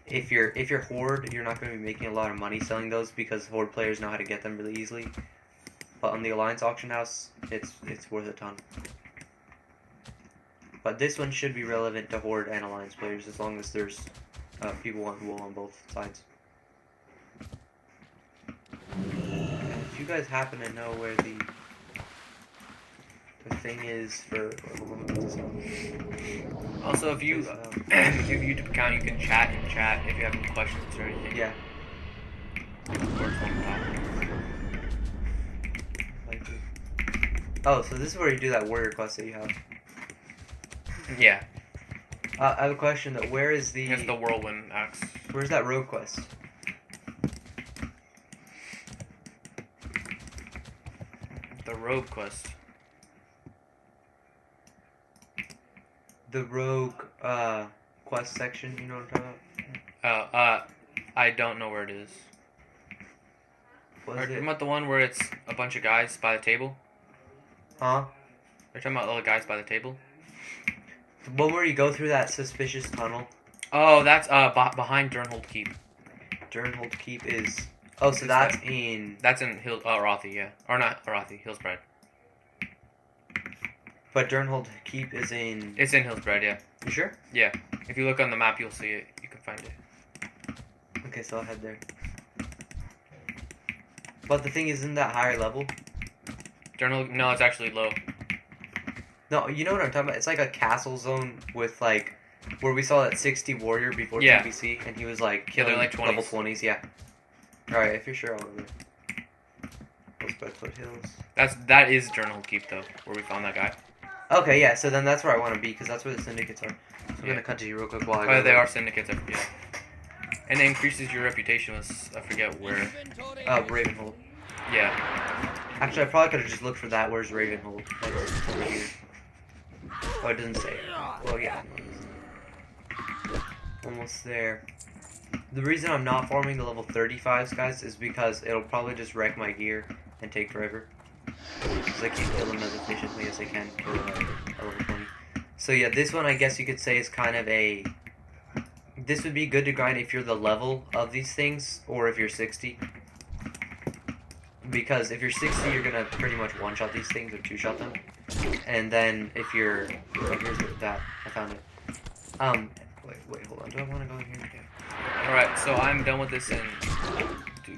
if you're Horde, you're not going to be making a lot of money selling those because Horde players know how to get them really easily. But on the Alliance auction house, it's worth a ton. But this one should be relevant to Horde and Alliance players as long as there's people wanting wool on both sides. And if you guys happen to know where the thing is for... Also, if you if you have a YouTube account, you can chat in chat if you have any questions or anything. Yeah. Oh, so this is where you do that warrior quest that you have. Yeah. I have a question though. Where is the... It's the Whirlwind Axe. Where's that rogue quest? The Rogue quest. The rogue quest section, you know what I'm talking about? I don't know where it is. What Are is you it? talking about the one where it's a bunch of guys by the table? Huh? You're talking about all the guys by the table? The one where you go through that suspicious tunnel. Oh, that's behind Durnhold Keep. Durnhold Keep is... Oh, so that's in... That's in Arathi, yeah. Or not Arathi, Hillsbrad. But Durnhold Keep is in... It's in Hillsbrad, yeah. You sure? Yeah. If you look on the map, you'll see it. You can find it. Okay, so I'll head there. But the thing is, isn't that higher level? Durnhold... No, it's actually low. No, you know what I'm talking about? It's like a castle zone with like... Where we saw that 60 warrior before Yeah. TBC, and he was like Yeah, they're killing like level 20s. 20s, yeah. Alright, if you're sure, I'll go there. Hillsbrad Foothills. That is Durnhold Keep, though, where we found that guy. Okay, yeah, so then that's where I want to be, because that's where the syndicates are. So I'm Yeah. going to cut to you real quick while I go Oh, they there. are syndicates, I forget. And it increases your reputation with, I forget where. Ravenhold. Yeah. Actually, I probably could have just looked for that. Where's Ravenhold? That's over here. Oh, it doesn't say. Well, yeah. Almost there. The reason I'm not farming the level 35s, guys, is because it'll probably just wreck my gear and take forever. Because I can't kill them as efficiently as I can kill a level 20. So yeah, this one I guess you could say is kind of a... This would be good to grind if you're the level of these things, or if you're 60. Because if you're 60, you're gonna pretty much one-shot these things, or two-shot them. And then if you're... Oh, here's that. I found it. Wait, hold on. Do I want to go in here? Yeah. Alright, so I'm done with this in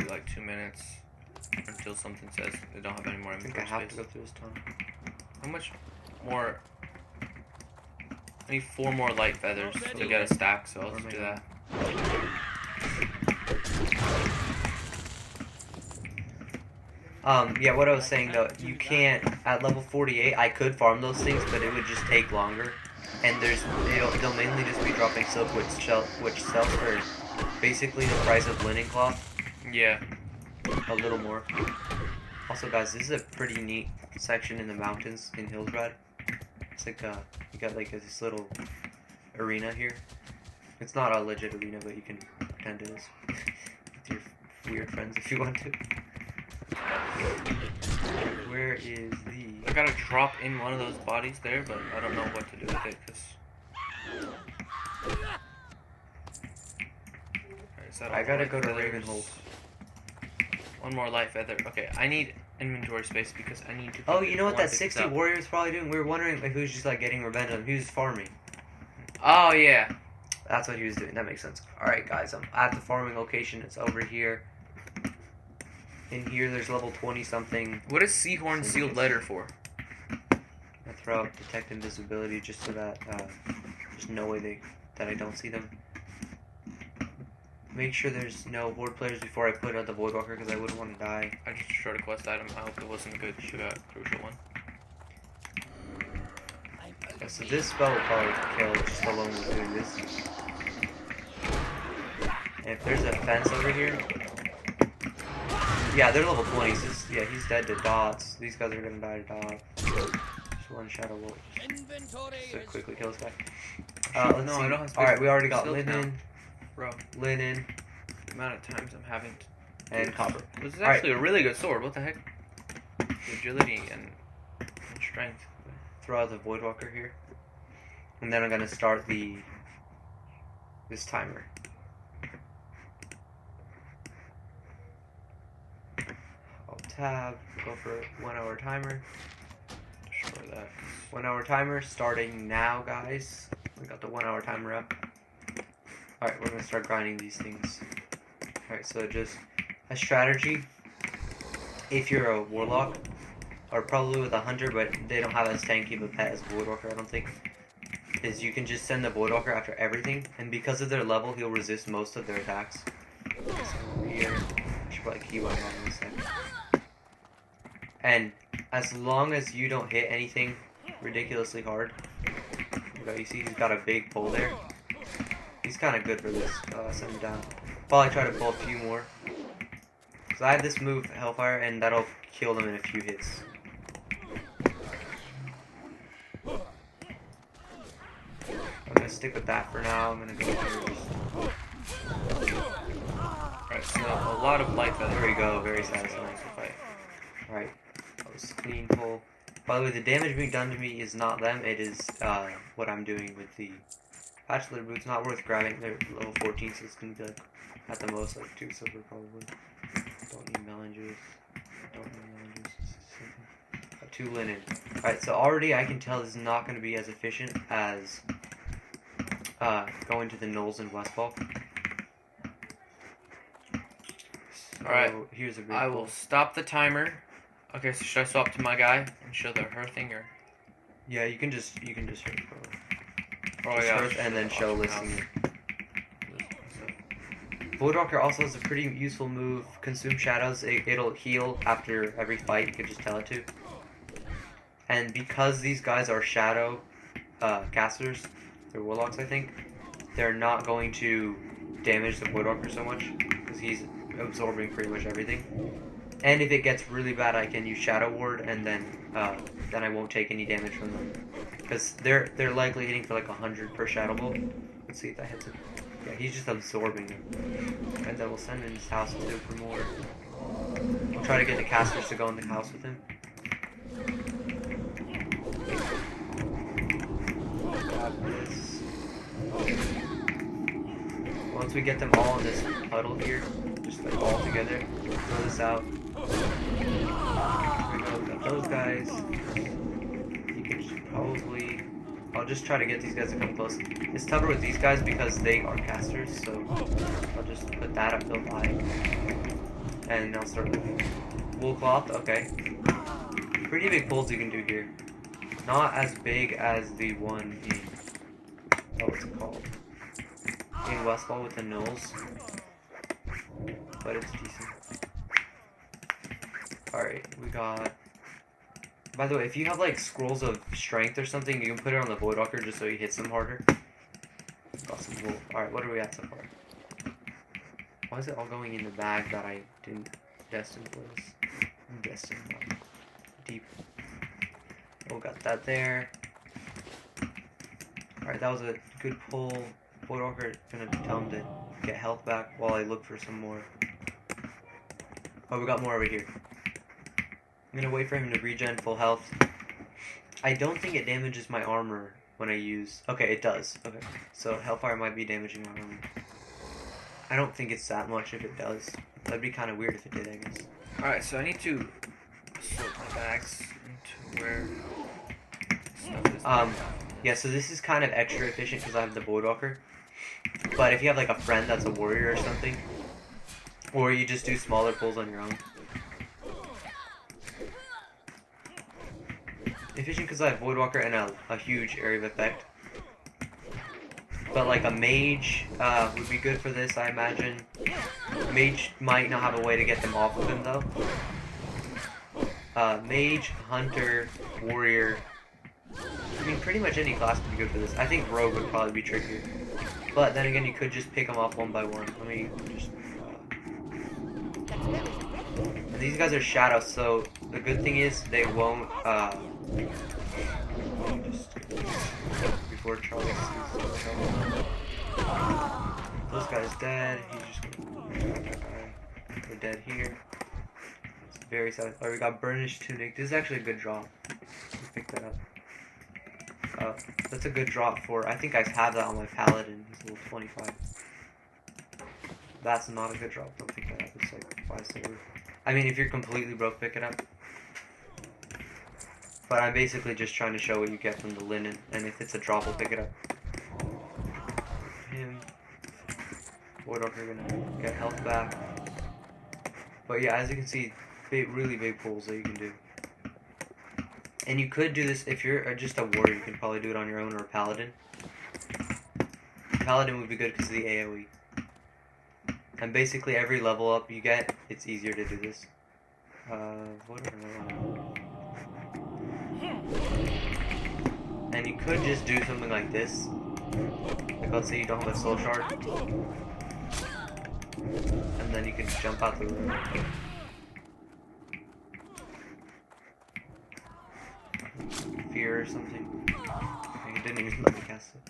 like 2 minutes. Until something says they don't have any more I think I inventory have to space. go through this tunnel. How much more? I need 4 more light feathers to get a stack, so let's do that. Yeah, what I was saying though, you can't, at level 48, I could farm those things, but it would just take longer. And they'll mainly just be dropping silk, which sells for basically the price of linen cloth. Yeah. A little more. Also, guys, this is a pretty neat section in the mountains in Hillsbrad. It's like, you got like this little arena here. It's not a legit arena, but you can pretend it is. With your weird friends if you want to. Where is the... I gotta drop in one of those bodies there, but I don't know what to do with it, because... I gotta go to Ravenhold. 1 more light feather. Okay, I need inventory space because I need to... Oh, you know what I wanna that pick this 60 up. warrior is probably doing? We were wondering if he was just like getting revenge on him. He was farming. Oh, yeah. That's what he was doing. That makes sense. Alright, guys, I'm at the farming location. It's over here. in here there's level 20 something. What is Seahorn sealed letter for? I throw out detect invisibility just so that there's no way that I don't see them. Make sure there's no board players before I put out the Voidwalker because I wouldn't want to die. I just destroyed a quest item. I hope it wasn't a good, crucial one. Yeah, so this spell will probably kill just alone with doing this. And if there's a fence over here, yeah, they're level 20s. Yeah, he's dead to dots. These guys are gonna die to dots. Just one shadow wolf. Just quickly kill this guy. Let's No, see. I don't have space. Alright, we already got Still linen, Bro, linen, the amount of times I'm having to... and copper. This is actually a really good sword. What the heck? Agility and strength. Throw out the Voidwalker here. And then I'm gonna start this timer. I'll tab, go for 1 hour timer. Destroy that. 1 hour timer starting now, guys. We got the 1 hour timer up. Alright, we're gonna start grinding these things. Alright, so just a strategy. If you're a warlock, or probably with a hunter, but they don't have as tanky of a pet as a Voidwalker, I don't think, is you can just send the Voidwalker after everything, and because of their level, he'll resist most of their attacks. So here, I should probably keyword on in a second. And as long as you don't hit anything ridiculously hard, you see he's got a big pull there. He's kind of good for this. Send him down. Probably try to pull a few more. Because I have this move, Hellfire, and that'll kill them in a few hits. I'm gonna stick with that for now. I'm gonna go here. Alright, so a lot of life out There there. we go. Very satisfying to fight. Alright. That was clean pull. By the way, the damage being done to me is not them. It is what I'm doing with the Bachelor Boots. Not worth grabbing. They're level 14, so it's gonna be like at the most like 2 silver probably. Don't need melon juice. Don't need melon juice. Got 2 linen. Alright, so already I can tell this is not going to be as efficient as going to the Knolls in Westfall. So Alright, here's a big I will pull. stop the timer. Okay, so should I swap to my guy and show the her thing or? Yeah, you can just hurt probably. Oh Just yeah. hurt and then show listing it. Voidwalker also has a pretty useful move, Consume Shadows. It'll heal after every fight, you can just tell it to. And because these guys are shadow casters, they're warlocks I think, they're not going to damage the Voidwalker so much, because he's absorbing pretty much everything. And if it gets really bad I can use Shadow Ward and then I won't take any damage from them. Because they're likely hitting for like 100 per Shadow Bolt. Let's see if that hits him. Yeah, he's just absorbing them. And then we'll send him in his house too for more. We'll try to get the casters to go in the house with him. Grab this. Once we get them all in this huddle here, just like all together, throw this out. Here we go, got those guys. You can just probably... I'll just try to get these guys to come close. It's tougher with these guys because they are casters, so I'll just put that up to 5. And I'll start looking. Wool cloth, okay. Pretty big pulls you can do here. Not as big as the one in... Oh, what's it called? In Westfall with the Knolls. But it's decent. Alright, we got... By the way, if you have like scrolls of strength or something, you can put it on the Voidwalker just so he hits them harder. Got some wool. Alright, what are we at so far? Why is it all going in the bag that I didn't destine for this? Destined. Deep. Oh, got that there. Alright, that was a good pull. Voidwalker gonna tell him to get health back while I look for some more. Oh, we got more over here. I'm gonna wait for him to regen full health. I don't think it damages my armor when I use... Okay, it does. Okay, so Hellfire might be damaging my armor. I don't think it's that much if it does. That'd be kind of weird if it did, I guess. Alright, so I need to sort my bags into where stuff is. Yeah, so this is kind of extra efficient because I have the Voidwalker. But if you have like a friend that's a warrior or something, or you just do smaller pulls on your own, efficient because I have Voidwalker and a huge area of effect. But like a mage would be good for this, I imagine. Mage might not have a way to get them off of him though. Mage, hunter, warrior. I mean, pretty much any class would be good for this. I think rogue would probably be trickier. But then again, you could just pick them off one by one. Let me just. And these guys are shadows, so the good thing is they won't. Just before Charlie sees this guy's dead. He's just gonna. We're dead here. It's very sad. Oh, we got burnished tunic. This is actually a good drop. Let's pick that up. That's a good drop for. I think I have that on my paladin. He's level 25. That's not a good drop. Don't pick that up. It's like 5 silver. I mean, if you're completely broke, pick it up. But I'm basically just trying to show what you get from the linen, and if it's a drop, we'll pick it up. Him. Voidwalker gonna get health back. But yeah, as you can see, really big pulls that you can do. And you could do this if you're just a warrior. You can probably do it on your own or a paladin. Paladin would be good because of the AoE. And basically every level up you get, it's easier to do this. And you could just do something like this. Like let's say you don't have a soul shard. And then you can jump out the room. Fear or something. He didn't even let me cast it.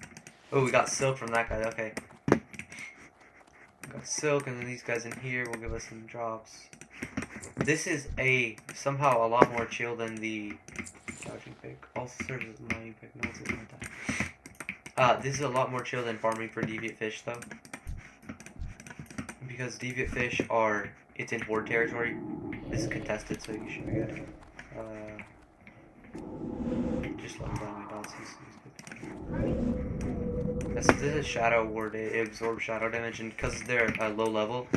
Oh, we got silk from that guy. Okay. We got silk, and then these guys in here will give us some drops. This is somehow a lot more chill than the gouging pick. Also serves as mining pick. No, it's not that. This is a lot more chill than farming for deviant fish, though. Because deviant fish it's in horde territory. This is contested, so you should be good. Just let him down my dots. This is Shadow Ward. It absorbs shadow damage, and because they're low level,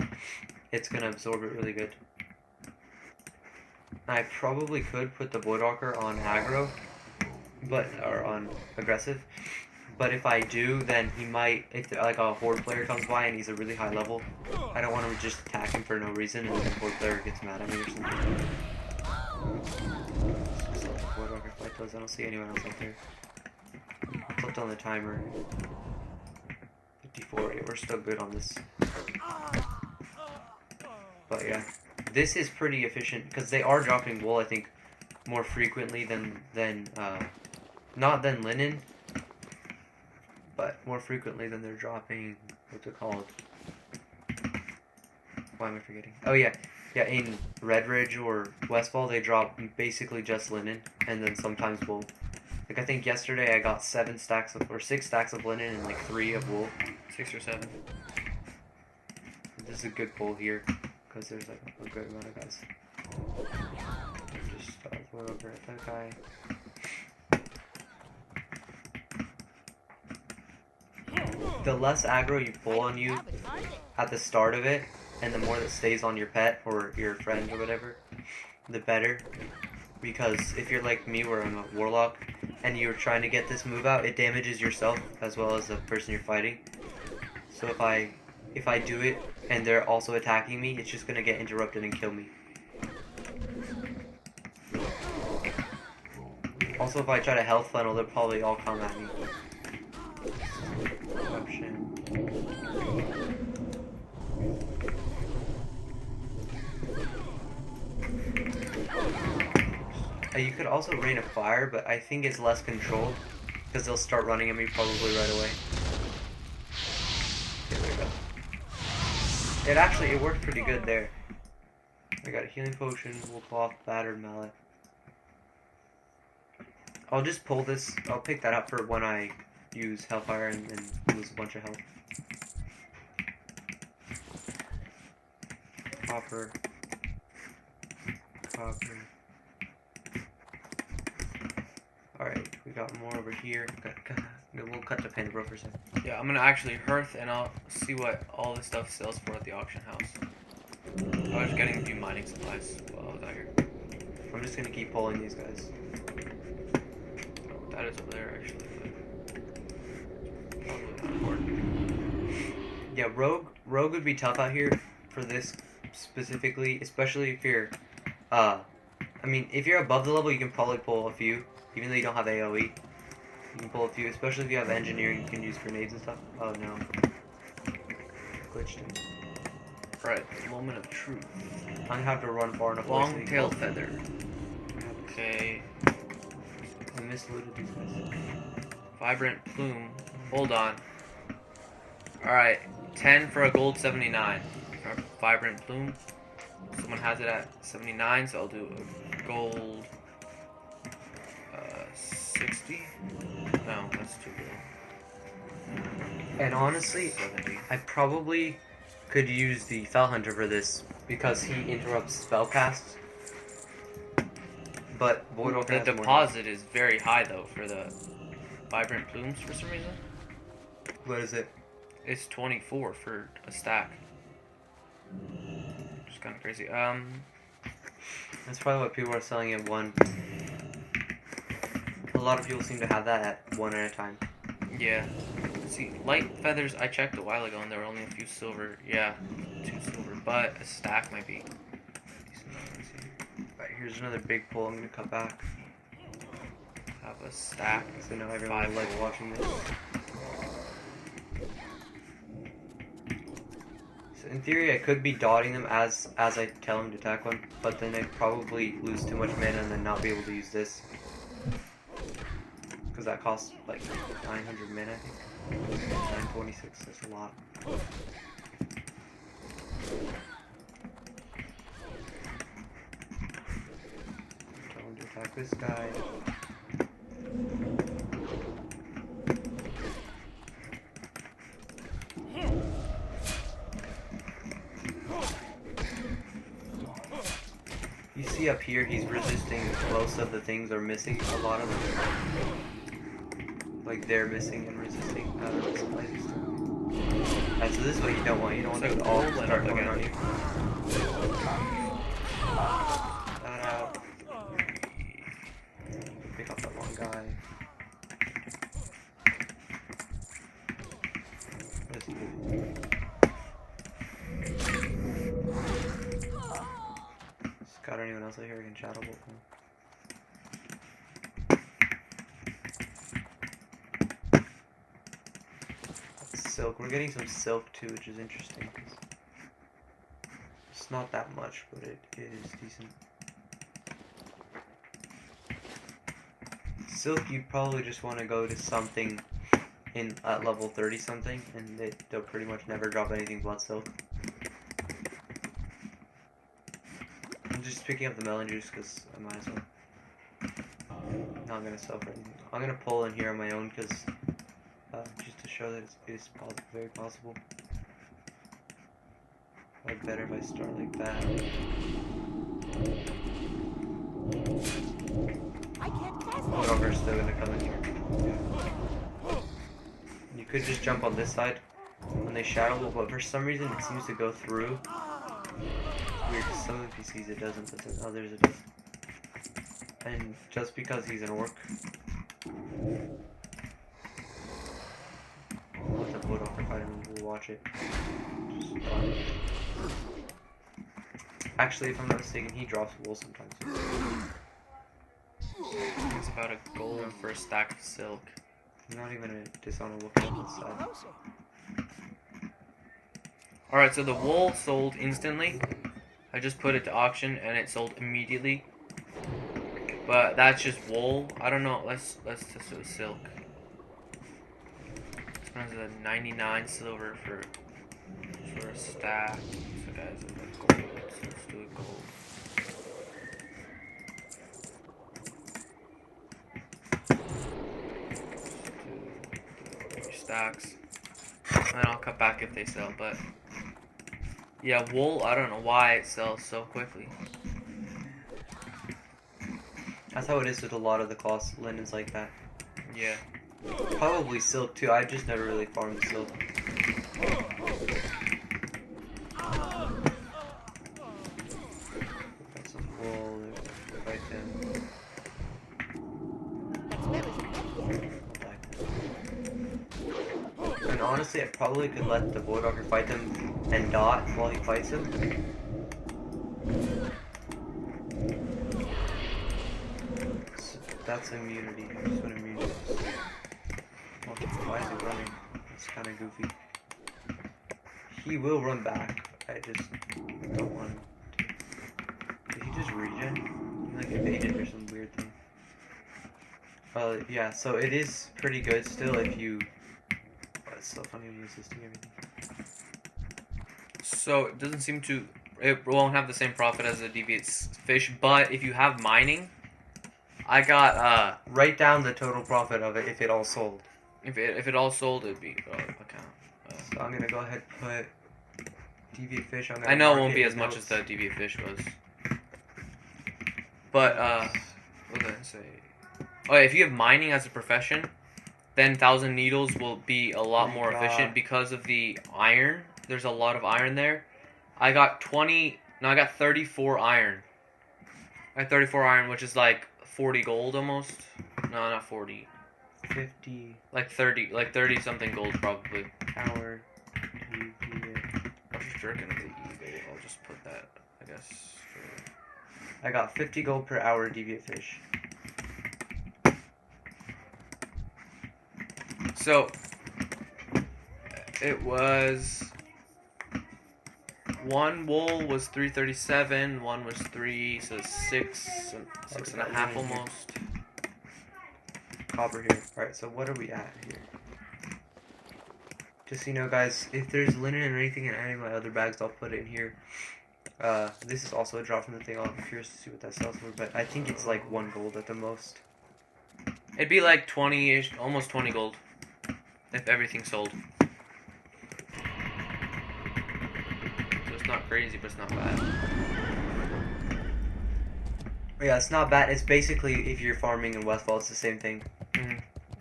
it's gonna absorb it really good. I probably could put the Voidwalker on aggro, or on aggressive. But if I do, then he might, if like a horde player comes by and he's a really high level, I don't want to just attack him for no reason and the horde player gets mad at me or something. Just let the Voidwalker fight those. I don't see anyone else out there. I flipped on the timer. 54. Yeah, we're still good on this. But yeah, this is pretty efficient because they are dropping wool. I think more frequently than not than linen. But more frequently than they're dropping, what's it called? Why am I forgetting? Oh yeah, in Redridge or Westfall, they drop basically just linen, and then sometimes wool. Like I think yesterday I got 6 stacks of linen and like 3 of wool. 6 or 7. This is a good pull here, because there's like a good amount of guys. Just throw over at that guy. The less aggro you pull on you at the start of it, and the more that stays on your pet or your friend or whatever, the better. Because if you're like me where I'm a warlock, and you're trying to get this move out, it damages yourself as well as the person you're fighting. So if I do it, and they're also attacking me, it's just gonna get interrupted and kill me. Also, if I try to health funnel, they'll probably all come at me. You could also rain of fire, but I think it's less controlled because they'll start running at me probably right away. There we go. It worked pretty good there. I got a healing potion, wool cloth, battered mallet. I'll just pull this. I'll pick that up for when I use hellfire and lose a bunch of health. Copper. Alright, we got more over here. We'll cut the paintbro for a second. Yeah, I'm gonna actually hearth and I'll see what all this stuff sells for at the auction house. I was getting a few mining supplies while I was out here. I'm just gonna keep pulling these guys. That is over there actually, but probably not important. Yeah, rogue would be tough out here for this specifically, especially if you're, I mean, if you're above the level, you can probably pull a few, even though you don't have AoE. You can pull a few, especially if you have engineering, you can use grenades and stuff. Oh no. Glitched. Right, moment of truth. I'm gonna have to run far enough away so Long you tail can- feather. Okay. I mislooted these guys. Vibrant plume. Hold on. Alright, 10 for a gold 79. For a vibrant plume. Someone has it at 79, so I'll do a gold 60. No, that's too low. And honestly, 70. I probably could use the Fell Hunter for this because he interrupts spellcasts. But Void Walker The has more deposit is very high though for the vibrant plumes for some reason. damage. What is it? It's 24 for a stack. Just kind of crazy. That's probably what people are selling at 1. A lot of people seem to have that at 1 at a time. Yeah. See, light feathers, I checked a while ago and there were only a few silver. Yeah, 2 silver, but a stack might be decent. Let me see. Right, here's another big pull I'm gonna cut back. Have a stack. So now everyone will like watching this. So in theory, I could be dotting them as I tell them to attack one, but then I'd probably lose too much mana and then not be able to use this. Because that costs like 900 mana, I think. 926, that's a lot. Tell him to attack this guy. You see up here, he's resisting most of the things, or missing a lot of them. Like they're missing and resisting supplies and stuff. Alright, so this is what you don't want. You don't want So them to all gold went start up going again. on you. That out. Pick up that one guy. What is he doing? Got anyone else out here who can chat about them? Silk. We're getting some silk too, which is interesting. It's not that much, but it is decent. Silk, you probably just want to go to something at level 30 something, and they'll pretty much never drop anything blood silk. I'm just picking up the melon juice because I might as well. Not gonna sell for anything. I'm gonna pull in here on my own because just to show that it is very possible. Like better if I start like that. Whatever's still gonna come in here. Yeah. You could just jump on this side when they shadow, but for some reason it seems to go through. Weird, some NPCs it doesn't, but then others it does. And just because he's an orc, let the Void Walker fight him and we'll watch it. Just, actually, if I'm not mistaken, he drops wool sometimes. It's about a gold for a stack of silk. He's not even a dishonorable kill on this side. Alright, so the wool sold instantly. I just put it to auction and it sold immediately. But that's just wool. I don't know. Let's test it with silk. This one's a 99 silver for a stack. So guys, it's like gold. So let's do it gold. Let's do 3 stacks. And then I'll cut back if they sell, but yeah, wool, I don't know why it sells so quickly. That's how it is with a lot of the cloth linens like that. Yeah. Probably silk too. I've just never really farmed the silk. Got some wool. Fight them. honestly, I probably could let the Voidwalker fight them and dot while he fights him. So that's immunity. That's what immunity is. Well, why is he running? It's kind of goofy. He will run back. I just don't want him to. Did he just regen? He like evaded or some weird thing. Yeah, so it is pretty good still if you... Oh, it's so funny I'm resisting everything. So it doesn't seem to... It won't have the same profit as a deviate fish, but if you have mining, I got... Write down the total profit of it if it all sold. If it all sold, it'd be... account. So I'm gonna go ahead and put deviate fish on that. I know it won't be as much as the deviate fish was. But, what did I say? Oh, yeah, if you have mining as a profession, then 1,000 needles will be a lot more efficient because of the iron. There's a lot of iron there. I got 34 iron. I got 34 iron, which is like 40 gold almost. No, not 40. 50. Like 30 something gold probably. Power deviate. I'm just jerking at the eBay. I'll just put that, I guess. I got 50 gold per hour deviate fish. So, it was... One wool was 337, one was 3, so 6.5 almost. Copper here. Alright, so what are we at here? Just so you know, guys, if there's linen or anything in any of my other bags, I'll put it in here. This is also a drop from the thing. I'm curious to see what that sells for, but I think it's like 1 gold at the most. It'd be like 20-ish, almost 20 gold. If everything sold. So it's not crazy, but it's not bad. Yeah, it's not bad. It's basically, if you're farming in Westfall, it's the same thing.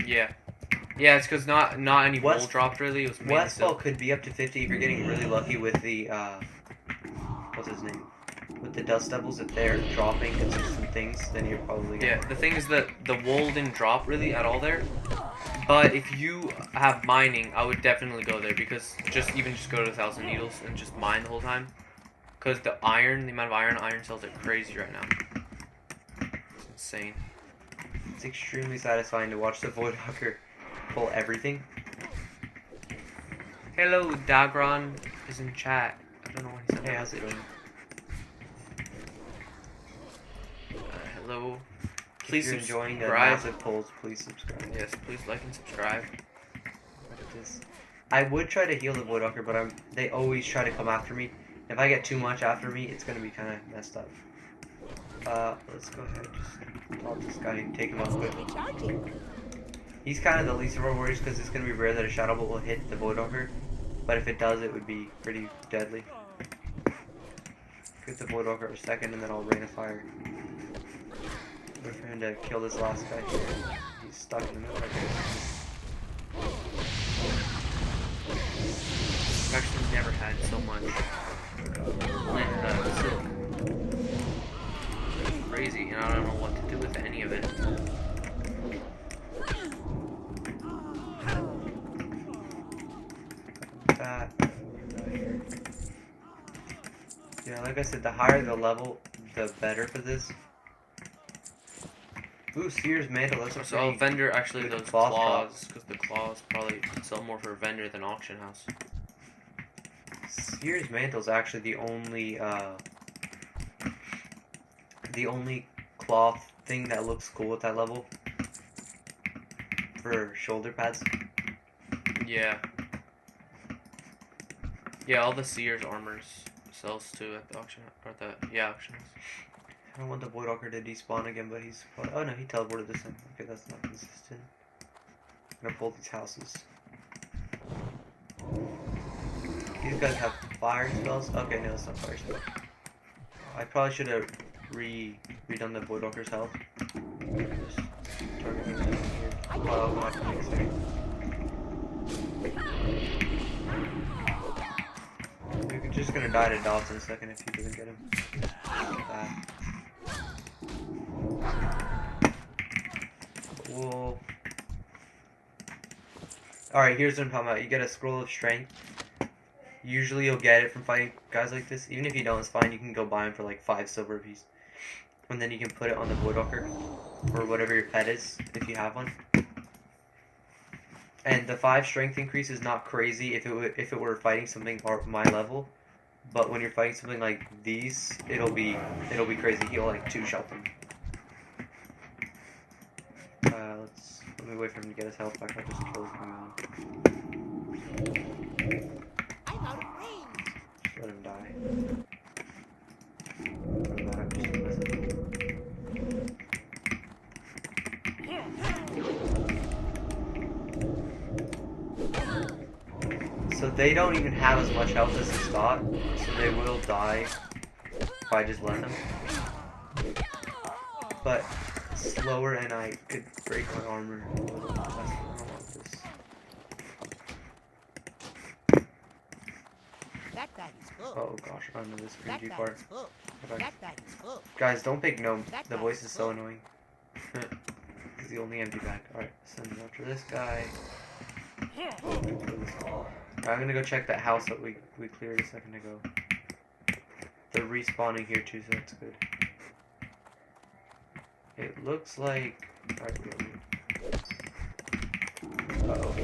Yeah. Yeah, it's because not any wool dropped really. It was mainly Westfall silk. could be up to 50 if you're getting really lucky with the, what's his name? With the dust devils, if they're dropping consistent things, then you're probably Yeah, the thing is that the wool didn't drop really at all there. But if you have mining, I would definitely go there because just go to 1,000 needles and just mine the whole time. Because the amount of iron sells like crazy right now. It's insane. It's extremely satisfying to watch the Voidwalker pull everything. Hello, Dagron is in chat. I don't know what he said. Hey, how's it going? Hello. Please if you're enjoying the subscribe. massive pulls, please subscribe. Yes, please like and subscribe. I would try to heal the Voidwalker, but they always try to come after me. If I get too much after me, it's gonna be kind of messed up. Let's go ahead and just talk to this guy and take him out quick. He's kind of the least of our worries because it's gonna be rare that a Shadow Bolt will hit the Voidwalker. But if it does, it would be pretty deadly. Get the Voidwalker a second, and then I'll rain a fire. Wait for him to kill this last guy here. He's stuck in the middle right there. I've actually never had so much silk. It's crazy, and I don't know what to do with any of it. That. Yeah, like I said, the higher the level, the better for this. Ooh, Sears Mantle, that's a So pretty vendor, actually good those cloth claws, because the claws probably sell more for vendor than auction house. Sears Mantle's actually the only cloth thing that looks cool at that level for shoulder pads. Yeah. Yeah, all the Sears armors sells too at the auction house. Auction house. I don't want the Voidwalker to despawn again, but he's... Oh no, he teleported this time. Okay, that's not consistent. I'm gonna pull these houses. These guys have fire spells? Okay, no, it's not fire spell. I probably should have redone the Voidwalker's health. Just target him down here. Oh, I'm not going to say. You're just gonna die to dots in a second if he doesn't get him. Wool. Alright, here's what I'm talking about. You get a scroll of strength. Usually you'll get it from fighting guys like this. Even if you don't, it's fine. You can go buy them for like 5 silver apiece. And then you can put it on the Voidwalker. Or whatever your pet is, if you have one. And the 5 strength increase is not crazy if it were fighting something my level. But when you're fighting something like these, it'll be crazy. He'll like 2-shot them. Let me wait for him to get his health back. I just killed him. I'm out of range. Just let him die. So they don't even have as much health as he's got, so they will die if I just let them. But slower, and I could break my armor a little bit faster. I don't want this. That bag is full. Oh gosh, I know this That cringy bag part. is full. Okay. That bag is full. Guys, don't pick no. That The bag voice is is so full. annoying. It's the only empty bag. Alright, send him after this guy. Alright, I'm gonna go check that house that we cleared a second ago. They're respawning here too, so that's good. It looks like. Alright, uh-oh.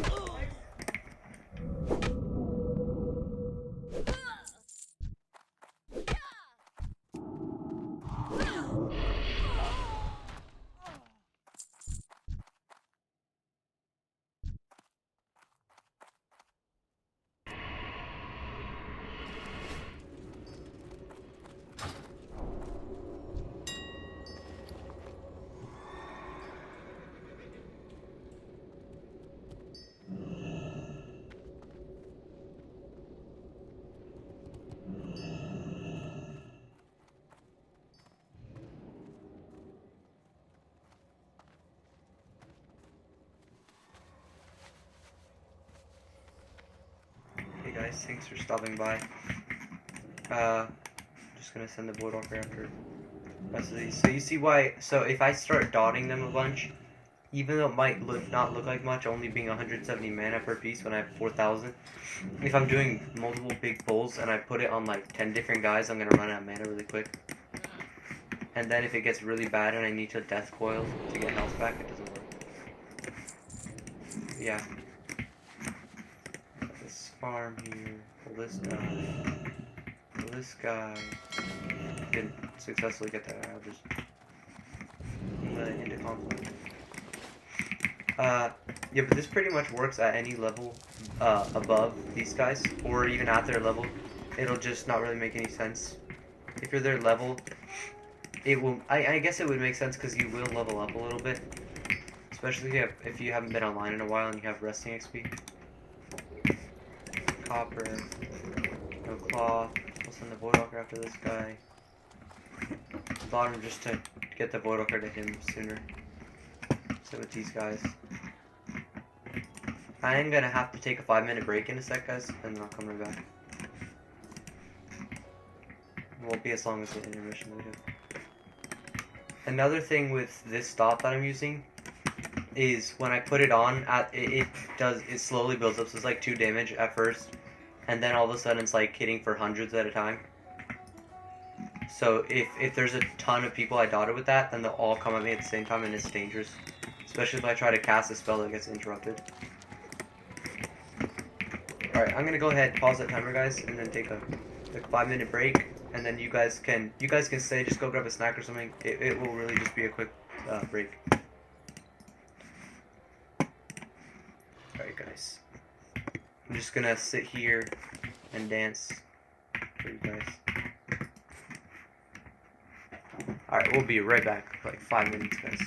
Hey guys, thanks for stopping by. Just gonna send the Voidwalker after the rest of these. So you see why, so if I start dotting them a bunch, even though it might not look like much, only being 170 mana per piece when I have 4,000, if I'm doing multiple big pulls and I put it on like 10 different guys, I'm gonna run out of mana really quick. And then if it gets really bad and I need to death coil to get health back, it doesn't work. Yeah. Got this farm here, pull this guy, pull this guy. Didn't successfully get that out, just into conflict. Yeah, but this pretty much works at any level above these guys, or even at their level. It'll just not really make any sense. If you're their level, it will. I guess it would make sense because you will level up a little bit, especially if you haven't been online in a while and you have resting XP. Copper, no cloth. We'll send the Voidwalker after this guy. Bottom just to get the Voidwalker to him sooner. Same with these guys. I am gonna have to take a 5-minute break in a sec, guys, and then I'll come right back. It won't be as long as the intermission that we have. Another thing with this stop that I'm using is when I put it on, it slowly builds up, so it's like 2 damage at first, and then all of a sudden it's like hitting for hundreds at a time. So if there's a ton of people I dotted with that, then they'll all come at me at the same time, and it's dangerous. Especially if I try to cast a spell that gets interrupted. Alright, I'm gonna go ahead, pause that timer, guys, and then take a 5-minute break, and then you guys can stay, just go grab a snack or something. It will really just be a quick break. Alright, guys. I'm just gonna sit here and dance for you guys. Alright, we'll be right back for like 5 minutes, guys.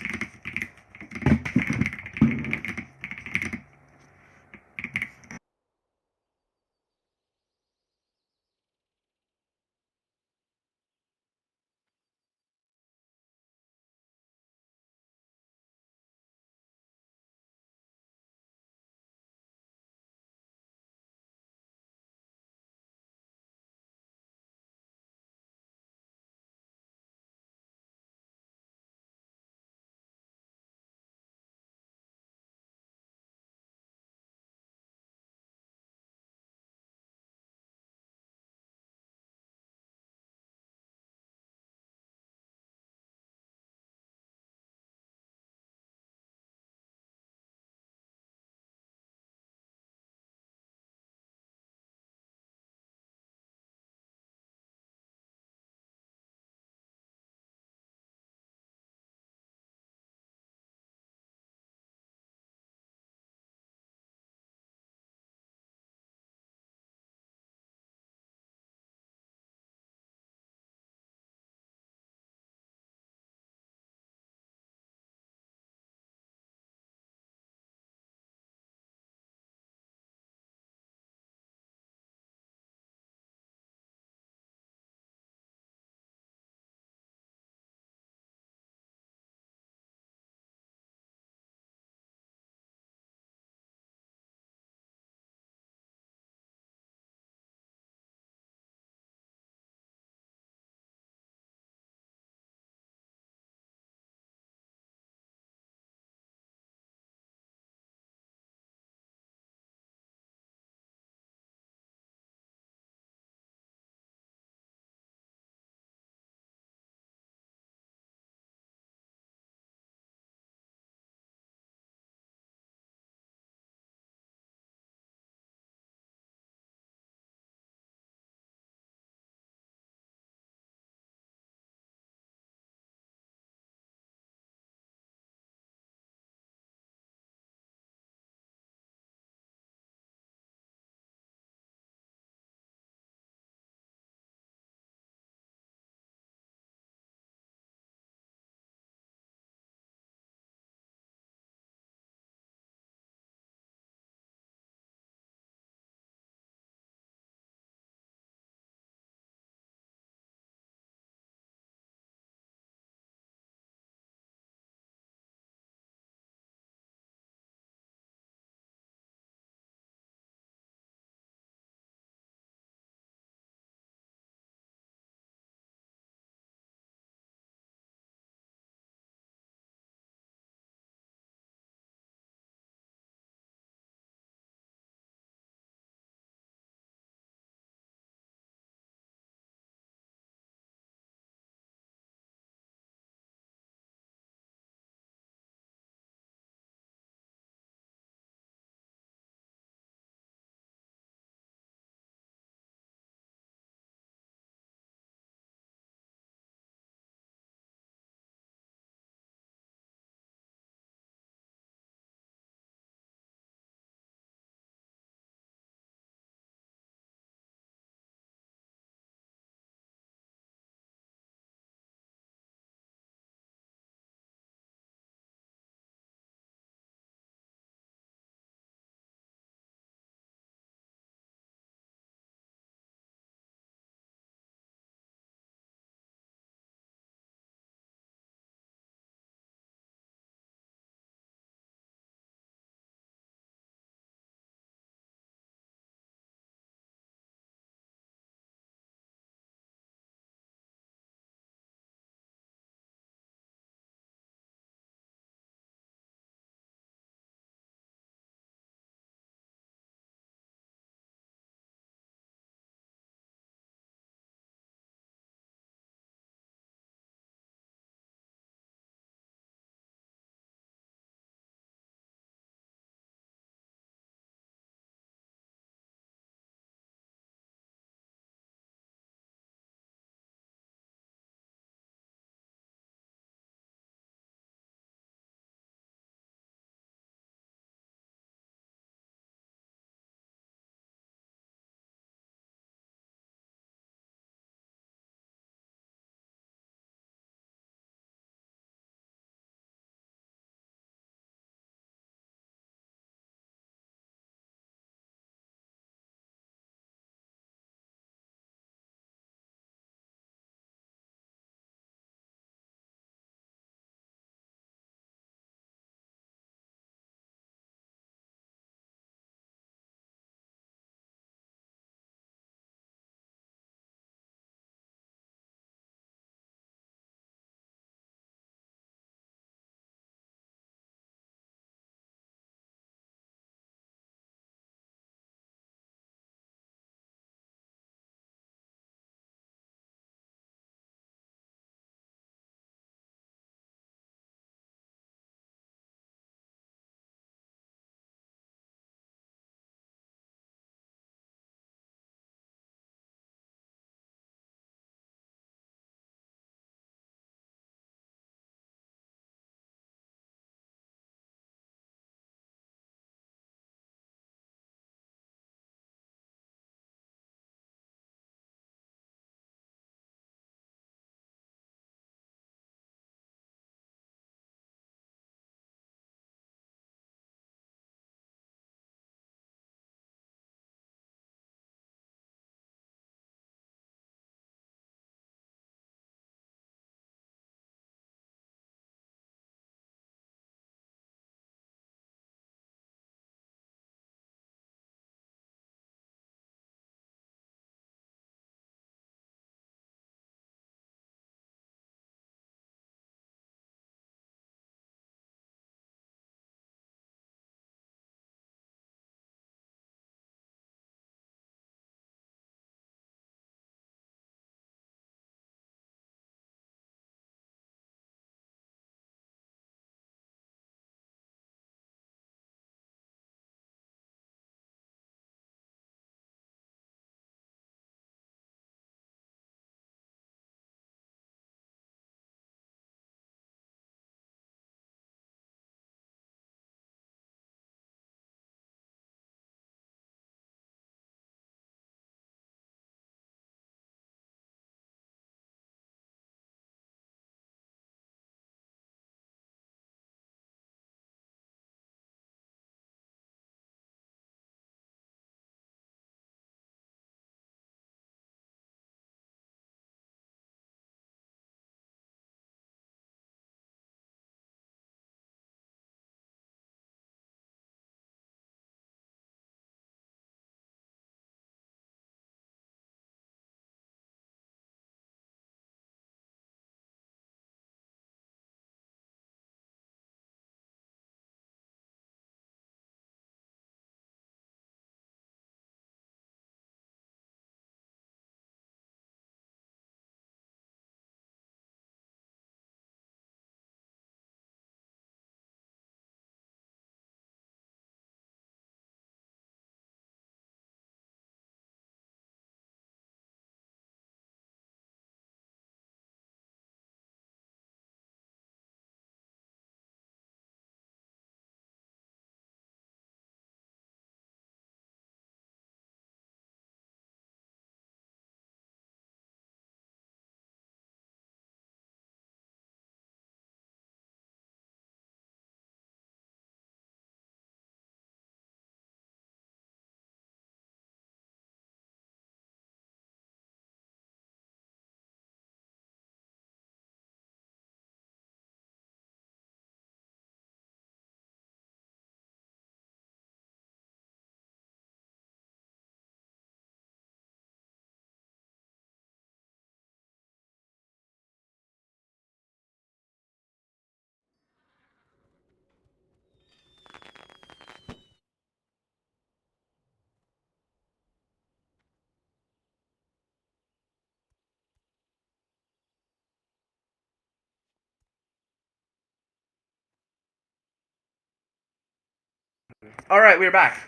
Alright, we're back.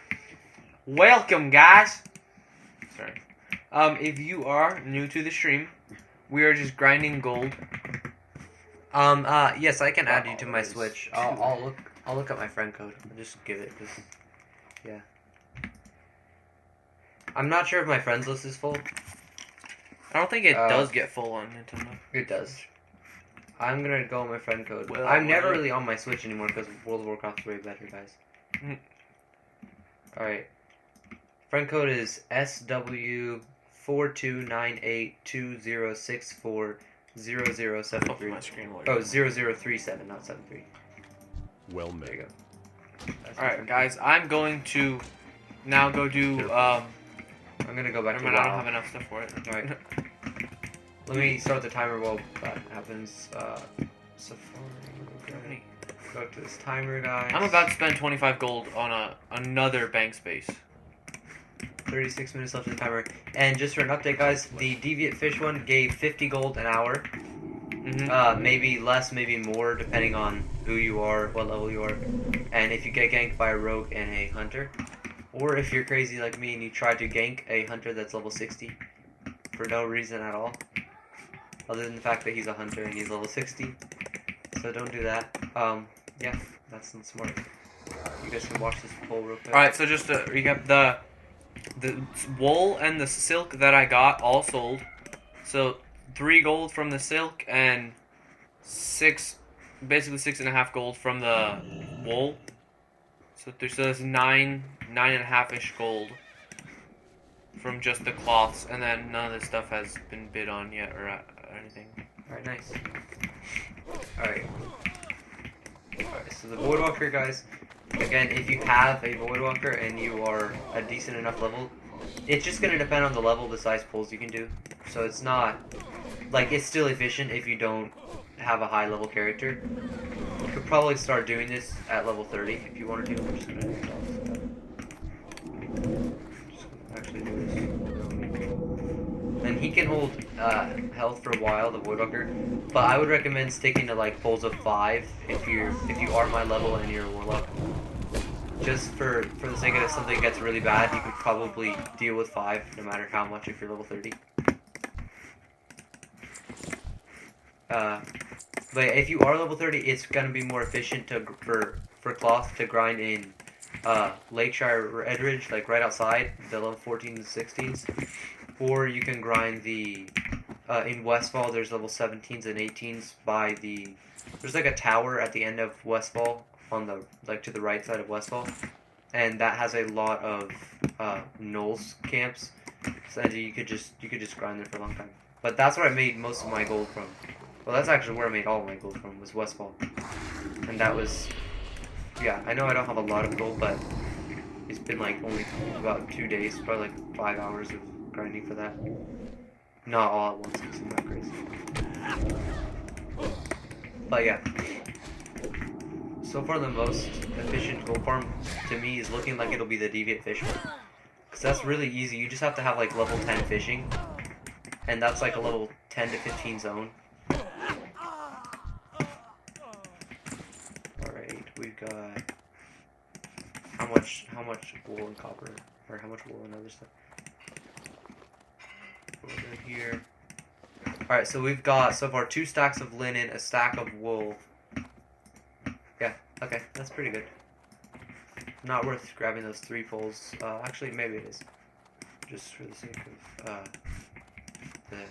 Welcome, guys. Sorry. If you are new to the stream, we are just grinding gold. Yes, I can add you to my Switch. I'll look up my friend code. I'll just give it, cause, yeah. I'm not sure if my friends list is full. I don't think it does get full on Nintendo. It does. I'm gonna go with my friend code. Well, I'm never well. really on my Switch anymore because World of Warcraft's way better, guys. Alright. Friend code is SW429820640073. My screen will. Oh, 0037, not 73. Well There you met. go. That's my Alright, friend guys, I'm going to now go do. code. I'm gonna go back Never to mind, I WoW. don't have enough stuff for it. Alright. Let me start the timer while that happens. Safari. Go to this timer, guys. I'm about to spend 25 gold on another bank space. 36 minutes left of the timer. And just for an update, guys, the Deviant Fish one gave 50 gold an hour. Maybe less, maybe more, depending on who you are, what level you are, and if you get ganked by a rogue and a hunter. Or if you're crazy like me and you try to gank a hunter that's level 60 for no reason at all, other than the fact that he's a hunter and he's level 60. So don't do that. Yeah, that's not smart. You guys can watch this poll real quick. Alright, so just to recap, the wool and the silk that I got all sold. So 3 gold from the silk and basically 6.5 gold from the wool. So there's 9.5-ish gold from just the cloths, and then none of this stuff has been bid on yet or anything. Alright, nice. Alright. Alright, so the Voidwalker, guys, again, if you have a Voidwalker and you are a decent enough level, it's just going to depend on the level, the size pulls you can do. So it's not, like, it's still efficient if you don't have a high level character. You could probably start doing this at level 30 if you wanted to. I'm just going to actually do this. And he can hold health for a while, the Voidwalker, but I would recommend sticking to like pulls of 5 if you are my level and you're a Warlock. Just for the sake of if something gets really bad, you could probably deal with 5 no matter how much if you're level 30. But if you are level 30, it's gonna be more efficient for cloth to grind in Lakeshire Redridge, like right outside the level 14s and 16s. Or you can grind the in Westfall. There's level 17s and 18s by there's like a tower at the end of Westfall on the to the right side of Westfall, and that has a lot of gnolls camps. So you could just grind there for a long time. But that's where I made most of my gold from. Well, that's actually where I made all my gold from, was Westfall, and that was, yeah. I know I don't have a lot of gold, but it's been like only about 2 days, probably like 5 hours of grinding for that. Not all at once, because I'm not crazy. But yeah. So far the most efficient gold farm to me is looking like it'll be the Deviant Fish one. Because that's really easy. You just have to have like level 10 fishing. And that's like a level 10 to 15 zone. Alright, we've got how much wool and copper, or how much wool and other stuff. Over here. Alright, so we've got so far 2 stacks of linen, a stack of wool. Yeah, okay, that's pretty good. Not worth grabbing those 3 poles. Actually, maybe it is. Just for the sake of the.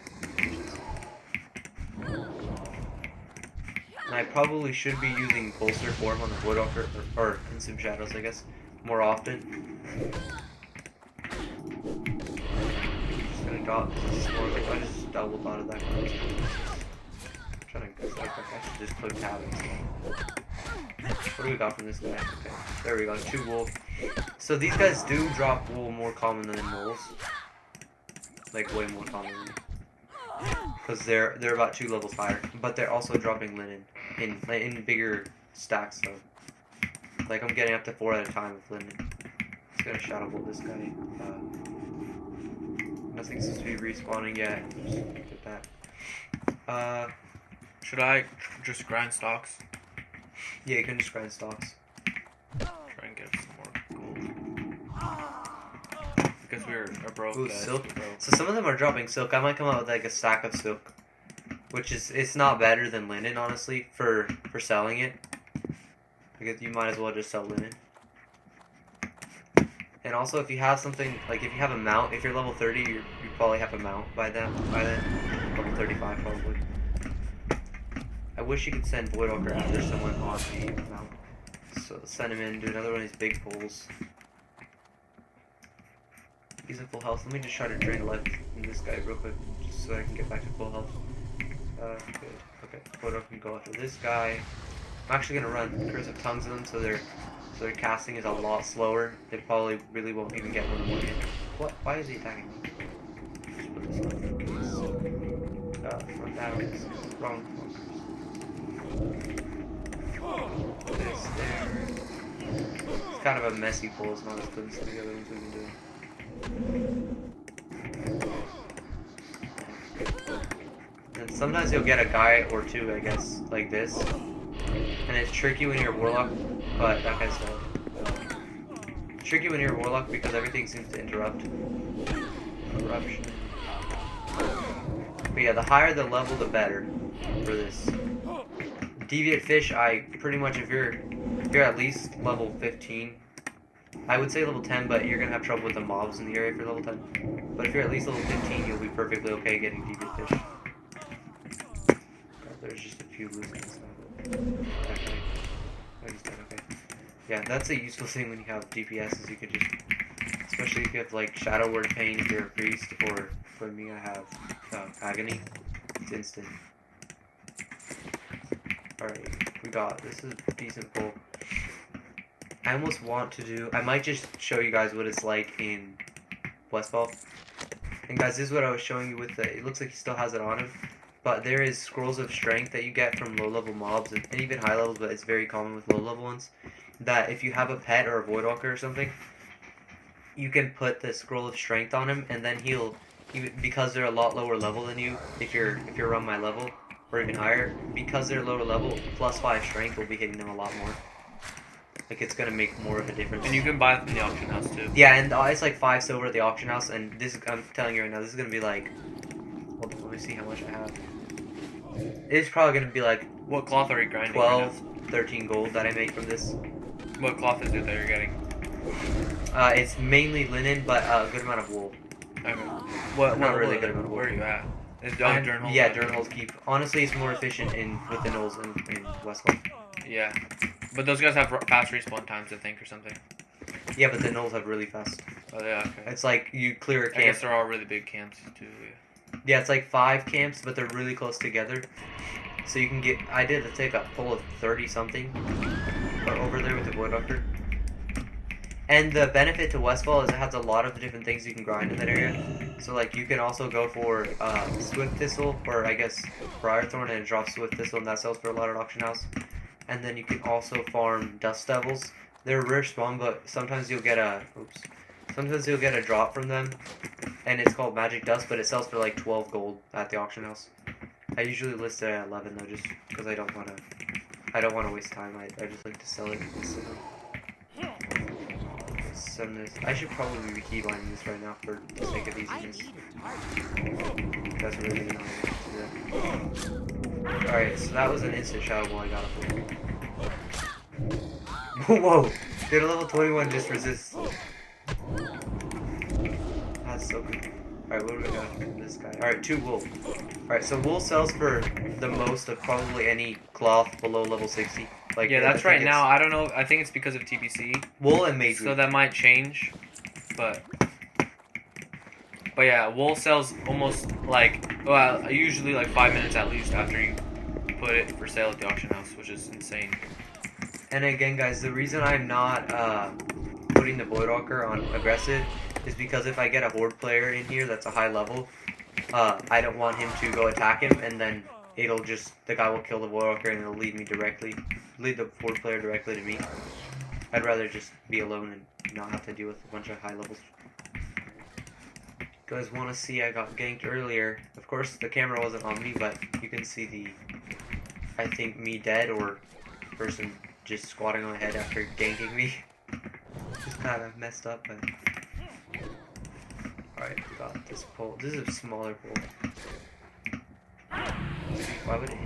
And I probably should be using bolster form on the Woodwalker, or in some shadows, I guess, more often. Just gonna dot this is more like I just double dotted that close. Trying to go I should just click tab instead. What do we got from this guy? Okay, there we go, 2 wool. So these guys do drop wool more common than moles. Like way more commonly. Because they're about 2 levels higher. But they're also dropping linen in bigger stacks, so like I'm getting up to 4 at a time with linen. Just gonna shadow bolt this guy. Nothing seems to be respawning yet. Just get that. Should I just grind stocks? Yeah, you can just grind stocks. Try and get some more broke, Ooh, guys. silk. We're broke. So some of them are dropping silk. I might come out with like a stack of silk, which is it's not better than linen, honestly, for selling it. I guess you might as well just sell linen. And also, if you have something like if you have a mount, if you're level 30, you probably have a mount by then. Level 35 probably. I wish you could send Voidwalker after someone on the mount. So send him in, do another one of these big pulls. He's at full health. Let me just try to drain life from this guy real quick, just so I can get back to full health. Good. Okay, Voidwalker can go after this guy. I'm actually gonna run Curse of Tongues in them, so their casting is a lot slower. They probably really won't even get one more hit. What? Why is he attacking me? Just put this on in case. Front arrows. Wrong. This there. It's kind of a messy pull. It's not as good as some of the other ones we've been doing. And sometimes you'll get a guy or two, I guess, like this. And it's tricky when you're a warlock, but that guy's dead. It's tricky when you're a warlock because everything seems to interrupt. Corruption. But yeah, the higher the level, the better for this. Deviant fish, I pretty much if you're at least level 15, I would say level 10, but you're gonna have trouble with the mobs in the area if you're level 10. But if you're at least level 15, you'll be perfectly okay getting deviant fish. There's just a few loose ones. Okay. Oh, he's dead, okay. Yeah, that's a useful thing when you have DPS, is you could just, especially if you have like Shadow Word Pain if you're a priest, or for me I have Agony. It's instant. Alright, we got, this is a decent pull. I almost want to do, I might just show you guys what it's like in Westfall. And guys, this is what I was showing you with the, it looks like he still has it on him. But there is scrolls of strength that you get from low level mobs and even high levels, but it's very common with low level ones. That if you have a pet or a Voidwalker or something, you can put the scroll of strength on him, and then he'll, because they're a lot lower level than you, if you're around my level or even higher, because they're lower level, +5 strength will be hitting them a lot more. Like it's gonna make more of a difference. And you can buy it from the auction house too. Yeah, and it's like 5 silver at the auction house, and this is, I'm telling you right now, this is gonna be like, hold on, let me see how much I have. It's probably gonna be like What cloth are you grinding? 12, 13 gold that I make from this. What cloth is it that you're getting? It's mainly linen, but a good amount of wool. Okay. What? Not What really is good it? amount of wool. Where are you at? Is Durnholm? Yeah, Durnholm's keep. Honestly, it's more efficient with the gnolls in Westwall. Yeah, but those guys have fast respawn times, I think, or something. Yeah, but the gnolls have really fast. Oh yeah, okay. It's like you clear a I guess camp. they're all really big camps too. Yeah. Yeah, it's like 5 camps, but they're really close together. So you can get. I did take a pull of 30 something, or over there with the Voidwalker. And the benefit to Westfall is it has a lot of different things you can grind in that area. So like you can also go for Swift Thistle, or I guess Briarthorn, and it drops Swift Thistle, and that sells for a lot at auction house. And then you can also farm Dust Devils. They're a rare spawn, but sometimes you'll get a drop from them, and it's called Magic Dust, but it sells for like 12 gold at the auction house. I usually list it at 11 though, just because I don't want to waste time. I just like to sell it instantly. Send this. I should probably be keybinding this right now for the sake of easiness. That's really annoying to do. Alright, so that was an instant shadow ball I got up. Whoa! Did a level 21 just resist? That's so good. Alright, what do we got from this guy? Alright, 2 wool. Alright, so wool sells for the most of probably any cloth below level 60. Like, Yeah, that's right now. I don't know. I think it's because of TBC. Wool and mage So root. that might change, but yeah, wool sells almost like, well, usually like 5 minutes at least after you put it for sale at the auction house, which is insane. And again, guys, the reason I'm not putting the Voidwalker on aggressive is because if I get a horde player in here that's a high level, I don't want him to go attack him, and then it'll just, the guy will kill the Voidwalker and it'll lead the horde player directly to me. I'd rather just be alone and not have to deal with a bunch of high levels. You guys want to see I got ganked earlier. Of course, the camera wasn't on me, but you can see the, I think, me dead or person just squatting on my head after ganking me. Just kind of messed up, but... Alright, we got this pole. This is a smaller pole. Why would it?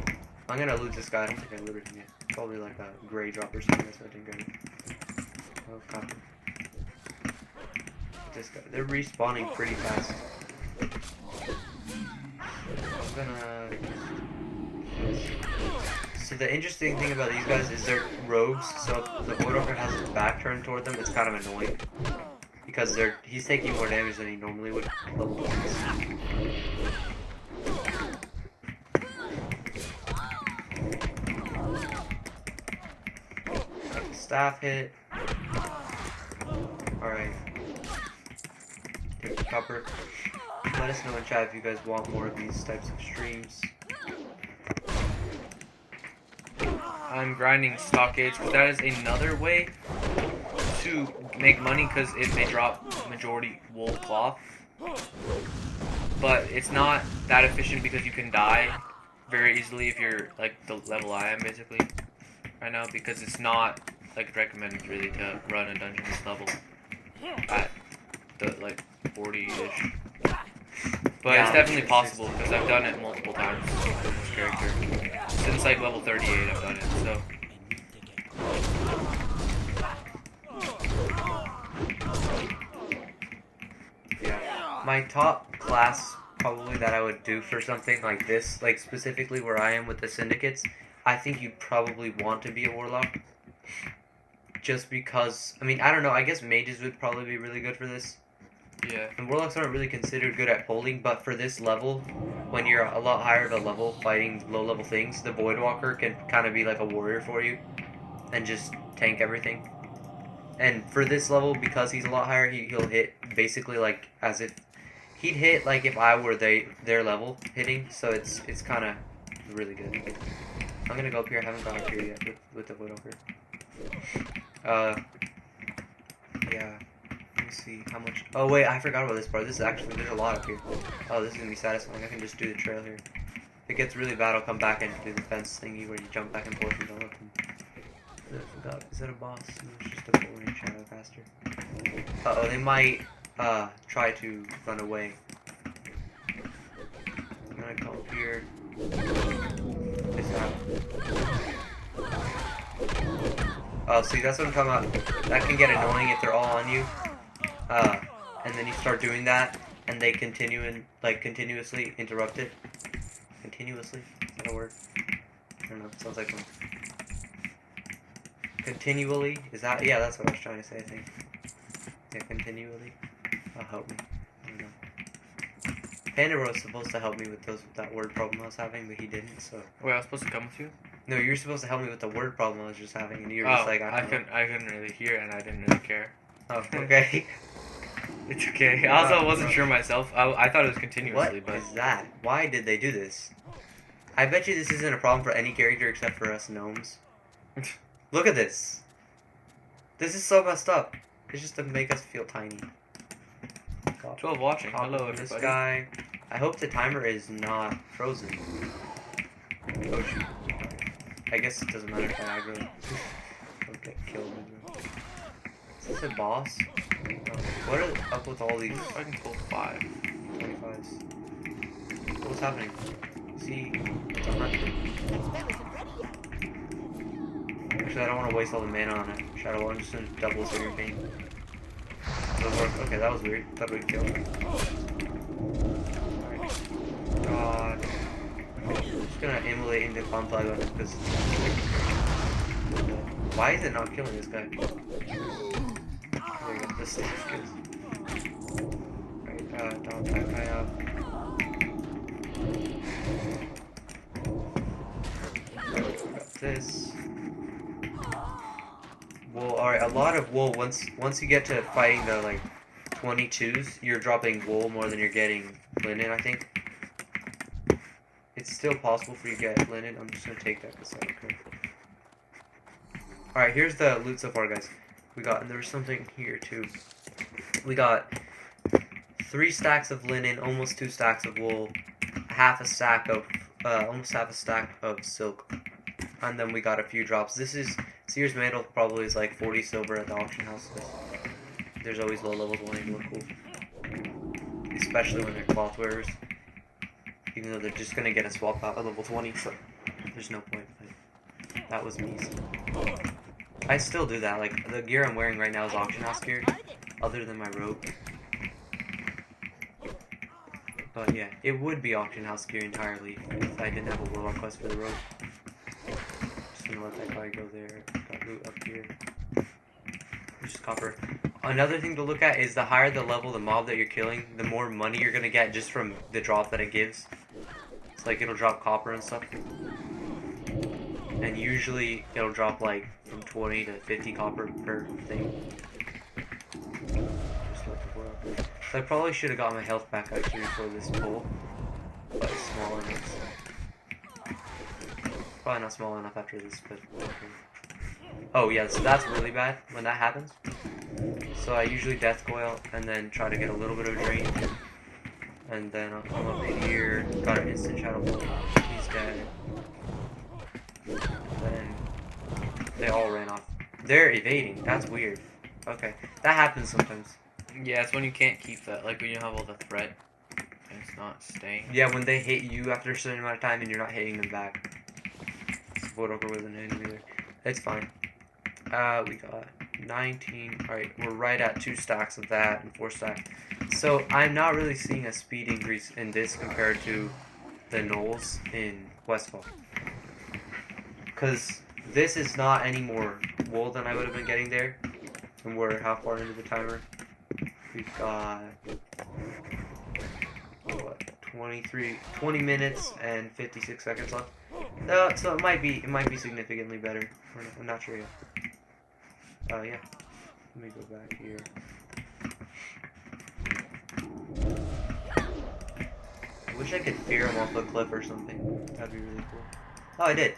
I'm gonna loot this guy. I don't think I looted him yet. Probably like a gray drop or something. That's why I didn't get it. Oh, copper. This guy. They're respawning pretty fast. I'm gonna. So the interesting thing about these guys is they're rogues. So if the Voidwalker has his back turned toward them, it's kind of annoying because he's taking more damage than he normally would. Level points. Staff hit. Alright. Take the copper. Let us know in chat if you guys want more of these types of streams. I'm grinding stockades because that is another way to make money because if they drop majority wool cloth. But it's not that efficient because you can die very easily if you're like the level I am basically right now, because it's not like recommended really to run a dungeon this level at the like 40-ish. But Yeah, it's definitely possible because I've done it multiple times with this character. Since like level 38 I've done it, so. Yeah. My top class probably that I would do for something like this, like specifically where I am with the syndicates, I think you'd probably want to be a warlock. Just because, I mean, I don't know, I guess mages would probably be really good for this. Yeah. And warlocks aren't really considered good at holding, but for this level, when you're a lot higher of a level fighting low-level things, the Voidwalker can kind of be like a warrior for you and just tank everything. And for this level, because he's a lot higher, he'll hit basically like as if he'd hit like if I were their level hitting. So it's kind of really good. I'm gonna go up here. I haven't gone up here yet with the Voidwalker. Yeah. Let me see how much. Oh wait, I forgot about this part. This is actually, there's a lot up here. Oh, this is gonna be satisfying. I can just do the trail here. If it gets really bad, I'll come back and do the fence thingy where you jump back and forth and go up. I forgot. Is that a boss? No, it's just a bull in shadow faster. Uh oh, they might try to run away. I'm gonna come up here. This out. Oh, see, that's what I'm talking about. That can get annoying if they're all on you. And then you start doing that, and they continuously interrupt it. Continuously? Is that a word? I don't know. It sounds like one. Continually? Is that? Yeah, that's what I was trying to say, I think. Yeah, continually. Help me. I don't know. Panda was supposed to help me with that word problem I was having, but he didn't, so. Wait, I was supposed to come with you? No, you were supposed to help me with the word problem I was just having, and you were just like, I couldn't really hear, and I didn't really care. Oh, okay. It's okay. I also wasn't sure myself. I thought it was continuously, What but is that? Why did they do this? I bet you this isn't a problem for any character except for us gnomes. Look at this. This is so messed up. It's just to make us feel tiny. 12 watching. Hello, everybody. This guy. I hope the timer is not frozen. Oh shoot. I guess it doesn't matter if I aggro. I'll get killed. Is this a boss? Oh. What are up with all these? I can pull 5. 25s. What's happening? See, it's a hunt. Actually, I don't want to waste all the mana on it. Shadow One just doubles your pain. Doesn't work. Okay, that was weird. Thought we'd kill. Alright. God. Okay, I'm just gonna immolate into Funfly on it because. Why is it not killing this guy? There you go. The staff kills. Alright, don't that guy up. We got this. Wool. Alright, a lot of wool. Once you get to fighting the like 22s, you're dropping wool more than you're getting linen, I think. It's still possible for you to get linen. I'm just gonna take that because I don't care. Alright, here's the loot so far, guys. We got, and there was something here too. We got 3 stacks of linen, almost 2 stacks of wool, half a stack of, almost half a stack of silk, and then we got a few drops. This is, Sears Mantle probably is like 40 silver at the auction house. There's always low levels wanting to look cool. especially when they're cloth wearers. Even though they're just gonna get a swap out at level 20, so there's no point. Like, that was me. So. I still do that. Like the gear I'm wearing right now is auction house gear, other than my robe. But yeah, it would be auction house gear entirely if I didn't have a world quest for the robe. Just gonna let that guy go there. Got loot up here. Which is copper. Another thing to look at is the higher the level the mob that you're killing, the more money you're gonna get just from the drop that it gives. It's like it'll drop copper and stuff. And usually it'll drop like from 20 to 50 copper per thing. Just let the world. So I probably should have got my health back actually for this pull. But it's small enough. So. Probably not small enough after this, but okay. Oh yeah, so that's really bad when that happens. So I usually death coil and then try to get a little bit of drain. And then I'll come up here, got an instant shadow ball, he's dead. Then they all ran off. They're evading, that's weird. Okay, that happens sometimes. Yeah, it's when you can't keep that, like when you have all the threat and it's not staying. Yeah, when they hit you after a certain amount of time and you're not hitting them back. Voidoker wasn't hitting either. It's fine. We got 19. Alright, we're right at 2 stacks of that and 4 stacks. So I'm not really seeing a speed increase in this compared to the Knolls in Westfall. Because this is not any more wool than I would have been getting there. And we're how far into the timer? We've got what, 20 minutes and 56 seconds left. So it might be significantly better. I'm not sure yet. Yeah. Let me go back here. I wish I could fear him off a cliff or something. That'd be really cool. Oh, I did.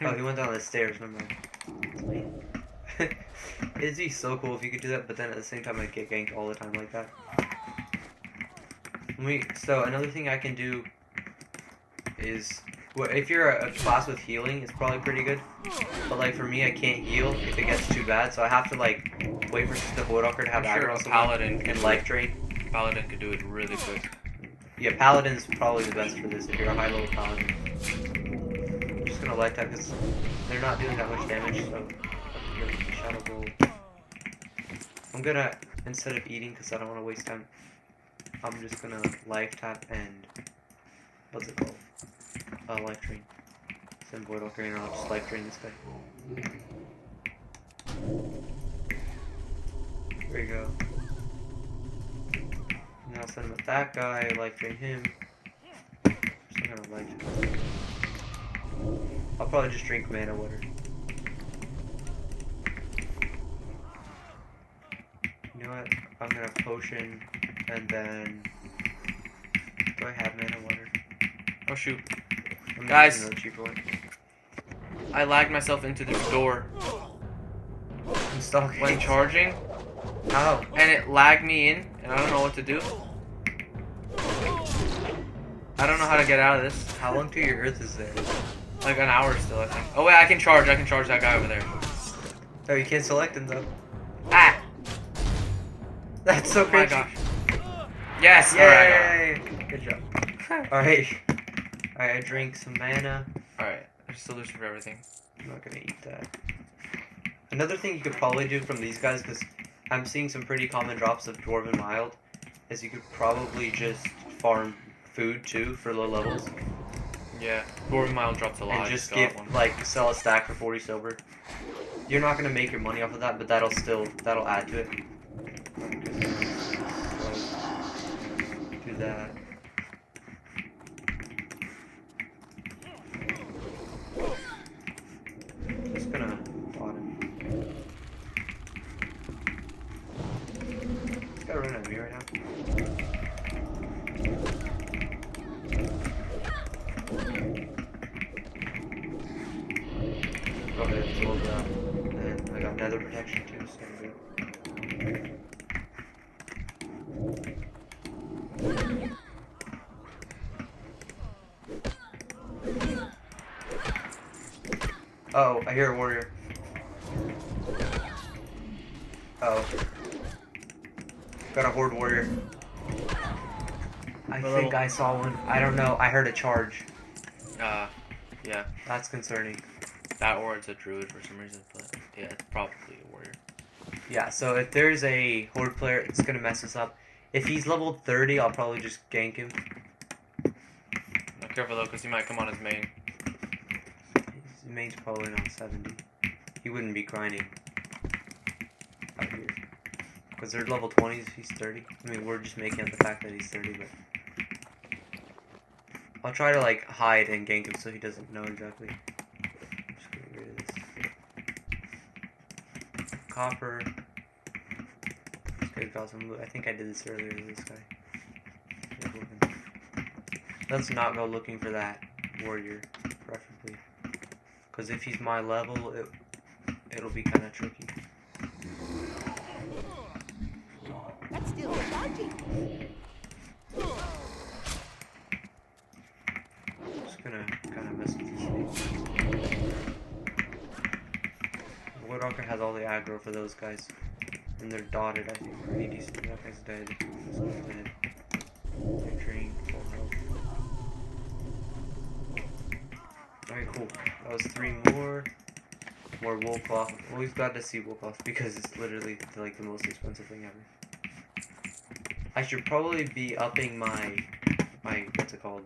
Oh, he went down the stairs. Never mind. It'd be so cool if you could do that, but then at the same time I'd get ganked all the time like that. So another thing I can do is, well, if you're a class with healing, it's probably pretty good. But like for me, I can't heal if it gets too bad, so I have to like wait for the Voidwalker to have aggro on someone Paladin and life drain. Paladin could do it really quick. Yeah, Paladin's probably the best for this if you're a high level Paladin. I'm just gonna light that because they're not doing that much damage, so Shadow Bowl. I'm gonna, instead of eating because I don't want to waste time, I'm just gonna life tap and what's it called? Life drain. Send Voidwalker in and I'll just life drain this guy. There you go. Now I'll send him at that guy, life drain him. Just gonna life drain. I'll probably just drink mana water. You know what? I'm gonna potion and then. Do I have mana water? Oh shoot. I'm Guys. using the cheaper one. I lagged myself into this door I'm stalking. when charging, How? and it lagged me in, and I don't know what to do. I don't know how to get out of this. How long till your earth is there? Like an hour still, I think. Oh wait, I can charge that guy over there. Oh, you can't select him though. Ah! That's so Oh my crazy. gosh. Yes! Alright, Yay! Good job. Alright. Alright, I drank some mana. alright. There's a solution for everything. I'm not gonna eat that. Another thing you could probably do from these guys, because I'm seeing some pretty common drops of Dwarven Mild, is you could probably just farm food too for low levels. Yeah. Dwarven Mild drops a lot. And just got get, one. like, sell a stack for 40 silver. You're not gonna make your money off of that, but that'll add to it. Do that. Just gonna bottom. This guy running at me right now. Go ahead and slow down. And I got nether protection too, so I'm good. Oh, I hear a warrior. Oh. Got a horde warrior. I Well, think I saw one. I don't know. I heard a charge. Yeah. That's concerning. That or it's a druid for some reason, but yeah, it's probably a warrior. Yeah, so if there's a horde player, it's gonna mess us up. If he's level 30, I'll probably just gank him. Now careful though, because he might come on his main. His main's probably not 70. He wouldn't be grinding out here. Because they're level 20s, he's 30. I mean, we're just making up the fact that he's 30, but... I'll try to, like, hide and gank him so he doesn't know exactly. I'm just getting rid of this. Copper. This guy got some loot. I think I did this earlier to this guy. Let's not go looking for that warrior, preferably. Because if he's my level, it'll be kind of tricky. That's still charging. Just gonna kind of mess with these things. Woodwalker has all the aggro for those guys. And they're dotted, I think, pretty decent. That guy's dead. This one's dead. They're trained, full health. Alright, cool. That was 3 more. More wool cloth. Always glad to see wool cloth because it's literally like the most expensive thing ever. I should probably be upping my what's it called?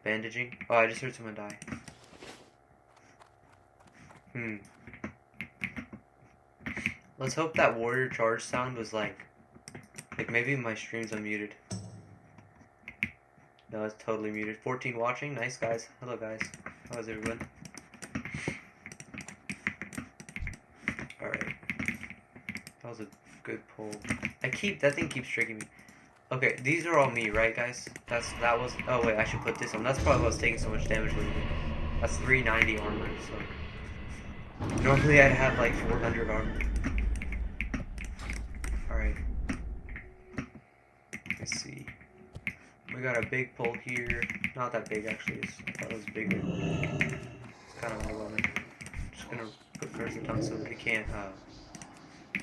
Bandaging. Oh, I just heard someone die. Let's hope that warrior charge sound was like maybe my stream's unmuted. No, it's totally muted. 14 watching. Nice, guys. Hello, guys. How's everyone? Alright. That was a good pull. That thing keeps tricking me. Okay, these are all me, right, guys? That was. Oh wait, I should put this on. That's probably why I was taking so much damage lately. That's 390 armor. So normally I'd have like 400 armor. All right. Let's see. We got a big pull here. Not that big actually. I thought it was bigger. It's kind of overwhelming. Just gonna put cursor down so that they can't go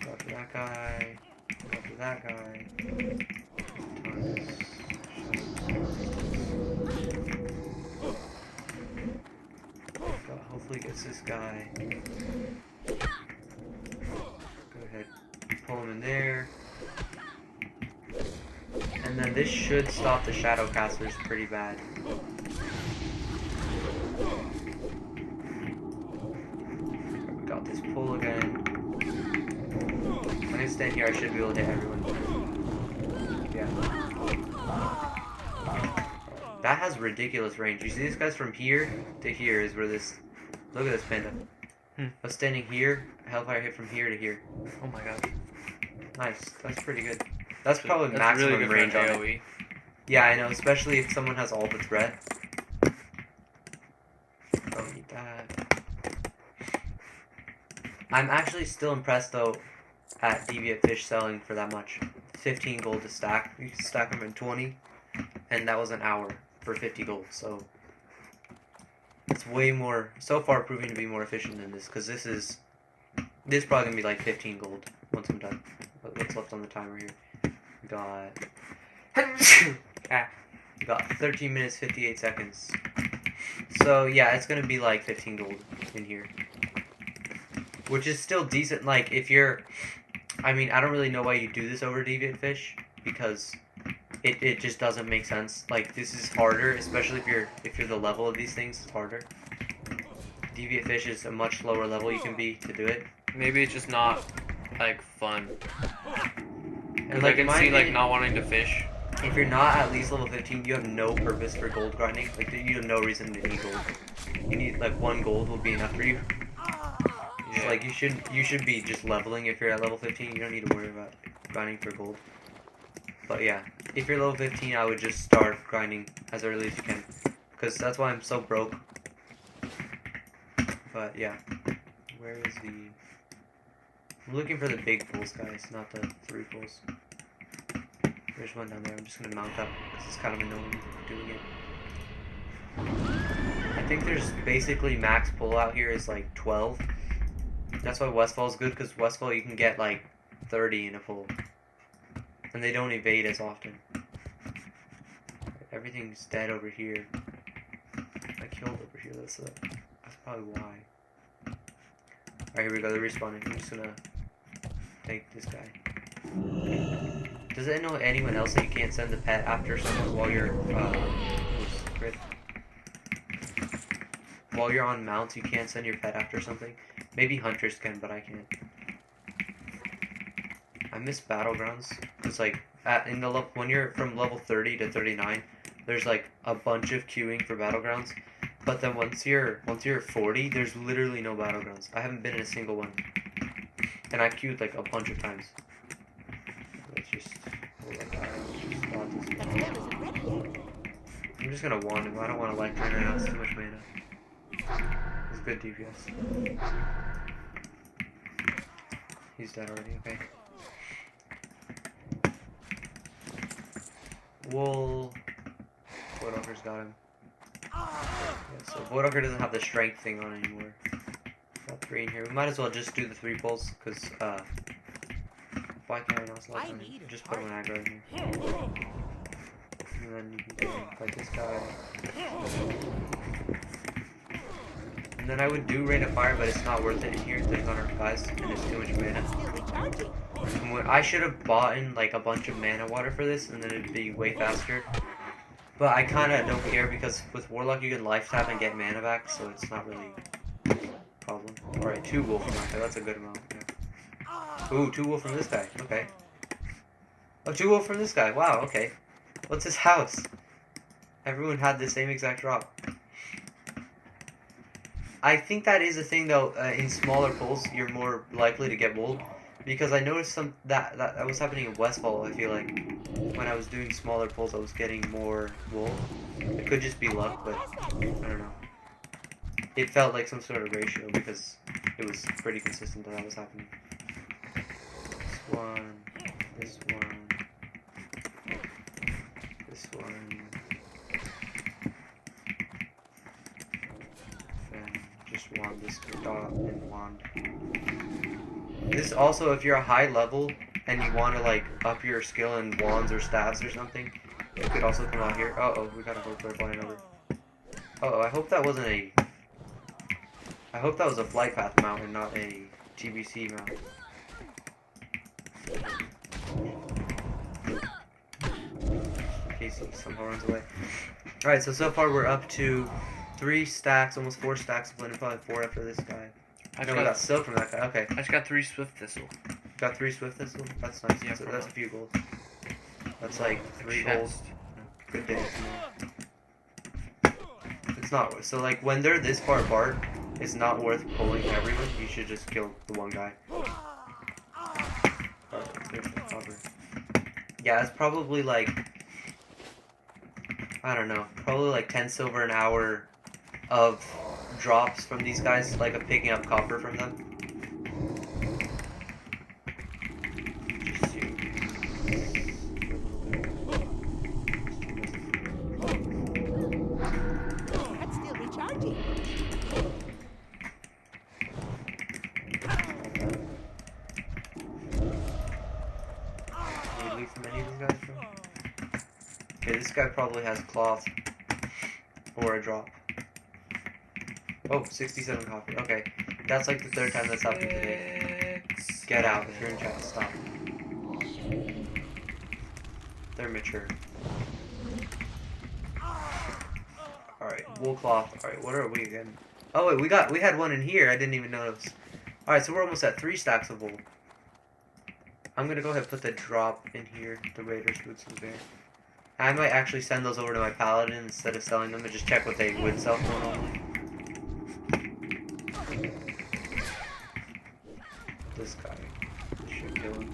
after that guy. Go after that guy. Hopefully gets this guy. Go ahead, pull him in there. And then this should stop the shadow casters pretty bad. We got this pull again. When I stand here, I should be able to hit everyone. Yeah. That has ridiculous range. You see this guy's from here to here is where this... Look at this panda. I was standing here, hellfire hit from here to here. Oh my gosh. Nice. That's pretty good. That's probably That's maximum really good range for on an it. AoE. Yeah, I know, especially if someone has all the threat. Don't need that. I'm actually still impressed though at Deviant Fish selling for that much. 15 gold to stack. You can stack them in 20, and that was an hour for 50 gold. So it's way more. So far, proving to be more efficient than this, because this is probably gonna be like 15 gold once I'm done. What's left on the timer here? We got we got 13 minutes 58 seconds. So yeah, it's gonna be like 15 gold in here, which is still decent. Like if you're, I mean, I don't really know why you do this over Deviant Fish because it just doesn't make sense. Like this is harder, especially if you're the level of these things. It's harder. Deviant Fish is a much lower level you can be to do it. Maybe it's just not like fun. And Like I in can my see like opinion, not wanting to fish. if you're not at least level 15, you have no purpose for gold grinding. Like you have no reason to need gold. You need like 1 gold will be enough for you. Yeah. So, like you should be just leveling if you're at level 15. You don't need to worry about grinding for gold. But yeah, if you're level 15, I would just start grinding as early as you can, because that's why I'm so broke. But yeah, where is the? I'm looking for the big pulls, guys, not the 3 pulls. There's one down there. I'm just gonna mount up because it's kind of annoying doing it. I think there's basically max pull out here is like 12. That's why Westfall is good, because Westfall you can get like 30 in a pull, and they don't evade as often. everything's dead over here. I killed over here, that's probably why. Alright, here we go, they're respawning. I'm just gonna take this guy. Does it know anyone else that you can't send the pet after someone while you're, while you're on mounts, you can't send your pet after something? Maybe hunters can, but I can't. I miss battlegrounds, because like, when you're from level 30 to 39, there's like a bunch of queuing for battlegrounds. But then once you're 40, there's literally no battlegrounds. I haven't been in a single one. And I queued like a bunch of times. Let's just I'm just gonna wand him. I don't want to lecture right now, it's too much mana. It's good DPS. He's dead already, okay. Wool. Voidwalker's got him. Yeah, so Voidwalker doesn't have the strength thing on anymore. Got 3 in here. We might as well just do the 3 pulls, because, why can't I not select him? Just put him in aggro in here. And then you can go and fight this guy. And then I would do Rain of Fire, but it's not worth it in here. There's not enough guys, and it's too much mana. And I should have bought in like a bunch of mana water for this, and then it'd be way faster. But I kind of don't care, because with Warlock you can life tap and get mana back, so it's not really a problem. Alright, 2 wool from that guy. That's a good amount. Yeah. Ooh, 2 wool from this guy. Okay. Oh, 2 wool from this guy. Wow, okay. What's his house? Everyone had the same exact drop. I think that is a thing though, in smaller pulls you're more likely to get wool, because I noticed that was happening in Westfall. I feel like when I was doing smaller pulls I was getting more wool. It could just be luck, but I don't know. It felt like some sort of ratio because it was pretty consistent that was happening. This one, this one, this one. Just wand this dot and wand. This also, if you're a high level and you want to like up your skill in wands or staves or something, it could also come out here. Uh oh, we got a whole player flying over. Uh oh, I hope that wasn't a. I hope that was a flight path mount and not a TBC mount. In case he somehow runs away. Alright, so far we're up to 3 stacks, almost 4 stacks of linen, probably 4 after this guy. I know we got silk from that guy. Okay. I just got 3 Swift Thistle. Got 3 Swift Thistle? That's nice. Yeah, That's a few gold. That's like 3 gold. Good days. It's not, so like when they're this far apart, it's not worth pulling everyone. You should just kill the one guy. There's the cover. Yeah, it's probably like, I don't know, probably like 10 silver an hour of drops from these guys, like of picking up copper from them. That's still recharging. Can we leave from any of these guys from? Okay, this guy probably has cloth or a drop. Oh, 67 copper. Okay, that's like the 3rd time that's happened today. Get out if you're in chat. Stop. They're mature. Alright, wool cloth. Alright, what are we again? Oh wait, we had one in here. I didn't even notice. Alright, so we're almost at 3 stacks of wool. I'm gonna go ahead and put the drop in here. The Raiders boots is there. I might actually send those over to my paladin instead of selling them and just check what they would sell for normally. This guy should kill him.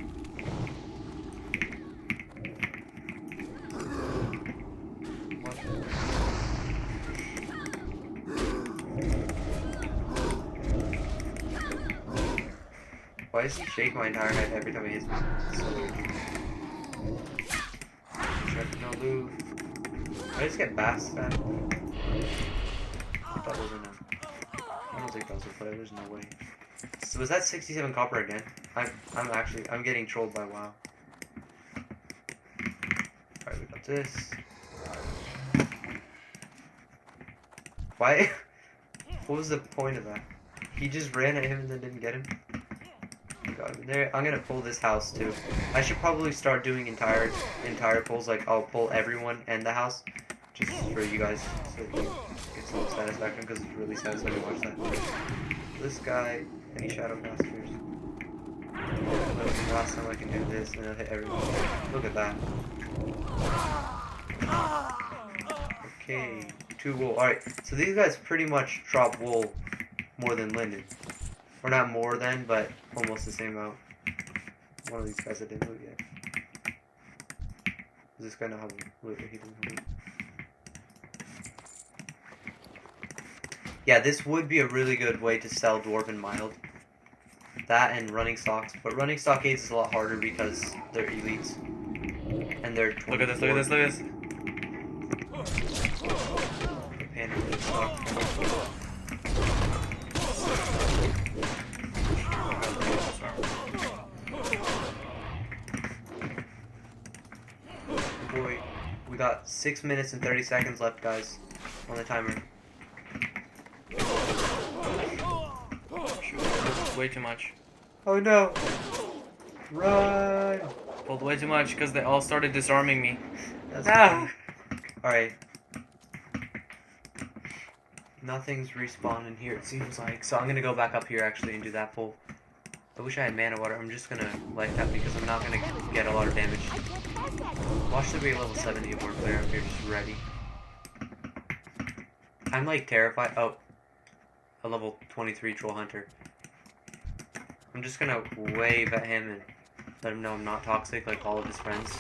What? Why does he shake my entire head every time he hits me? It's so weird. Check no loot. I just get bass back. I thought it was enough. I don't think that was a play. There's no way. So was that 67 copper again? I'm getting trolled by WoW. Alright, we got this. Why? What was the point of that? He just ran at him and then didn't get him. Oh God, there. I'm gonna pull this house too. I should probably start doing entire pulls. Like I'll pull everyone and the house, just for you guys, so that you get some satisfaction because it's really satisfying to watch that. This guy, any shadow casters. Last time I can do this and I'll hit everyone. Look at that. Okay, 2 wool. Alright, so these guys pretty much drop wool more than linen. Or not more than, but almost the same amount. One of these guys I didn't loot yet. Does this guy not have loot? He doesn't have loot. Yeah, this would be a really good way to sell Dwarven Mild. That and running stocks, but running stockades is a lot harder because they're elites. And they're 24. Look at this, look at this, look at this. Boy, we got 6 minutes and 30 seconds left, guys, on the timer. Way too much. Oh no! Run! Pulled way too much because they all started disarming me. That's Ah! Alright. Nothing's respawning here, it seems like. So I'm gonna go back up here actually and do that pull. I wish I had mana water. I'm just gonna light that because I'm not gonna get a lot of damage. Watch there be a level 70 war player up here just ready. I'm like terrified. Oh. A level 23 troll hunter. I'm just gonna wave at him and let him know I'm not toxic like all of his friends.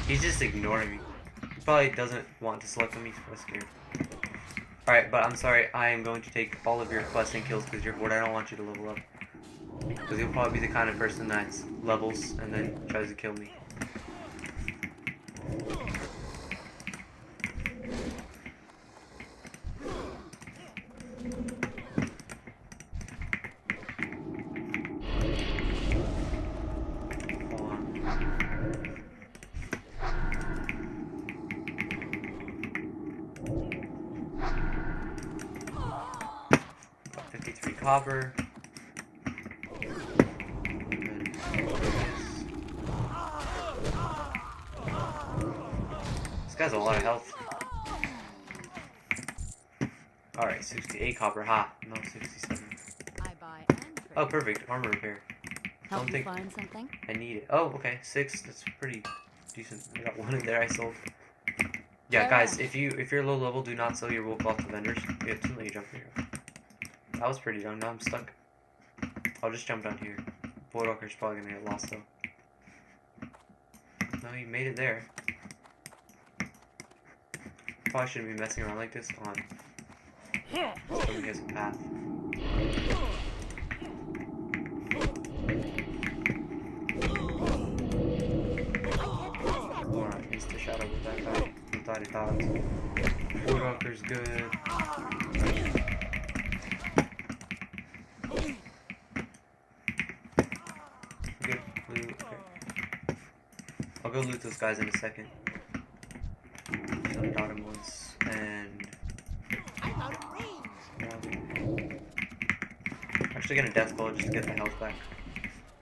He's just ignoring me. He probably doesn't want to select me, so I'm scared. Alright, but I'm sorry, I am going to take all of your questing kills because you're bored. I don't want you to level up. Because you'll probably be the kind of person that levels and then tries to kill me. Hold on. Got 53 copper. This guy's a lot of health. Alright, 68 copper. Ha, no 67. I buy and trade. Oh, perfect. Armor repair. Help don't you think- find something? I need it. Oh, okay. 6. That's pretty decent. I got 1 in there I sold. Yeah, Fair guys, enough. if you're low level, do not sell your wool cloth to vendors. You have to let you jump here. That was pretty dumb. Now I'm stuck. I'll just jump down here. Voidwalker's probably gonna get lost though. No, he made it there. Probably shouldn't be messing around like this on. Somebody has a path. Alright, he's the shadow with that guy. He thought he thought. Voidwalker's good. Good loot. Okay. I'll go loot those guys in a second. So I got him once, and I'm out of range. actually gonna death blow just to get the health back.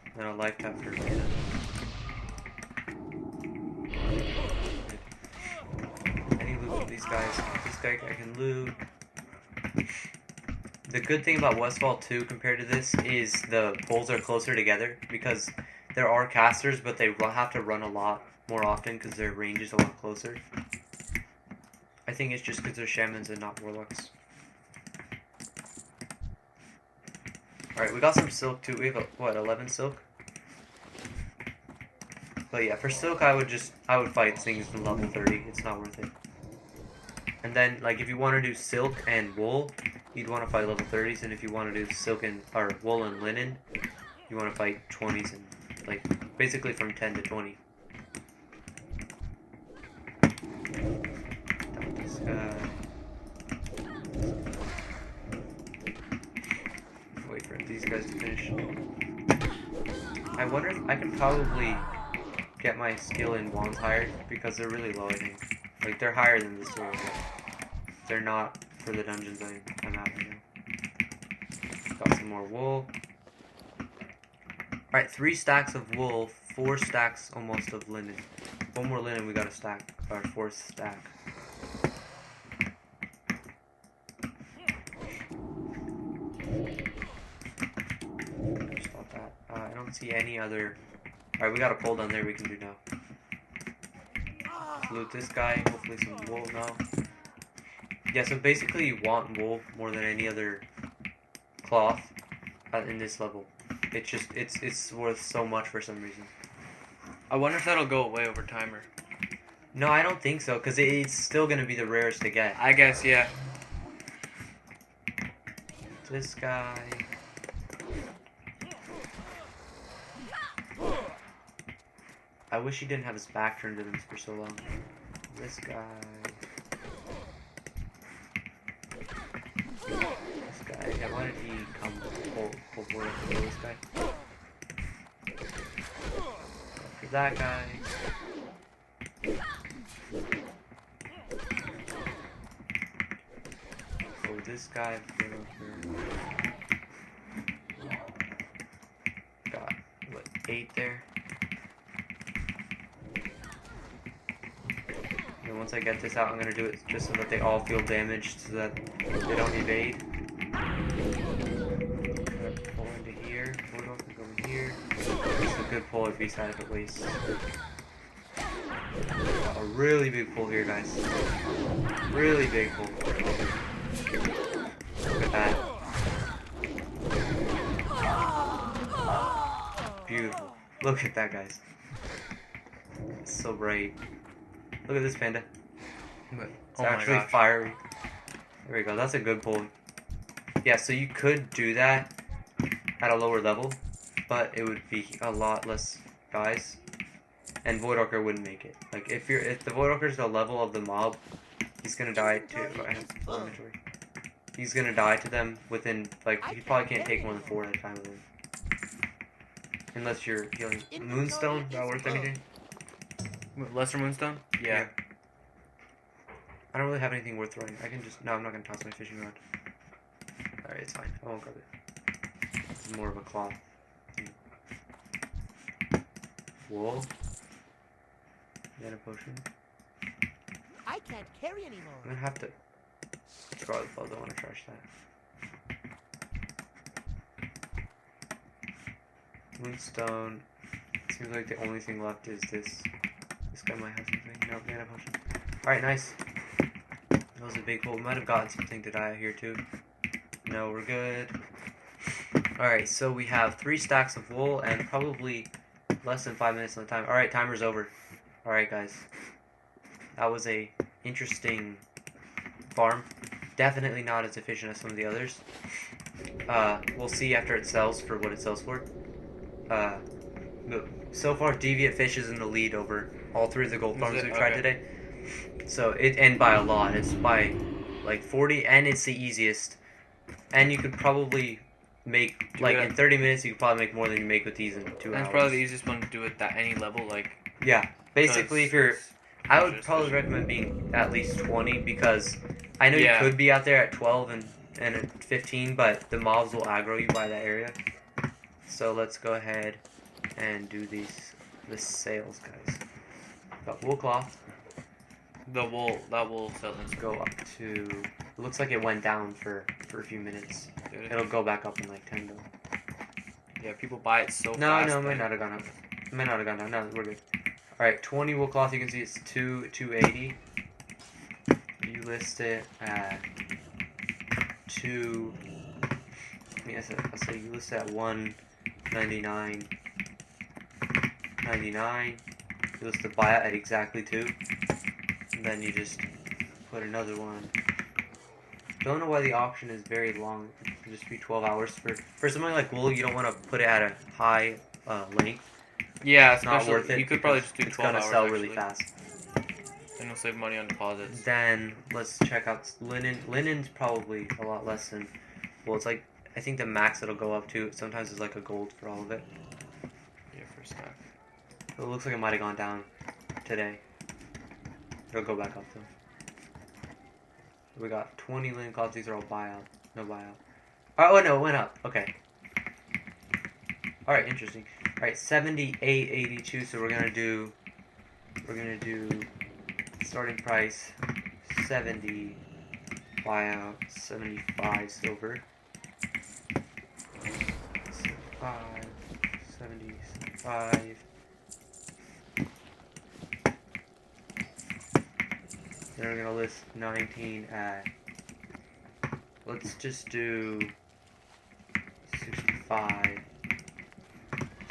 And then a life tap for mana. Any loot with these guys? This guy I can loot. The good thing about Westfall 2 compared to this is the pulls are closer together because there are casters, but they have to run a lot more often because their range is a lot closer. I think it's just because they're shamans and not warlocks. Alright, we got some silk too. We have, what, 11 silk? But yeah, for silk I would fight things in level 30. It's not worth it. And then, like, if you want to do silk and wool, you'd want to fight level 30s, and if you want to do silk and, or wool and linen, you want to fight 20s and, like, basically from 10 to 20. This guy. Wait for these guys to finish. I wonder if I can probably get my skill in wands higher because they're really low, I think. Like, they're higher than this sword, but they're not for the dungeons I'm at right now. Got some more wool. Alright, 3 stacks of wool, 4 stacks almost of linen. 1 more linen, we got a stack, our 4th stack. Just thought that. I don't see any other. Alright, we got a pole down there we can do now. Let's loot this guy, hopefully some wool now. Yeah, so basically you want wool more than any other cloth in this level. It's just, it's worth so much for some reason. I wonder if that'll go away over timer. No, I don't think so, because it's still going to be the rarest to get. I guess, yeah. This guy. I wish he didn't have his back turned to them for so long. This guy. This guy. Yeah, why did he come pull forward to kill this guy? For that guy. Oh, this guy. Got, what, 8 there? And once I get this out, I'm gonna do it just so that they all feel damaged, so that they don't evade. Pull into here. Pull off and go in here. It's a good pull at B-side if it wastes. A really big pull here, guys. Really big pull. Look at that. Beautiful. Look at that, guys. It's so bright. Look at this panda. It's actually fiery. There we go. That's a good pull. Yeah, so you could do that at a lower level, but it would be a lot less guys, and Voidwalker wouldn't make it. Like if the Voidwalker's the level of the mob, he's gonna die to. I have full inventory. He's gonna die to them within, like, he probably can't take more than 4 at a time with him. Unless you're healing. Moonstone, that worth anything? Lesser Moonstone? Yeah. I don't really have anything worth throwing. I can just, no, I'm not gonna toss my fishing rod. Alright, it's fine. I won't grab it. This is more of a cloth. Wool. Mana potion. I can't carry anymore. I'm gonna have to. Scarlet Bell, don't want to trash that. Moonstone. Seems like the only thing left is this. This guy might have something. No, mana potion. Alright, nice. That was a big pull. We might have gotten something to die here too. No, we're good. Alright, so we have 3 stacks of wool and probably less than 5 minutes on the time. Alright, timer's over. Alright, guys. That was a interesting farm. Definitely not as efficient as some of the others. We'll see after it sells for what it sells for. So far, Deviant Fish is in the lead over all 3 of the gold farms we've tried today. So and by a lot. It's by like 40, and it's the easiest. And you could probably make, like, in 30 minutes, you could probably make more than you make with these in 2 hours. That's probably the easiest one to do it at any level, like. Yeah, basically, if you're, I would probably recommend being at least 20, because I know you could be out there at 12 and at 15, but the mobs will aggro you by that area. So let's go ahead and do the sales, guys. Got wool cloth. That wool selling. Let's go up to. It looks like it went down for a few minutes. Dude. It'll go back up in like 10 though. Yeah, people buy it so No, fast. no, it might not have gone up. It might not have gone down. No, we're good. Alright, 20 wool cloth, you can see it's 280. You list it at 2. I mean, I'll say you list it at 199. 99. You list the buyout at exactly 2. And then you just put another one. Don't know why the auction is very long. It could just be 12 hours. For something like wool, you don't want to put it at a high length. Yeah, It's not worth it. You could probably just do 12 hours. It's gonna sell really fast. And you'll save money on deposits. Then let's check out linen. Linen's probably a lot less than. Well, it's like, I think the max it'll go up to sometimes is like a gold for all of it. Yeah, for a stack. It looks like it might have gone down today. It'll go back up though. We got 20 linen cloths. These are all buyout. No buyout. Oh no, it went up. Okay. All right, interesting. All right, 78.82. So we're gonna do starting price 70 buyout 75 silver. 75 75. Then we're gonna list 19 at. Let's just do 65.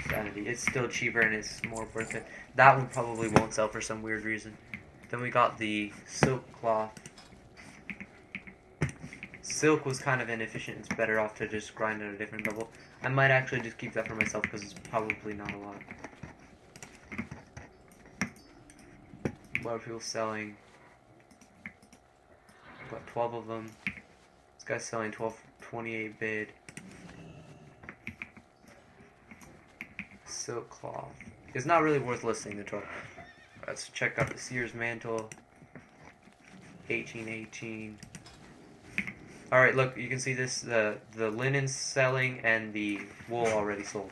70. It's still cheaper and it's more worth it. That one probably won't sell for some weird reason. Then we got the silk cloth. Silk was kind of inefficient. It's better off to just grind at a different level. I might actually just keep that for myself because it's probably not a lot. A lot of people selling. Got 12 of them. This guy's selling 28 bid. Silk cloth. It's not really worth listing the 12. Let's check out the Sears mantle. 1818. Alright, look, you can see this, the linen's selling and the wool already sold.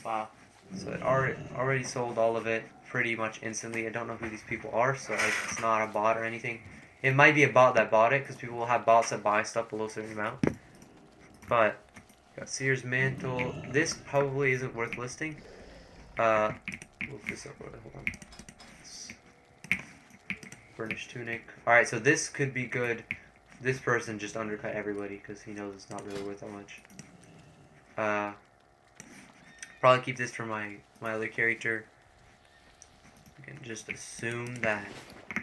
Wow. So it already sold all of it pretty much instantly. I don't know who these people are, so it's not a bot or anything. It might be a bot that bought it, because people will have bots that buy stuff below a certain amount. But, got Sears mantle. This probably isn't worth listing. Move this up, hold on. Burnished tunic. Alright, so this could be good. This person just undercut everybody because he knows it's not really worth that much. Probably keep this for my other character. I can just assume that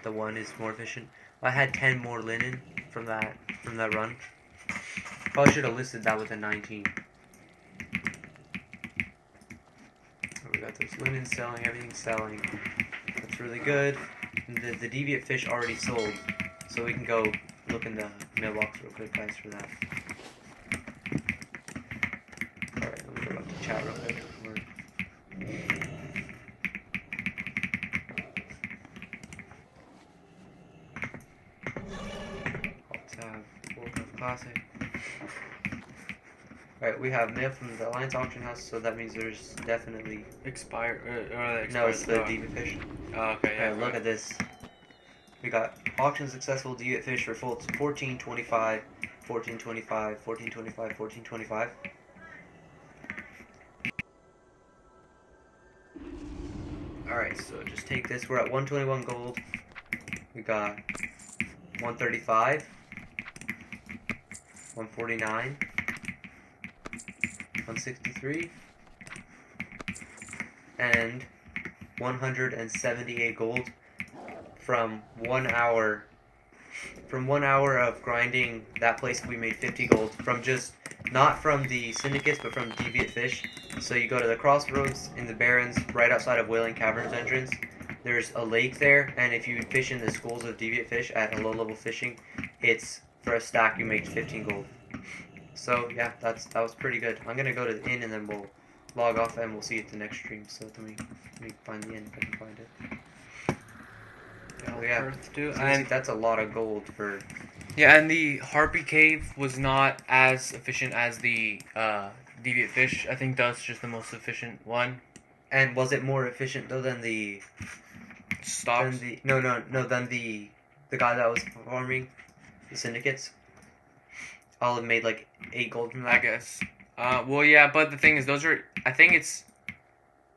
the one is more efficient. I had 10 more linen from that run. Probably should have listed that with a 19. We got those linen selling, everything's selling. That's really good. And the deviant fish already sold, so we can go look in the mailbox real quick, guys, for that. Alright, let me go back to chat real quick. Alt-tab, World Classic. Alright, we have mail from the Alliance Auction House, so that means there's definitely... Expired. No, it's the deviant fish. Oh, okay, yeah. Alright, look at this. We got auction successful deviant fish for 1425, 1425, 1425, 1425. Alright, so just take this. We're at 121 gold. We got 135, 149, 163, and 178 gold from 1 hour. From 1 hour of grinding that place, we made 50 gold from just not from the syndicates, but from deviant fish. So you go to the crossroads in the Barrens, right outside of Wailing Caverns entrance. There's a lake there, and if you fish in the schools of deviant fish at a low level fishing, it's for a stack you make 15 gold. So yeah, that was pretty good. I'm gonna go to the inn and then we'll log off and we'll see it the next stream. So let me find the inn if I can find it. Oh yeah, so and that's a lot of gold for. Yeah, and the Harpy Cave was not as efficient as the deviant fish. I think that's just the most efficient one. And was it more efficient though than the stocks? Than the guy that was farming the syndicates? I'll have made like 8 gold from that. I guess. Well, yeah, but the thing is, those are. I think it's.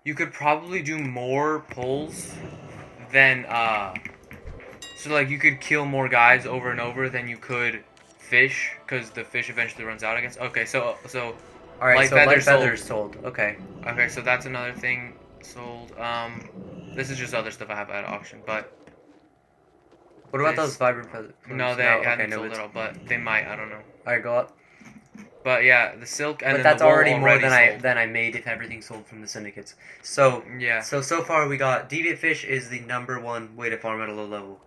You could probably do more pulls than So like you could kill more guys over and over than you could fish, because the fish eventually runs out, I guess. Okay, so all right, light so feathers light feathers sold. Okay. Okay, so that's another thing sold. This is just other stuff I have at auction, but what about those vibrant feathers? No, they haven't sold at all, but they might. I don't know. All right, go up. But yeah, the silk and but then that's the wool already more sold. than I made if everything sold from the syndicates. So yeah. So far we got deviant fish is the #1 way to farm at a low level.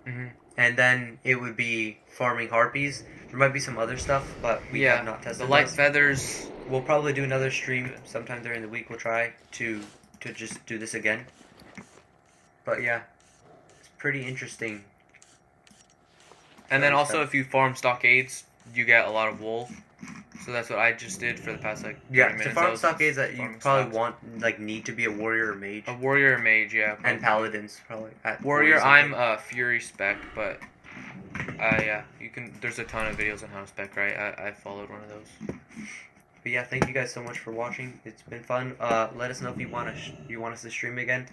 Mhm. And then it would be farming harpies. There might be some other stuff, but we have not tested. The light those. feathers. We'll probably do another stream sometime during the week. We'll try to just do this again. But yeah, it's pretty interesting. And then other also, stuff. if you farm stockades, you get a lot of wool. So that's what I just did for the past like 30 Yeah, minutes. to I farm was stockades that you farming probably stocks. need to be a warrior or mage. A warrior or mage, yeah. And probably. paladins, probably. At Warrior, 40 I'm something. a fury spec, but yeah, you can. There's a ton of videos on how to spec, right? I followed one of those. But yeah, thank you guys so much for watching. It's been fun. Let us know if you want us to stream again.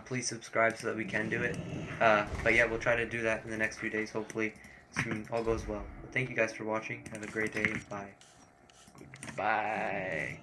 Please subscribe so that we can do it. But yeah, we'll try to do that in the next few days. Hopefully, soon all goes well. But thank you guys for watching. Have a great day and bye. Bye.